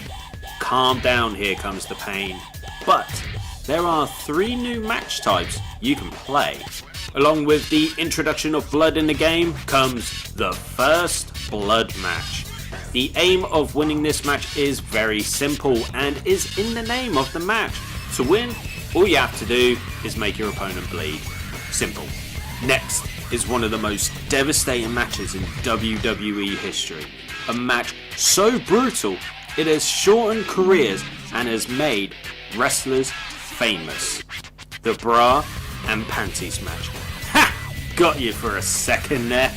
calm down, Here Comes the Pain. But there are 3 new match types you can play. Along with the introduction of blood in the game comes the first blood match. The aim of winning this match is very simple and is in the name of the match. To win, all you have to do is make your opponent bleed. Simple. Next is one of the most devastating matches in WWE history. A match so brutal it has shortened careers and has made wrestlers famous. The bra and panties match. Ha! Got you for a second there.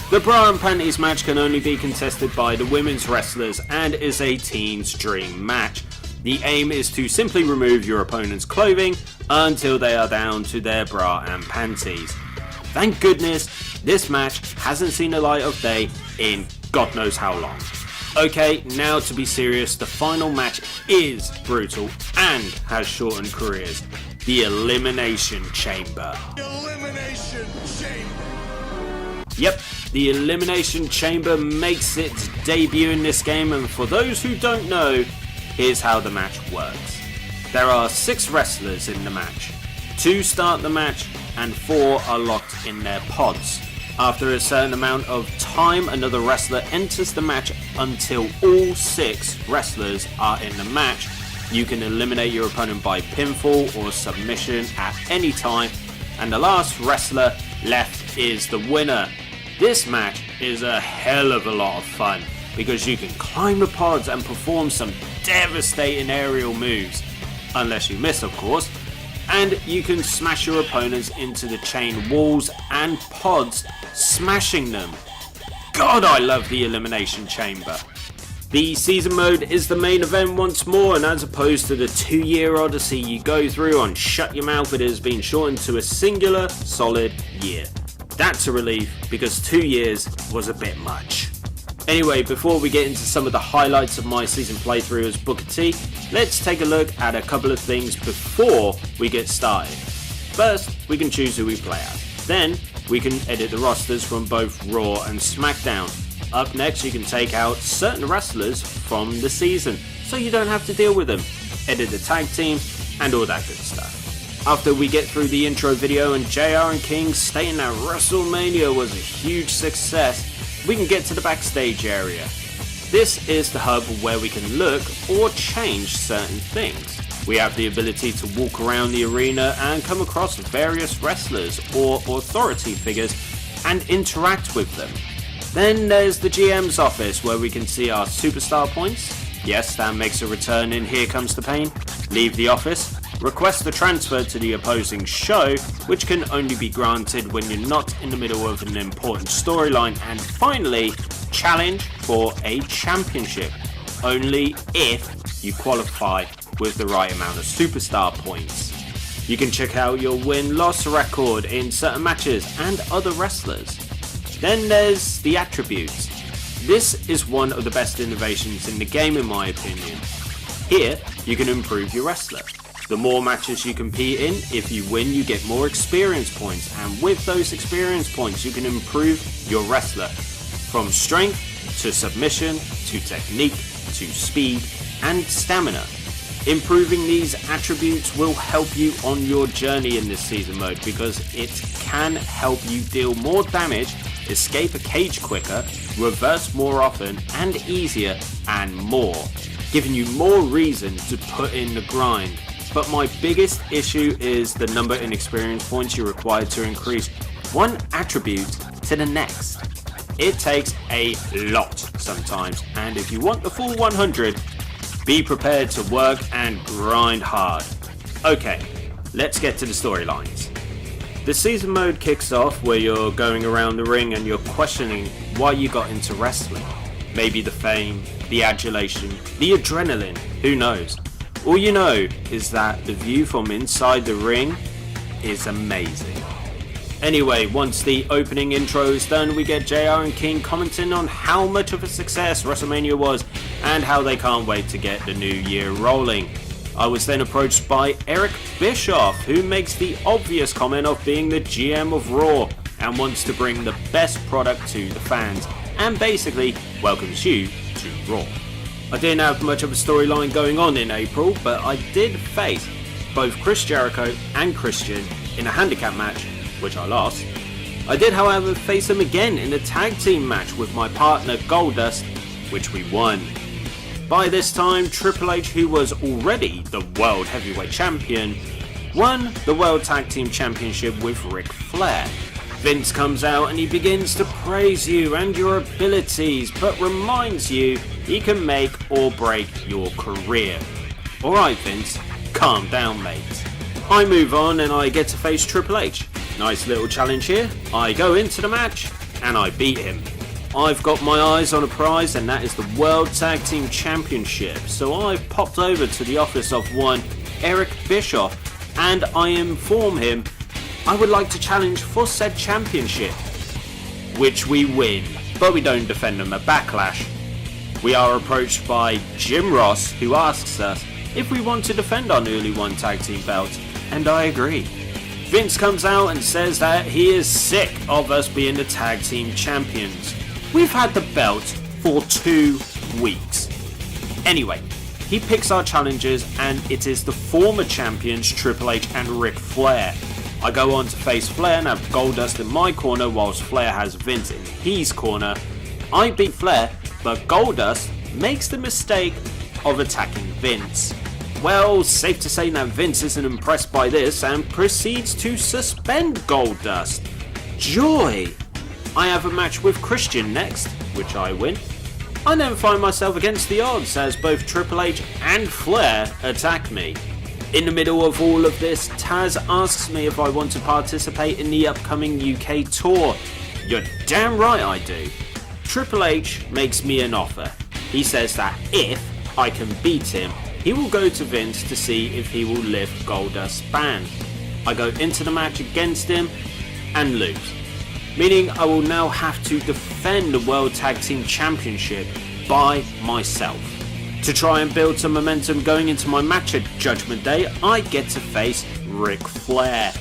The bra and panties match can only be contested by the women's wrestlers and is a teen's dream match. The aim is to simply remove your opponent's clothing until they are down to their bra and panties. Thank goodness this match hasn't seen the light of day in God knows how long. Okay, now to be serious, the final match is brutal and has shortened careers. The Elimination Chamber. Elimination Chamber. Yep, the Elimination Chamber makes its debut in this game, and for those who don't know, here's how the match works. There are 6 wrestlers in the match. 2 start the match and 4 are locked in their pods. After a certain amount of time, another wrestler enters the match until all 6 wrestlers are in the match. You can eliminate your opponent by pinfall or submission at any time, and the last wrestler left is the winner. This match is a hell of a lot of fun because you can climb the pods and perform some devastating aerial moves, unless you miss of course, and you can smash your opponents into the chain walls and pods, smashing them. God, I love the Elimination Chamber. The season mode is the main event once more, and as opposed to the 2-year odyssey you go through on Shut Your Mouth, it has been shortened to a singular, solid year. That's a relief, because 2 years was a bit much. Anyway, before we get into some of the highlights of my season playthrough as Booker T, let's take a look at a couple of things before we get started. First, we can choose who we play as. Then, we can edit the rosters from both Raw and Smackdown. Up next, you can take out certain wrestlers from the season, so you don't have to deal with them. Edit the tag team, and all that good stuff. After we get through the intro video and JR and King stating that WrestleMania was a huge success, we can get to the backstage area. This is the hub where we can look or change certain things. We have the ability to walk around the arena and come across various wrestlers or authority figures and interact with them. Then there's the GM's office where we can see our superstar points. Yes, that makes a return in Here Comes the Pain. Leave the office. Request the transfer to the opposing show, which can only be granted when you're not in the middle of an important storyline. And finally, challenge for a championship, only if you qualify with the right amount of superstar points. You can check out your win-loss record in certain matches and other wrestlers. Then there's the attributes. This is one of the best innovations in the game in my opinion. Here, you can improve your wrestler. The more matches you compete in, if you win, you get more experience points, and with those experience points, you can improve your wrestler from strength to submission to technique to speed and stamina. Improving these attributes will help you on your journey in this season mode because it can help you deal more damage, escape a cage quicker, reverse more often and easier, and more, giving you more reason to put in the grind. But my biggest issue is the number in experience points you're required to increase one attribute to the next. It takes a lot sometimes, and if you want the full 100, be prepared to work and grind hard. Okay, let's get to the storylines. The season mode kicks off where you're going around the ring and you're questioning why you got into wrestling. Maybe the fame, the adulation, the adrenaline, who knows? All you know is that the view from inside the ring is amazing. Anyway, once the opening intro is done, we get JR and King commenting on how much of a success WrestleMania was and how they can't wait to get the new year rolling. I was then approached by Eric Bischoff, who makes the obvious comment of being the GM of Raw and wants to bring the best product to the fans and basically welcomes you to Raw. I didn't have much of a storyline going on in April, but I did face both Chris Jericho and Christian in a handicap match, which I lost. I did, however, face them again in a tag team match with my partner Goldust, which we won. By this time, Triple H, who was already the World Heavyweight Champion, won the World Tag Team Championship with Ric Flair. Vince comes out and he begins to praise you and your abilities, but reminds you he can make or break your career. Alright Vince, calm down mate. I move on and I get to face Triple H. Nice little challenge here. I go into the match and I beat him. I've got my eyes on a prize, and that is the World Tag Team Championship. So I've popped over to the office of one Eric Bischoff and I inform him I would like to challenge for said championship, which we win, but we don't defend them at Backlash. We are approached by Jim Ross, who asks us if we want to defend our newly won tag team belts, and I agree. Vince comes out and says that he is sick of us being the tag team champions. We've had the belt for 2 weeks. Anyway, he picks our challengers and it is the former champions Triple H and Ric Flair. I go on to face Flair and have Goldust in my corner whilst Flair has Vince in his corner. I beat Flair, but Goldust makes the mistake of attacking Vince. Well, safe to say that Vince isn't impressed by this and proceeds to suspend Goldust. Joy! I have a match with Christian next, which I win. I then find myself against the odds as both Triple H and Flair attack me. In the middle of all of this, Taz asks me if I want to participate in the upcoming UK tour. You're damn right I do. Triple H makes me an offer. He says that if I can beat him, he will go to Vince to see if he will lift Goldust's ban. I go into the match against him and lose, meaning I will now have to defend the World Tag Team Championship by myself. To try and build some momentum going into my match at Judgment Day, I get to face Ric Flair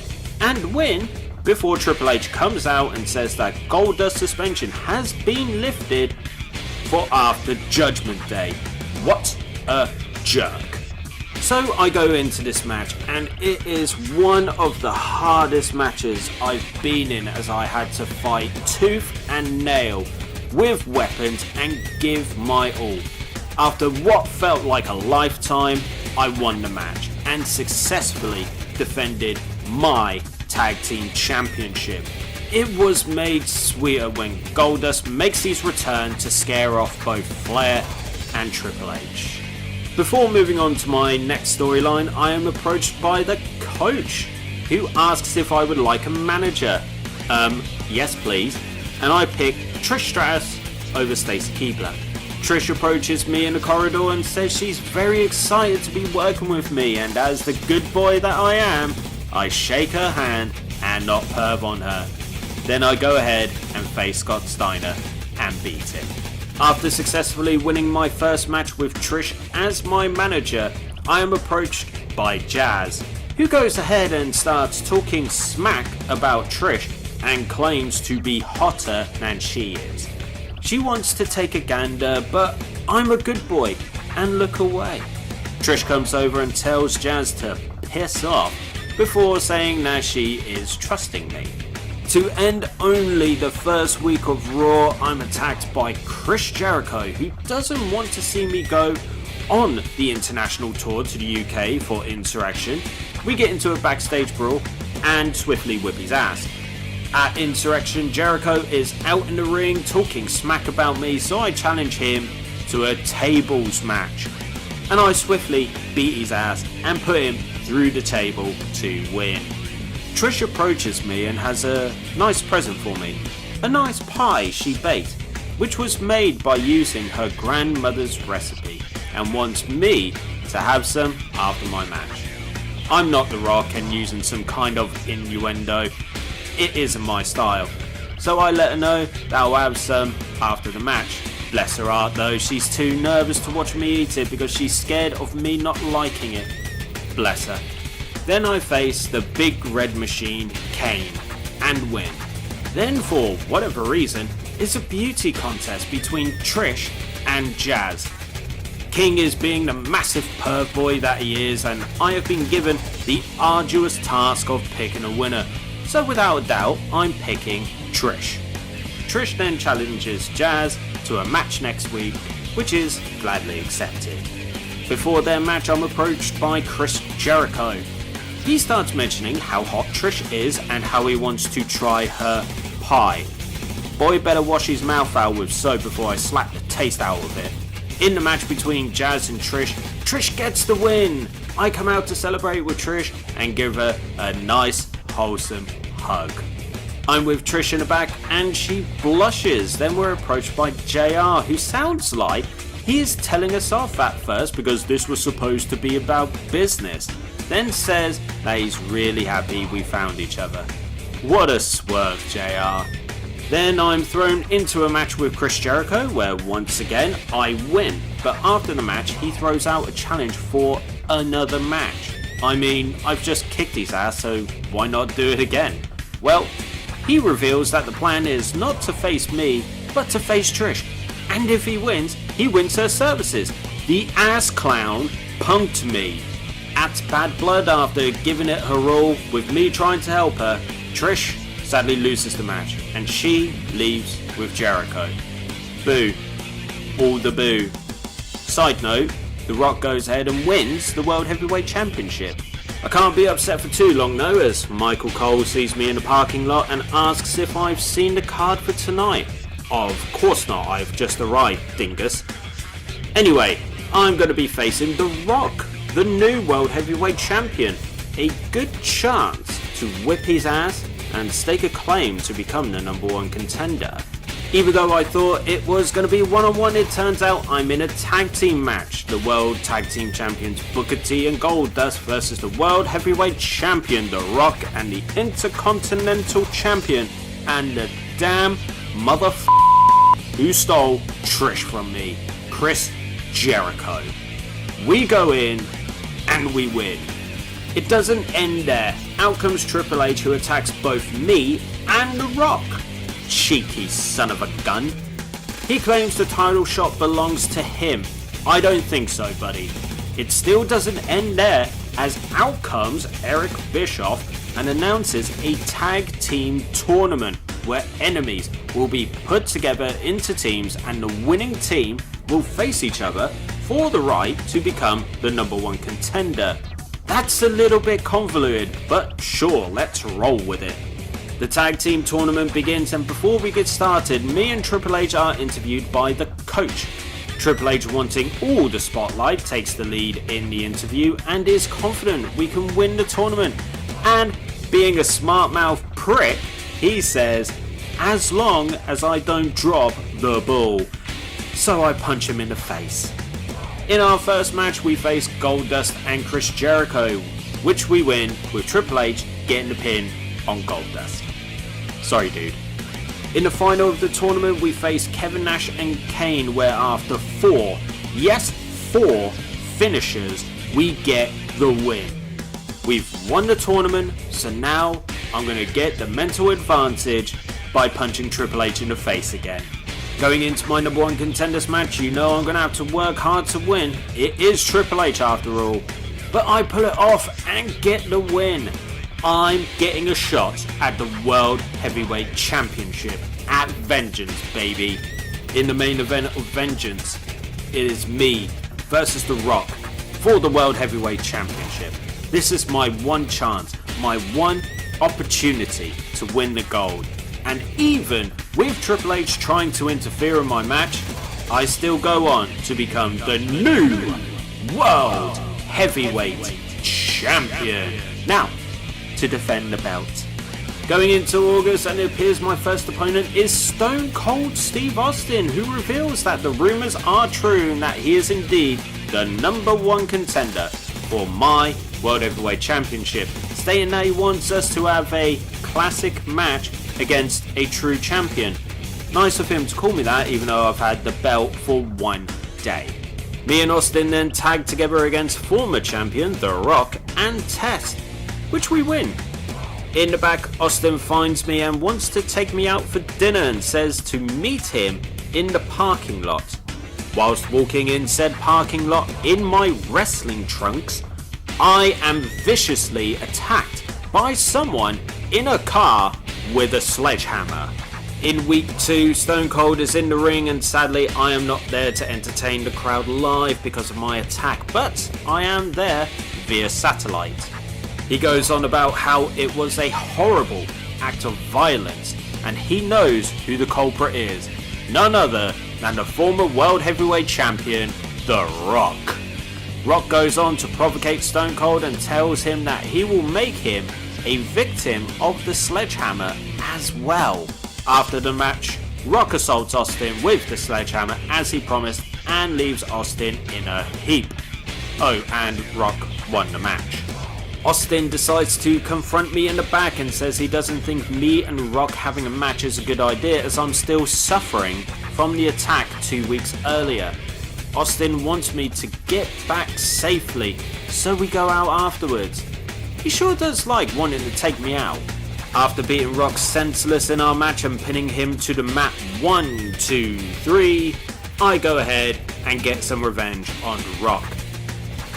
and win before Triple H comes out and says that Goldust suspension has been lifted for after Judgment Day. What a jerk. So I go into this match and it is one of the hardest matches I've been in, as I had to fight tooth and nail with weapons and give my all. After what felt like a lifetime, I won the match and successfully defended my Tag Team Championship. It was made sweeter when Goldust makes his return to scare off both Flair and Triple H. Before moving on to my next storyline, I am approached by the coach, who asks if I would like a manager. Yes please. And I pick Trish Stratus over Stacy Keibler. Trish approaches me in the corridor and says she's very excited to be working with me, and as the good boy that I am, I shake her hand and not perv on her. Then I go ahead and face Scott Steiner and beat him. After successfully winning my first match with Trish as my manager, I am approached by Jazz, who goes ahead and starts talking smack about Trish and claims to be hotter than she is. She wants to take a gander, but I'm a good boy and look away. Trish comes over and tells Jazz to piss off before saying that she is trusting me. To end only the first week of Raw, I'm attacked by Chris Jericho, who doesn't want to see me go on the international tour to the UK for Insurrection. We get into a backstage brawl and swiftly whip his ass. At Insurrection, Jericho is out in the ring talking smack about me, so I challenge him to a tables match. And I swiftly beat his ass and put him through the table to win. Trish approaches me and has a nice present for me. A nice pie she baked, which was made by using her grandmother's recipe, and wants me to have some after my match. I'm not The Rock and using some kind of innuendo. It isn't my style. So I let her know that I'll have some after the match. Bless her heart though, she's too nervous to watch me eat it because she's scared of me not liking it. Bless her. Then I face the big red machine, Kane, and win. Then for whatever reason, it's a beauty contest between Trish and Jazz. King is being the massive perv boy that he is, and I have been given the arduous task of picking a winner. So without a doubt, I'm picking Trish. Trish then challenges Jazz to a match next week, which is gladly accepted. Before their match, I'm approached by Chris Jericho. He starts mentioning how hot Trish is and how he wants to try her pie. Boy better wash his mouth out with soap before I slap the taste out of it. In the match between Jazz and Trish, Trish gets the win. I come out to celebrate with Trish and give her a nice, wholesome hug. I'm with Trish in the back and she blushes. Then we're approached by JR, who sounds like he is telling us off at first because this was supposed to be about business. Then says that he's really happy we found each other. What a swerve, JR. Then I'm thrown into a match with Chris Jericho where once again I win, but after the match he throws out a challenge for another match. I mean, I've just kicked his ass, so why not do it again? Well, he reveals that the plan is not to face me, but to face Trish. And if he wins her services. The ass clown punked me. At Bad Blood, after giving it her all with me trying to help her, Trish sadly loses the match and she leaves with Jericho. Boo. All the boo. Side note, The Rock goes ahead and wins the World Heavyweight Championship. I can't be upset for too long though, as Michael Cole sees me in the parking lot and asks if I've seen the card for tonight. Of course not, I've just arrived, dingus. Anyway, I'm going to be facing The Rock the new World Heavyweight Champion, a good chance to whip his ass and stake a claim to become the #1 contender. Even though I thought it was going to be one-on-one, it turns out I'm in a tag team match. The World Tag Team Champions Booker T and Goldust versus the World Heavyweight Champion The Rock and the Intercontinental Champion and the damn who stole Trish from me, Chris Jericho. We go in and we win. It doesn't end there. Out comes Triple H, who attacks both me and The Rock. Cheeky son of a gun. He claims the title shot belongs to him. I don't think so, buddy. It still doesn't end there, as out comes Eric Bischoff and announces a tag team tournament where enemies will be put together into teams and the winning team will face each other for the right to become the #1 contender. That's a little bit convoluted, but sure, let's roll with it. The tag team tournament begins, and before we get started, me and Triple H are interviewed by the coach. Triple H, wanting all the spotlight, takes the lead in the interview and is confident we can win the tournament. And being a smart mouth prick, he says, as long as I don't drop the ball. So I punch him in the face. In our first match, we face Goldust and Chris Jericho, which we win with Triple H getting the pin on Goldust. Sorry, dude. In the final of the tournament, we face Kevin Nash and Kane, where after 4 finishes, we get the win. We've won the tournament, so now I'm going to get the mental advantage by punching Triple H in the face again. Going into my #1 contenders match, you know I'm going to have to work hard to win. It is Triple H after all. But I pull it off and get the win. I'm getting a shot at the World Heavyweight Championship at Vengeance, baby. In the main event of Vengeance, it is me versus The Rock for the World Heavyweight Championship. This is my one chance, my one opportunity to win the gold. And even with Triple H trying to interfere in my match, I still go on to become the new World Heavyweight Champion. Now, to defend the belt. Going into August, and it appears my first opponent is Stone Cold Steve Austin, who reveals that the rumors are true and that he is indeed the #1 contender for my World Heavyweight Championship, stating that he wants us to have a classic match against a true champion. Nice of him to call me that, even though I've had the belt for 1 day. Me and Austin then tag together against former champion The Rock and Test, which we win. In the back, Austin finds me and wants to take me out for dinner and says to meet him in the parking lot. Whilst walking in said parking lot in my wrestling trunks, I am viciously attacked by someone in a car with a sledgehammer. In week 2, Stone Cold is in the ring, and sadly I am not there to entertain the crowd live because of my attack, but I am there via satellite. He goes on about how it was a horrible act of violence, and he knows who the culprit is, none other than the former World Heavyweight Champion, The Rock. Rock goes on to provocate Stone Cold and tells him that he will make him a victim of the sledgehammer as well. After the match, Rock assaults Austin with the sledgehammer as he promised and leaves Austin in a heap. Oh, and Rock won the match. Austin decides to confront me in the back and says he doesn't think me and Rock having a match is a good idea, as I'm still suffering from the attack 2 weeks earlier. Austin wants me to get back safely, so we go out afterwards. He sure does like wanting to take me out. After beating Rock senseless in our match and pinning him to the mat 1, 2, 3, I go ahead and get some revenge on Rock.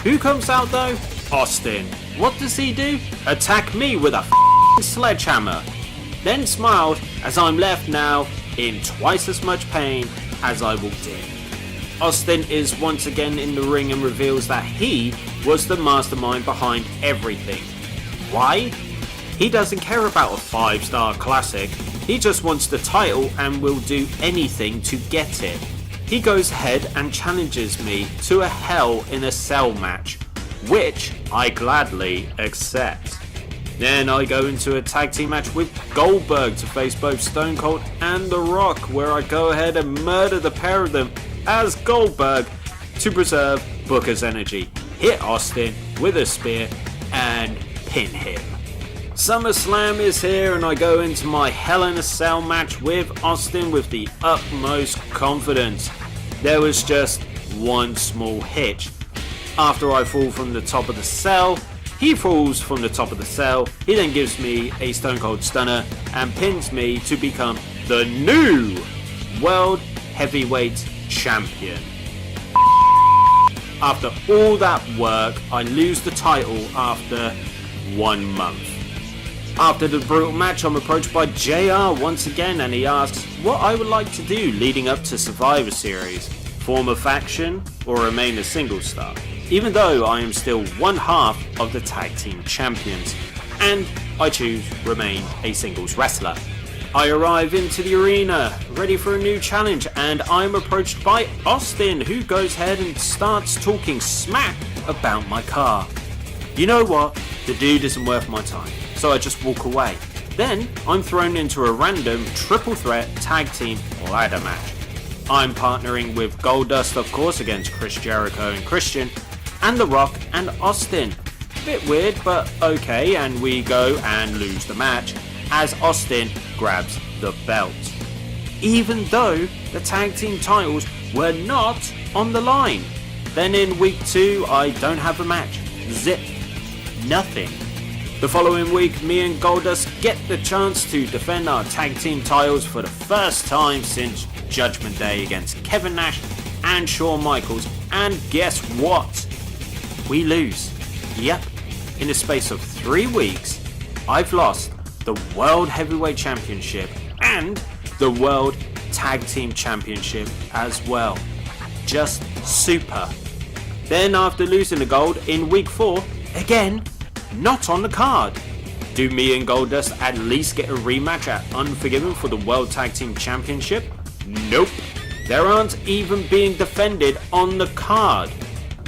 Who comes out though? Austin. What does he do? Attack me with a sledgehammer. Then smiled as I'm left now in twice as much pain as I walked in. Austin is once again in the ring and reveals that he was the mastermind behind everything. Why? He doesn't care about a 5-star classic. He just wants the title and will do anything to get it. He goes ahead and challenges me to a Hell in a Cell match, which I gladly accept. Then I go into a tag team match with Goldberg to face both Stone Cold and The Rock, where I go ahead and murder the pair of them as Goldberg to preserve Booker's energy, hit Austin with a spear and pin him. SummerSlam is here and I go into my Hell in a Cell match with Austin with the utmost confidence. There was just one small hitch. After I fall from the top of the cell, he falls from the top of the cell, he then gives me a Stone Cold Stunner and pins me to become the new World Heavyweight Champion. After all that work, I lose the title after 1 month. After the brutal match, I'm approached by JR once again and he asks what I would like to do leading up to Survivor Series. Form a faction or remain a single star? Even though I am still one half of the tag team champions, and I choose remain a singles wrestler. I arrive into the arena, ready for a new challenge, and I'm approached by Austin, who goes ahead and starts talking smack about my car. You know what? The dude isn't worth my time, so I just walk away. Then I'm thrown into a random triple threat tag team ladder match. I'm partnering with Goldust, of course, against Chris Jericho and Christian, and The Rock and Austin. Bit weird, but okay, and we go and lose the match as Austin grabs the belt. Even though the tag team titles were not on the line. Then in week 2, I don't have a match. Zip. Nothing. The following week, me and Goldust get the chance to defend our tag team titles for the first time since Judgment Day against Kevin Nash and Shawn Michaels, and guess what? We lose. Yep, in the space of 3 weeks, I've lost the World Heavyweight Championship and the World Tag Team Championship as well. Just super. Then after losing the gold in week 4, again, not on the card. Do me and Goldust at least get a rematch at Unforgiven for the World Tag Team Championship? Nope. They aren't even being defended on the card.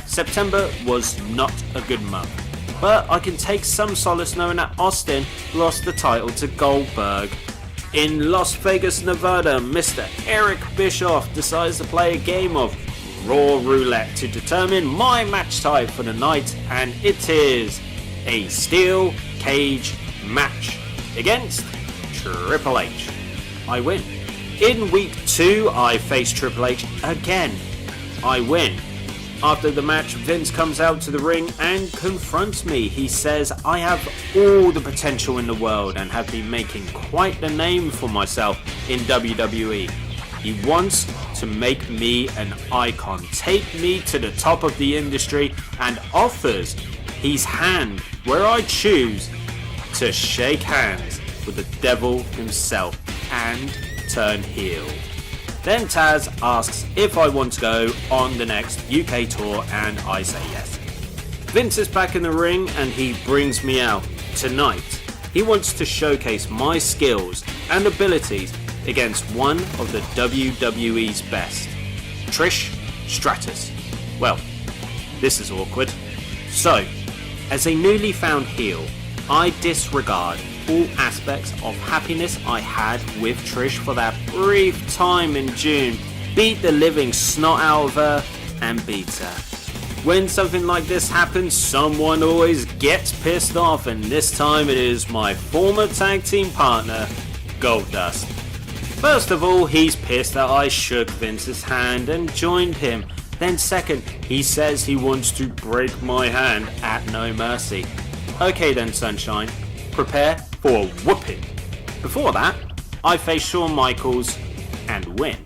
September was not a good month, but I can take some solace knowing that Austin lost the title to Goldberg. In Las Vegas, Nevada, Mr. Eric Bischoff decides to play a game of Raw Roulette to determine my match type for the night, and it is a steel cage match against Triple H. I win. In week 2, I face Triple H again. I win. After the match, Vince comes out to the ring and confronts me. He says I have all the potential in the world and have been making quite the name for myself in WWE. He wants to make me an icon, take me to the top of the industry, and offers his hand where I choose to shake hands with the devil himself and turn heel. Then Taz asks if I want to go on the next UK tour, and I say yes. Vince is back in the ring and he brings me out. Tonight, he wants to showcase my skills and abilities against one of the WWE's best, Trish Stratus. Well, this is awkward. So, as a newly found heel, I disregard all aspects of happiness I had with Trish for that brief time in June, beat the living snot out of her and beat her. When something like this happens, someone always gets pissed off, and this time it is my former tag team partner, Goldust. First of all, he's pissed that I shook Vince's hand and joined him. Then second, he says he wants to break my hand at No Mercy. Okay then, sunshine, prepare for a whooping. Before that, I face Shawn Michaels and win.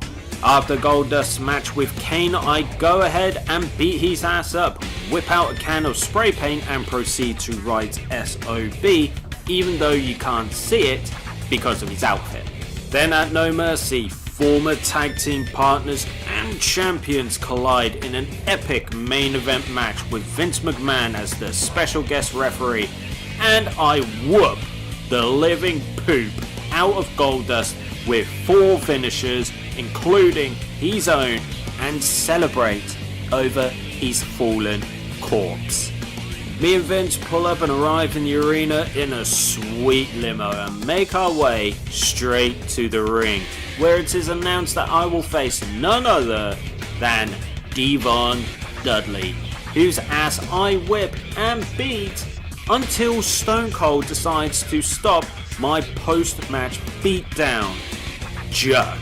After Goldust's match with Kane, I go ahead and beat his ass up, whip out a can of spray paint and proceed to write SOB, even though you can't see it because of his outfit. Then at No Mercy, former tag team partners and champions collide in an epic main event match with Vince McMahon as the special guest referee, and I whoop the living poop out of Goldust with 4 finishers, including his own, and celebrate over his fallen corpse. Me and Vince pull up and arrive in the arena in a sweet limo and make our way straight to the ring, where it is announced that I will face none other than Devon Dudley, whose ass I whip and beat until Stone Cold decides to stop my post-match beatdown. Jerk.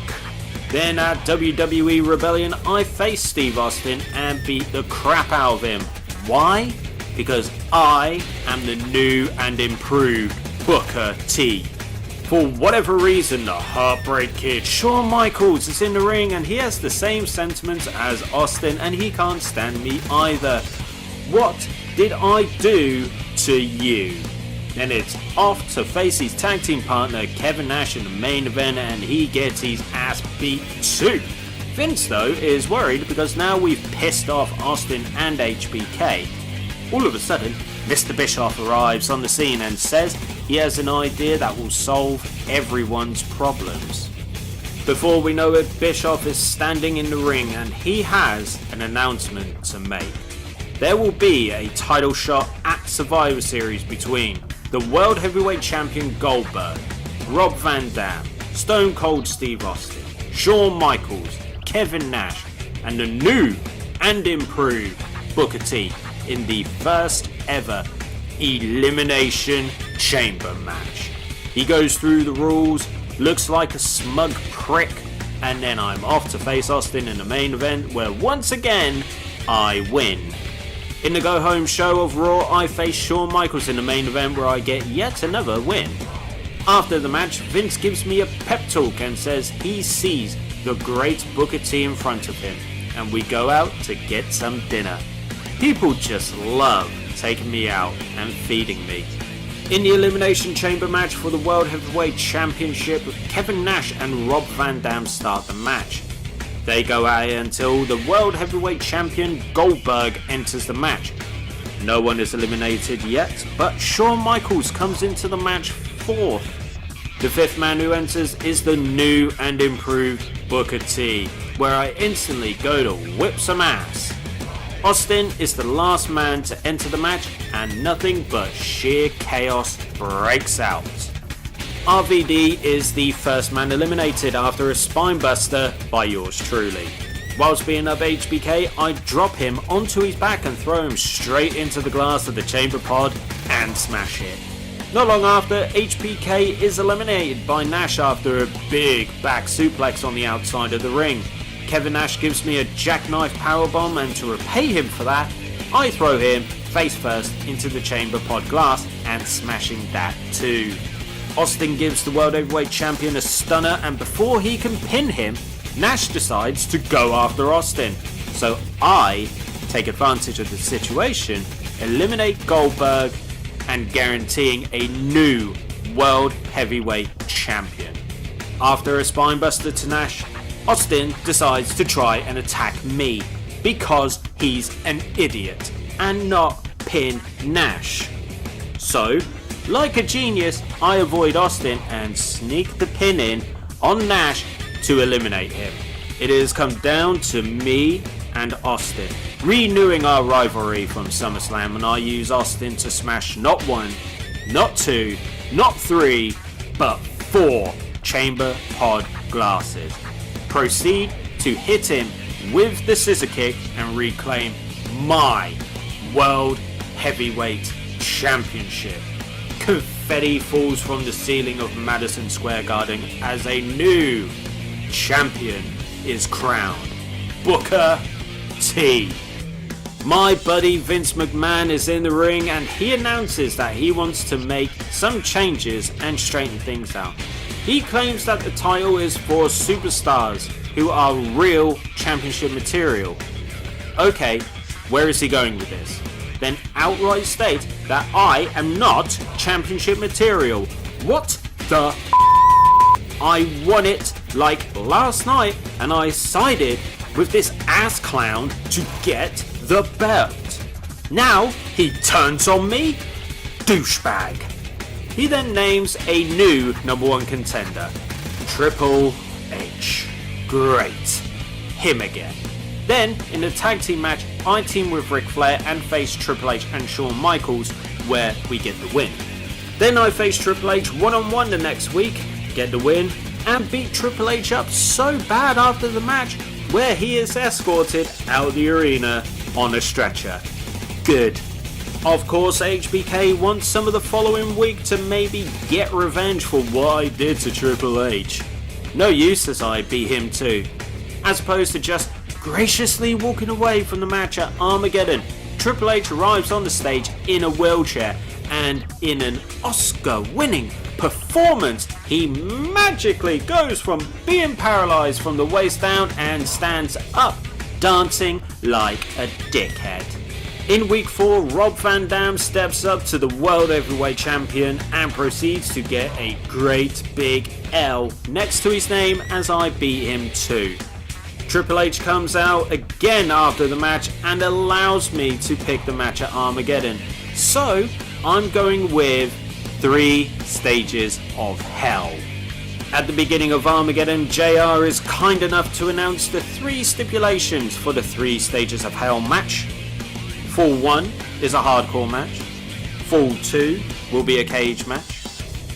Then at WWE Rebellion, I face Steve Austin and beat the crap out of him. Why? Because I am the new and improved Booker T. For whatever reason, the Heartbreak Kid Shawn Michaels is in the ring and he has the same sentiments as Austin and he can't stand me either. What did I do to you? Then it's off to face his tag team partner Kevin Nash in the main event and he gets his ass beat too. Vince though is worried because now we've pissed off Austin and HBK. All of a sudden, Mr. Bischoff arrives on the scene and says he has an idea that will solve everyone's problems. Before we know it, Bischoff is standing in the ring and he has an announcement to make. There will be a title shot at Survivor Series between the World Heavyweight Champion Goldberg, Rob Van Dam, Stone Cold Steve Austin, Shawn Michaels, Kevin Nash, and the new and improved Booker T in the first ever Elimination Chamber match. He goes through the rules, looks like a smug prick, and then I'm off to face Austin in the main event where once again I win. In the go home show of Raw, I face Shawn Michaels in the main event where I get yet another win. After the match, Vince gives me a pep talk and says he sees the great Booker T in front of him, and we go out to get some dinner. People just love taking me out and feeding me. In the Elimination Chamber match for the World Heavyweight Championship, Kevin Nash and Rob Van Dam start the match. They go at it until the World Heavyweight Champion Goldberg enters the match. No one is eliminated yet, but Shawn Michaels comes into the match fourth. The fifth man who enters is the new and improved Booker T, where I instantly go to whip some ass. Austin is the last man to enter the match and nothing but sheer chaos breaks out. RVD is the first man eliminated after a spinebuster by yours truly. Whilst being up HBK, I drop him onto his back and throw him straight into the glass of the chamber pod and smash it. Not long after, HBK is eliminated by Nash after a big back suplex on the outside of the ring. Kevin Nash gives me a jackknife powerbomb and to repay him for that, I throw him face first into the chamber pod glass and smashing that too. Austin gives the World Heavyweight Champion a stunner and before he can pin him, Nash decides to go after Austin. So I take advantage of the situation, eliminate Goldberg and guaranteeing a new World Heavyweight Champion. After a spinebuster to Nash, Austin decides to try and attack me because he's an idiot and not pin Nash. So, like a genius, I avoid Austin and sneak the pin in on Nash to eliminate him. It has come down to me and Austin, renewing our rivalry from SummerSlam, and I use Austin to smash not one, not two, not three, but 4 chamber pod glasses. Proceed to hit him with the scissor kick and reclaim my World Heavyweight Championship. Confetti falls from the ceiling of Madison Square Garden as a new champion is crowned. Booker T. My buddy Vince McMahon is in the ring and he announces that he wants to make some changes and straighten things out. He claims that the title is for superstars who are real championship material. Okay, where is he going with this? Then outright state that I am not championship material. What the I won it like last night and I sided with this ass clown to get the belt. Now he turns on me? Douchebag. He then names a new #1 contender, Triple H. Great. Him again. Then, in the tag team match, I team with Ric Flair and face Triple H and Shawn Michaels, where we get the win. Then I face Triple H one-on-one the next week, get the win, and beat Triple H up so bad after the match, where he is escorted out of the arena on a stretcher. Good. Of course, HBK wants some of the following week to maybe get revenge for what I did to Triple H. No use as I beat him too. As opposed to just graciously walking away from the match at Armageddon, Triple H arrives on the stage in a wheelchair, and in an Oscar-winning performance, he magically goes from being paralysed from the waist down and stands up, dancing like a dickhead. In week 4, Rob Van Dam steps up to the World Heavyweight Champion and proceeds to get a great big L next to his name as I beat him too. Triple H comes out again after the match and allows me to pick the match at Armageddon. So, I'm going with 3 stages of hell. At the beginning of Armageddon, JR is kind enough to announce the 3 stipulations for the 3 stages of hell match. Fall 1 is a hardcore match. Fall 2 will be a cage match.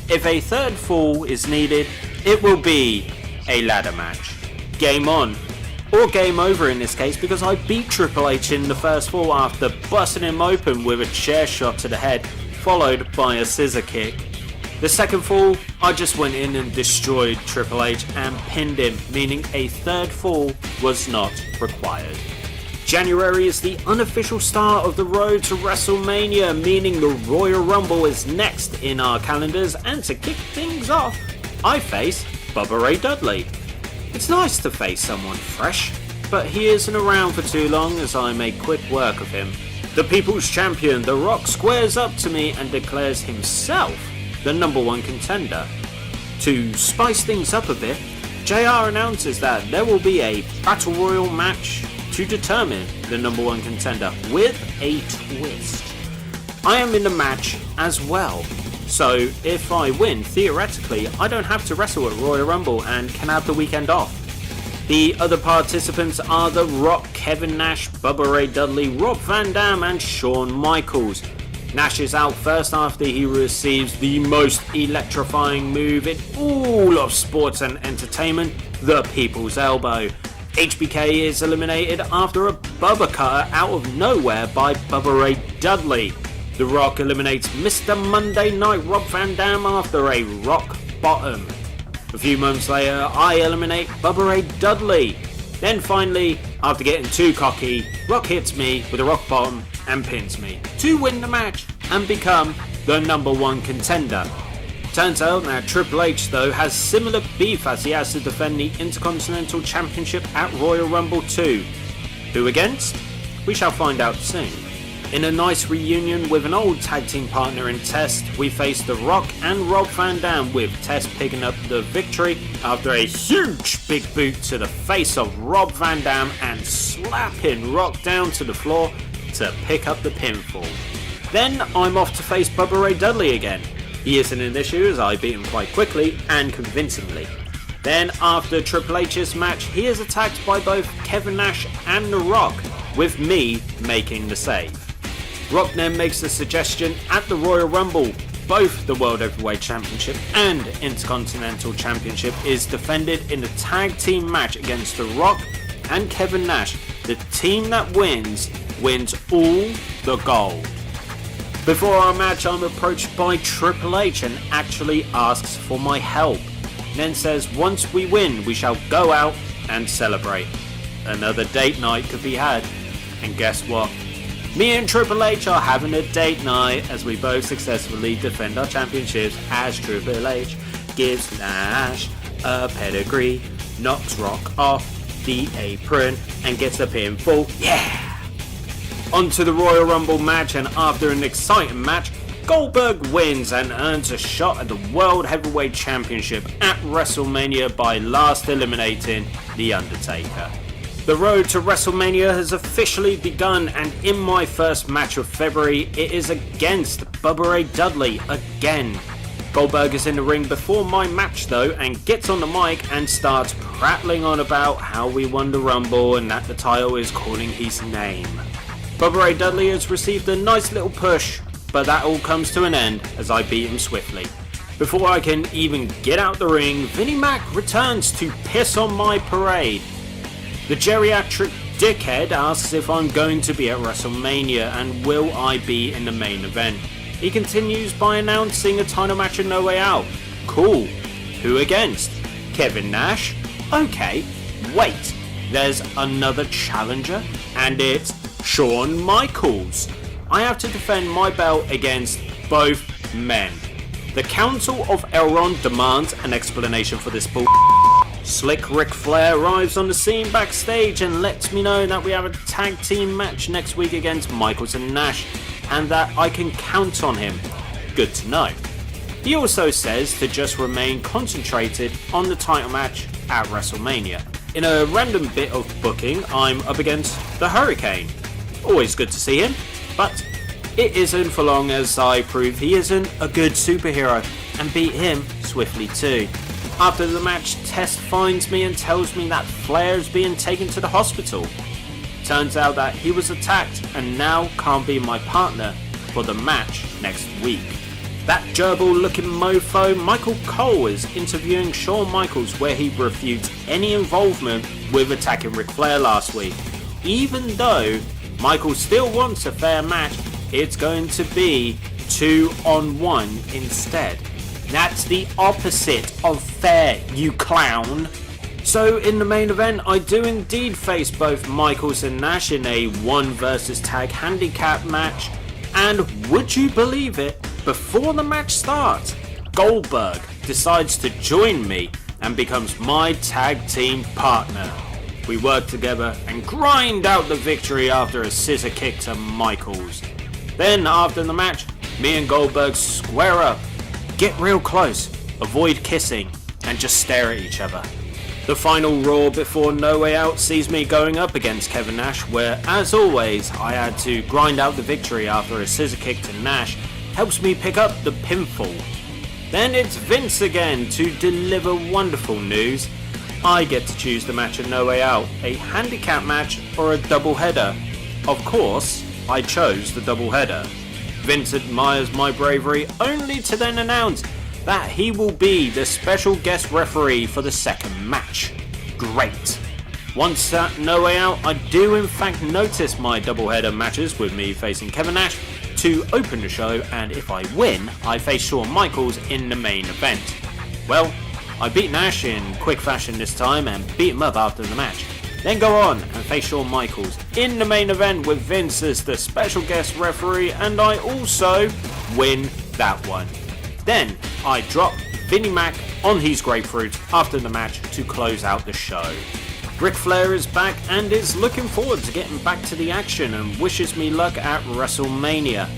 If a third fall is needed, it will be a ladder match. Game on. Or game over in this case, because I beat Triple H in the first fall after busting him open with a chair shot to the head, followed by a scissor kick. The second fall, I just went in and destroyed Triple H and pinned him, meaning a third fall was not required. January is the unofficial start of the road to WrestleMania, meaning the Royal Rumble is next in our calendars, and to kick things off, I face Bubba Ray Dudley. It's nice to face someone fresh, but he isn't around for too long as I make quick work of him. The People's Champion, The Rock, squares up to me and declares himself the #1 contender. To spice things up a bit, JR announces that there will be a Battle Royal match to determine the #1 contender with a twist. I am in the match as well. So if I win, theoretically, I don't have to wrestle at Royal Rumble and can have the weekend off. The other participants are The Rock, Kevin Nash, Bubba Ray Dudley, Rob Van Dam and Shawn Michaels. Nash is out first after he receives the most electrifying move in all of sports and entertainment, the People's Elbow. HBK is eliminated after a Bubba cutter out of nowhere by Bubba Ray Dudley. The Rock eliminates Mr. Monday Night Rob Van Dam after a rock bottom. A few moments later, I eliminate Bubba Ray Dudley. Then finally, after getting too cocky, Rock hits me with a rock bottom and pins me to win the match and become the #1 contender. Turns out that Triple H though has similar beef as he has to defend the Intercontinental Championship at Royal Rumble 2. Who against? We shall find out soon. In a nice reunion with an old tag team partner in Test, we face The Rock and Rob Van Dam, with Test picking up the victory after a huge big boot to the face of Rob Van Dam and slapping Rock down to the floor to pick up the pinfall. Then I'm off to face Bubba Ray Dudley again. He isn't an issue as I beat him quite quickly and convincingly. Then after Triple H's match, he is attacked by both Kevin Nash and The Rock, with me making the save. Rock then makes a suggestion at the Royal Rumble. Both the World Heavyweight Championship and Intercontinental Championship is defended in a tag team match against The Rock and Kevin Nash. The team that wins all the gold. Before our match, I'm approached by Triple H and actually asks for my help. Then says once we win, we shall go out and celebrate. Another date night could be had. And guess what? Me and Triple H are having a date night as we both successfully defend our championships as Triple H gives Nash a pedigree, knocks Rock off the apron and gets a pinfall. Yeah! On to the Royal Rumble match, and after an exciting match, Goldberg wins and earns a shot at the World Heavyweight Championship at WrestleMania by last eliminating The Undertaker. The road to WrestleMania has officially begun, and in my first match of February, it is against Bubba Ray Dudley again. Goldberg is in the ring before my match though, and gets on the mic and starts prattling on about how we won the Rumble and that the title is calling his name. Bubba Ray Dudley has received a nice little push, but that all comes to an end as I beat him swiftly. Before I can even get out the ring, Vinnie Mac returns to piss on my parade. The geriatric dickhead asks if I'm going to be at WrestleMania and will I be in the main event. He continues by announcing a title match at No Way Out. Cool. Who against? Kevin Nash? Okay, wait, there's another challenger and it's Shawn Michaels. I have to defend my belt against both men. The Council of Elrond demands an explanation for this bull. Slick Ric Flair arrives on the scene backstage and lets me know that we have a tag team match next week against Michaels and Nash and that I can count on him. Good to know. He also says to just remain concentrated on the title match at WrestleMania. In a random bit of booking, I'm up against the Hurricane. Always good to see him, but it isn't for long as I prove he isn't a good superhero and beat him swiftly too. After the match, Test finds me and tells me that Flair is being taken to the hospital. Turns out that he was attacked and now can't be my partner for the match next week. That gerbil looking mofo Michael Cole is interviewing Shawn Michaels where he refutes any involvement with attacking Ric Flair last week. Even though Michael still wants a fair match, it's going to be 2-on-1 instead. That's the opposite of fair, you clown. So in the main event, I do indeed face both Michaels and Nash in a 1 versus tag handicap match. And would you believe it, before the match starts, Goldberg decides to join me and becomes my tag team partner. We work together and grind out the victory after a scissor kick to Michaels. Then after the match, me and Goldberg square up, get real close, avoid kissing, and just stare at each other. The final Raw before No Way Out sees me going up against Kevin Nash, where as always I had to grind out the victory after a scissor kick to Nash helps me pick up the pinfall. Then it's Vince again to deliver wonderful news. I get to choose the match at No Way Out, a handicap match or a double header. Of course, I chose the double header. Vince admires my bravery only to then announce that he will be the special guest referee for the second match. Great. Once at No Way Out, I do in fact notice my doubleheader matches with me facing Kevin Nash to open the show, and if I win, I face Shawn Michaels in the main event. Well, I beat Nash in quick fashion this time and beat him up after the match. Then go on and face Shawn Michaels in the main event with Vince as the special guest referee, and I also win that one. Then I drop Vinnie Mac on his grapefruit after the match to close out the show. Ric Flair is back and is looking forward to getting back to the action and wishes me luck at WrestleMania.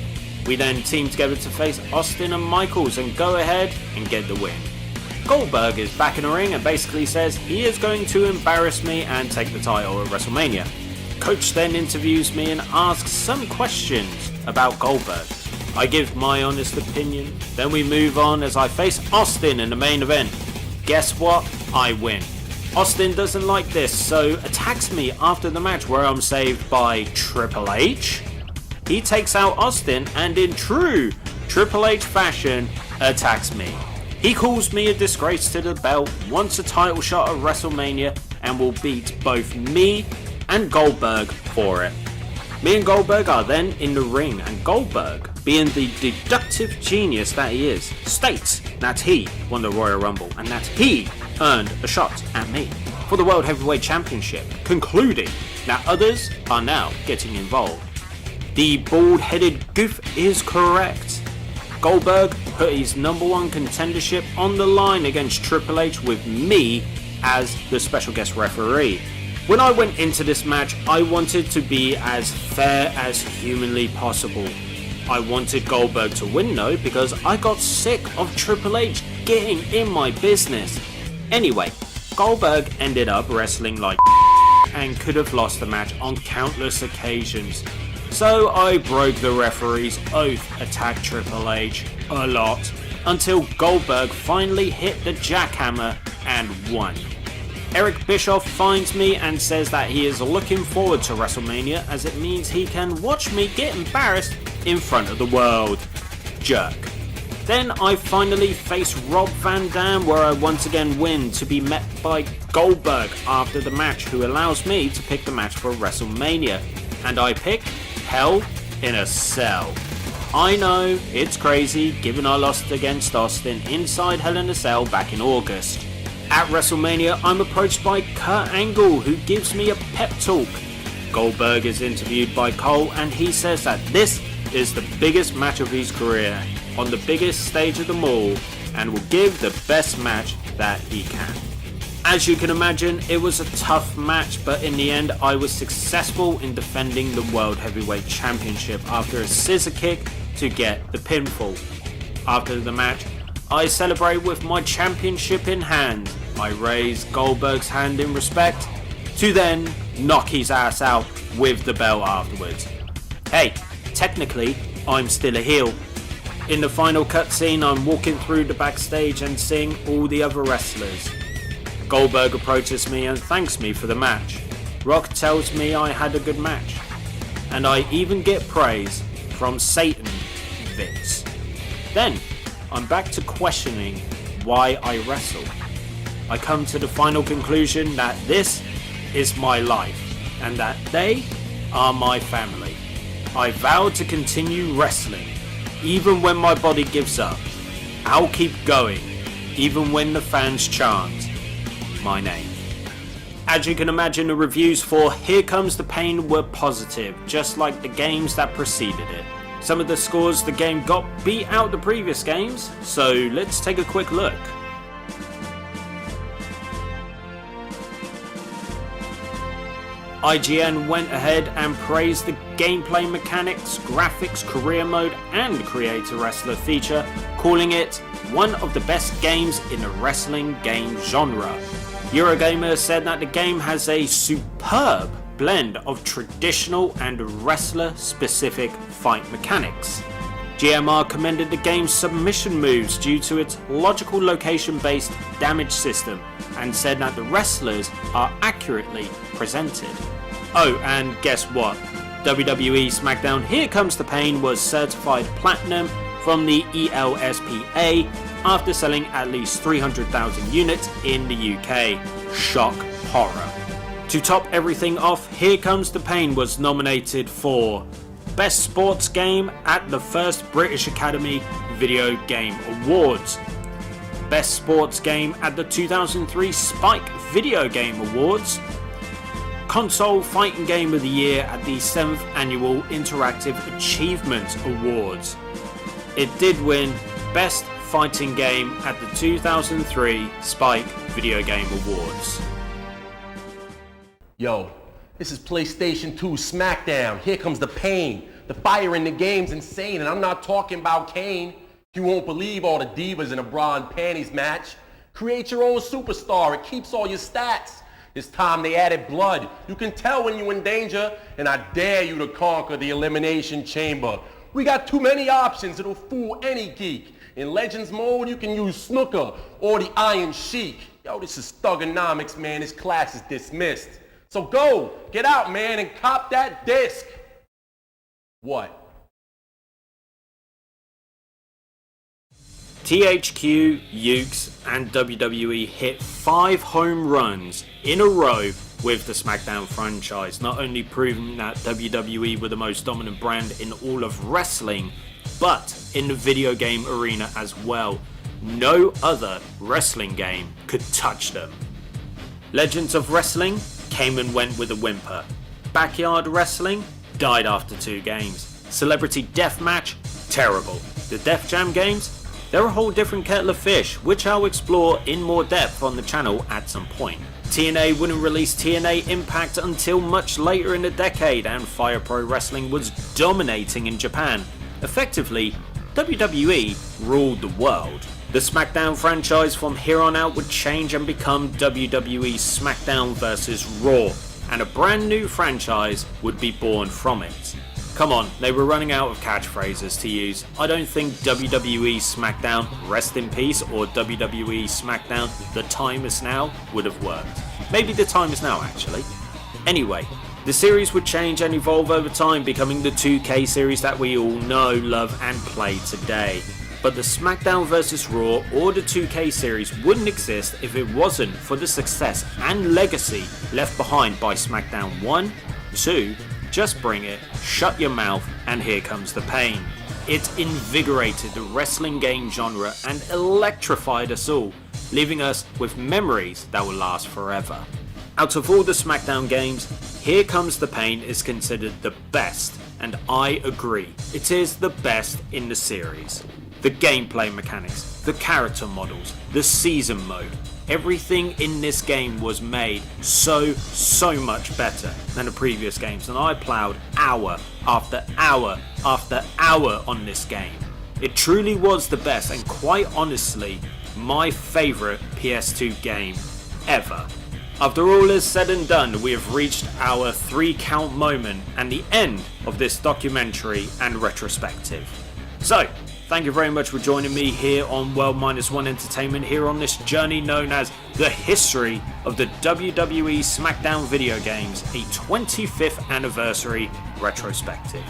We then team together to face Austin and Michaels and go ahead and get the win. Goldberg is back in the ring and basically says he is going to embarrass me and take the title at WrestleMania. Coach then interviews me and asks some questions about Goldberg. I give my honest opinion, then we move on as I face Austin in the main event. Guess what? I win. Austin doesn't like this, so attacks me after the match where I'm saved by Triple H. He takes out Austin and in true Triple H fashion attacks me. He calls me a disgrace to the belt, wants a title shot at WrestleMania and will beat both me and Goldberg for it. Me and Goldberg are then in the ring and Goldberg, being the deductive genius that he is, states that he won the Royal Rumble and that he earned a shot at me for the World Heavyweight Championship, concluding that others are now getting involved. The bald-headed goof is correct. Goldberg put his #1 contendership on the line against Triple H with me as the special guest referee. When I went into this match, I wanted to be as fair as humanly possible. I wanted Goldberg to win though because I got sick of Triple H getting in my business. Anyway, Goldberg ended up wrestling like and could have lost the match on countless occasions. So I broke the referee's oath, attacked Triple H a lot, until Goldberg finally hit the jackhammer and won. Eric Bischoff finds me and says that he is looking forward to WrestleMania as it means he can watch me get embarrassed in front of the world. Jerk. Then I finally face Rob Van Dam, where I once again win, to be met by Goldberg after the match, who allows me to pick the match for WrestleMania. And I pick Hell in a Cell. I know, it's crazy given I lost against Austin inside Hell in a Cell back in August. At WrestleMania, I'm approached by Kurt Angle, who gives me a pep talk. Goldberg is interviewed by Cole and he says that this is the biggest match of his career, on the biggest stage of them all, and will give the best match that he can. As you can imagine, it was a tough match, but in the end I was successful in defending the World Heavyweight Championship after a scissor kick to get the pinfall. After the match, I celebrate with my championship in hand. I raise Goldberg's hand in respect, to then knock his ass out with the belt afterwards. Hey, technically, I'm still a heel. In the final cutscene, I'm walking through the backstage and seeing all the other wrestlers. Goldberg approaches me and thanks me for the match. Rock tells me I had a good match. And I even get praise from Satan, Vince. Then, I'm back to questioning why I wrestle. I come to the final conclusion that this is my life and that they are my family. I vow to continue wrestling, even when my body gives up. I'll keep going, even when the fans chant my name. As you can imagine, the reviews for Here Comes the Pain were positive, just like the games that preceded it. Some of the scores the game got beat out the previous games, so let's take a quick look. IGN went ahead and praised the gameplay mechanics, graphics, career mode and creator wrestler feature, calling it one of the best games in the wrestling game genre. Eurogamer said that the game has a superb blend of traditional and wrestler-specific fight mechanics. GMR commended the game's submission moves due to its logical location-based damage system and said that the wrestlers are accurately presented. Oh, and guess what? WWE Smackdown Here Comes the Pain was certified platinum from the ELSPA after selling at least 300,000 units in the UK. Shock horror. To top everything off, Here Comes the Pain was nominated for Best Sports Game at the first British Academy Video Game Awards, Best Sports Game at the 2003 Spike Video Game Awards, Console Fighting Game of the Year at the 7th Annual Interactive Achievement Awards. It did win Best Fighting Game at the 2003 Spike Video Game Awards. Yo, this is PlayStation 2 Smackdown. Here comes the pain. The fire in the game's insane, and I'm not talking about Kane. You won't believe all the divas in a bra and panties match. Create your own superstar. It keeps all your stats. This time they added blood. You can tell when you're in danger, and I dare you to conquer the Elimination Chamber. We got too many options. It'll fool any geek. In Legends mode, you can use Snooker or the Iron Sheik. Yo, this is thugonomics, man. This class is dismissed. So go, get out, man, and cop that disc. What? THQ, Ukes, and WWE hit 5 home runs in a row with the SmackDown franchise, not only proving that WWE were the most dominant brand in all of wrestling, but in the video game arena as well. No other wrestling game could touch them. Legends of Wrestling came and went with a whimper. Backyard Wrestling died after 2 games. Celebrity Deathmatch, terrible. The Def Jam games, they're a whole different kettle of fish, which I'll explore in more depth on the channel at some point. TNA wouldn't release TNA Impact until much later in the decade, and Fire Pro Wrestling was dominating in Japan. Effectively, WWE ruled the world. The SmackDown franchise from here on out would change and become WWE Smackdown vs. Raw, and a brand new franchise would be born from it. Come on, they were running out of catchphrases to use. I don't think WWE Smackdown Rest in Peace or WWE Smackdown The Time Is Now would have worked. Maybe the time is now actually. Anyway, the series would change and evolve over time, becoming the 2K series that we all know, love and play today. But the SmackDown vs Raw or the 2K series wouldn't exist if it wasn't for the success and legacy left behind by SmackDown 1, 2, Just Bring It, Shut Your Mouth and Here Comes the Pain. It invigorated the wrestling game genre and electrified us all, leaving us with memories that will last forever. Out of all the SmackDown games, Here Comes the Pain is considered the best, and I agree, it is the best in the series. The gameplay mechanics, the character models, the season mode, everything in this game was made so much better than the previous games, and I ploughed hour after hour after hour on this game. It truly was the best and quite honestly my favourite PS2 game ever. After all is said and done, we have reached our 3 count moment and the end of this documentary and retrospective. So, thank you very much for joining me here on World Minus One Entertainment, here on this journey known as the history of the WWE Smackdown video games, a 25th anniversary retrospective.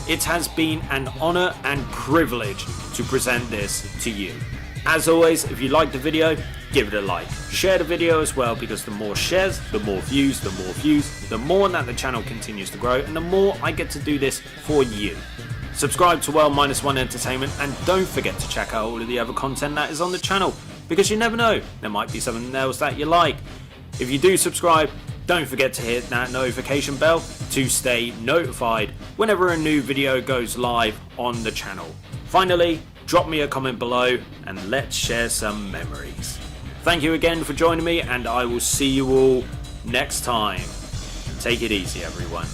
It has been an honour and privilege to present this to you. As always, if you liked the video, give it a like. Share the video as well, because the more shares, the more views, the more that the channel continues to grow, and the more I get to do this for you. Subscribe to World Minus One Entertainment, and don't forget to check out all of the other content that is on the channel, because you never know, there might be something else that you like. If you do subscribe, don't forget to hit that notification bell to stay notified whenever a new video goes live on the channel. Finally, drop me a comment below and let's share some memories. Thank you again for joining me, and I will see you all next time. Take it easy, everyone.